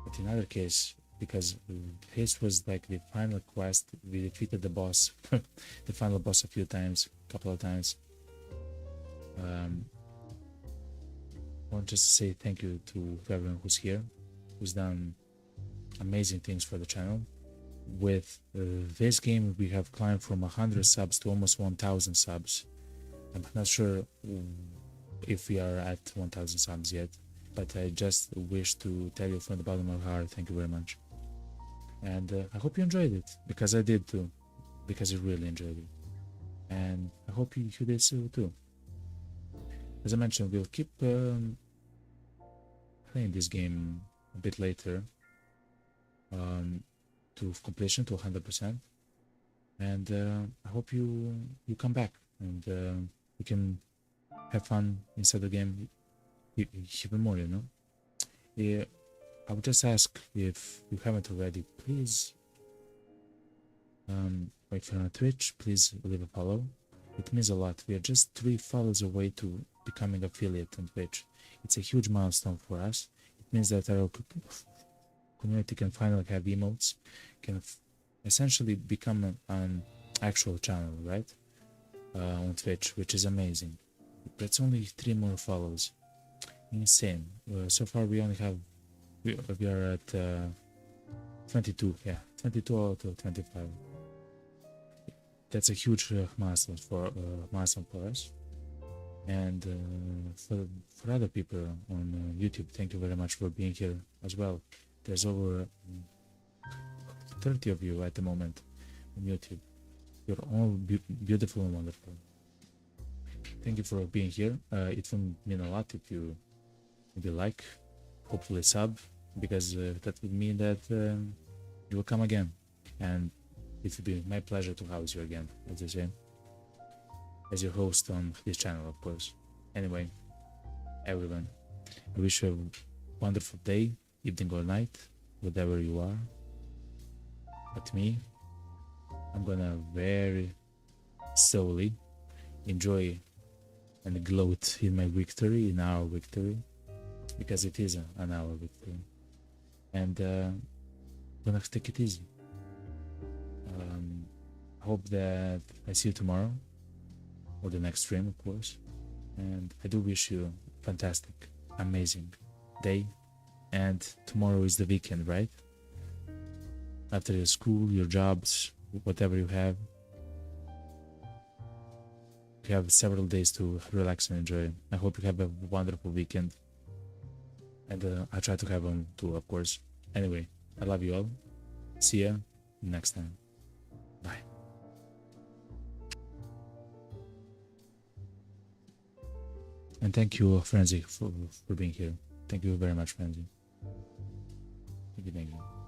But in either case, because this was like the final quest, we defeated the boss, the final boss a couple of times. I want just to say thank you to everyone who's here, who's done amazing things for the channel. With this game, we have climbed from 100 subs to almost 1000 subs. I'm not sure if we are at 1000 subs yet, but I just wish to tell you from the bottom of my heart, thank you very much. And I hope you enjoyed it, because I did too, because I really enjoyed it. And I hope you did so too. As I mentioned, we'll keep playing this game a bit later, to completion, to 100%. And I hope you come back and we can have fun inside the game even more, you know. Yeah, I would just ask, if you haven't already, please, if you're on Twitch, please leave a follow. It means a lot. We are just 3 follows away to becoming affiliate on Twitch. It's a huge milestone for us. It means that our community can finally have emotes, can essentially become an actual channel, right? On Twitch, which is amazing. That's only 3 more follows. Insane. So far we only have, we are at 22, yeah, 22 out of 25. That's a huge milestone for us. And for other people on YouTube, thank you very much for being here as well. There's over 30 of you at the moment on YouTube. You're all beautiful and wonderful. Thank you for being here. It will mean a lot if you maybe like, hopefully sub, because that would mean that you will come again, and it would be my pleasure to house you again, as I say, as your host on this channel, of course. Anyway, everyone, I wish you a wonderful day, evening or night, whatever you are. But me, I'm gonna very slowly enjoy and gloat in my victory, in our victory, because it is an our victory. And I'm gonna take it easy. I hope that I see you tomorrow, or the next stream, of course. And I do wish you a fantastic, amazing day, And tomorrow is the weekend, right? After your school, your jobs, whatever you have several days to relax and enjoy. I hope you have a wonderful weekend. And I try to have one too, of course. Anyway, I love you all. See ya next time. Bye. And thank you, Frenzy, for being here. Thank you very much, Frenzy. Thank you.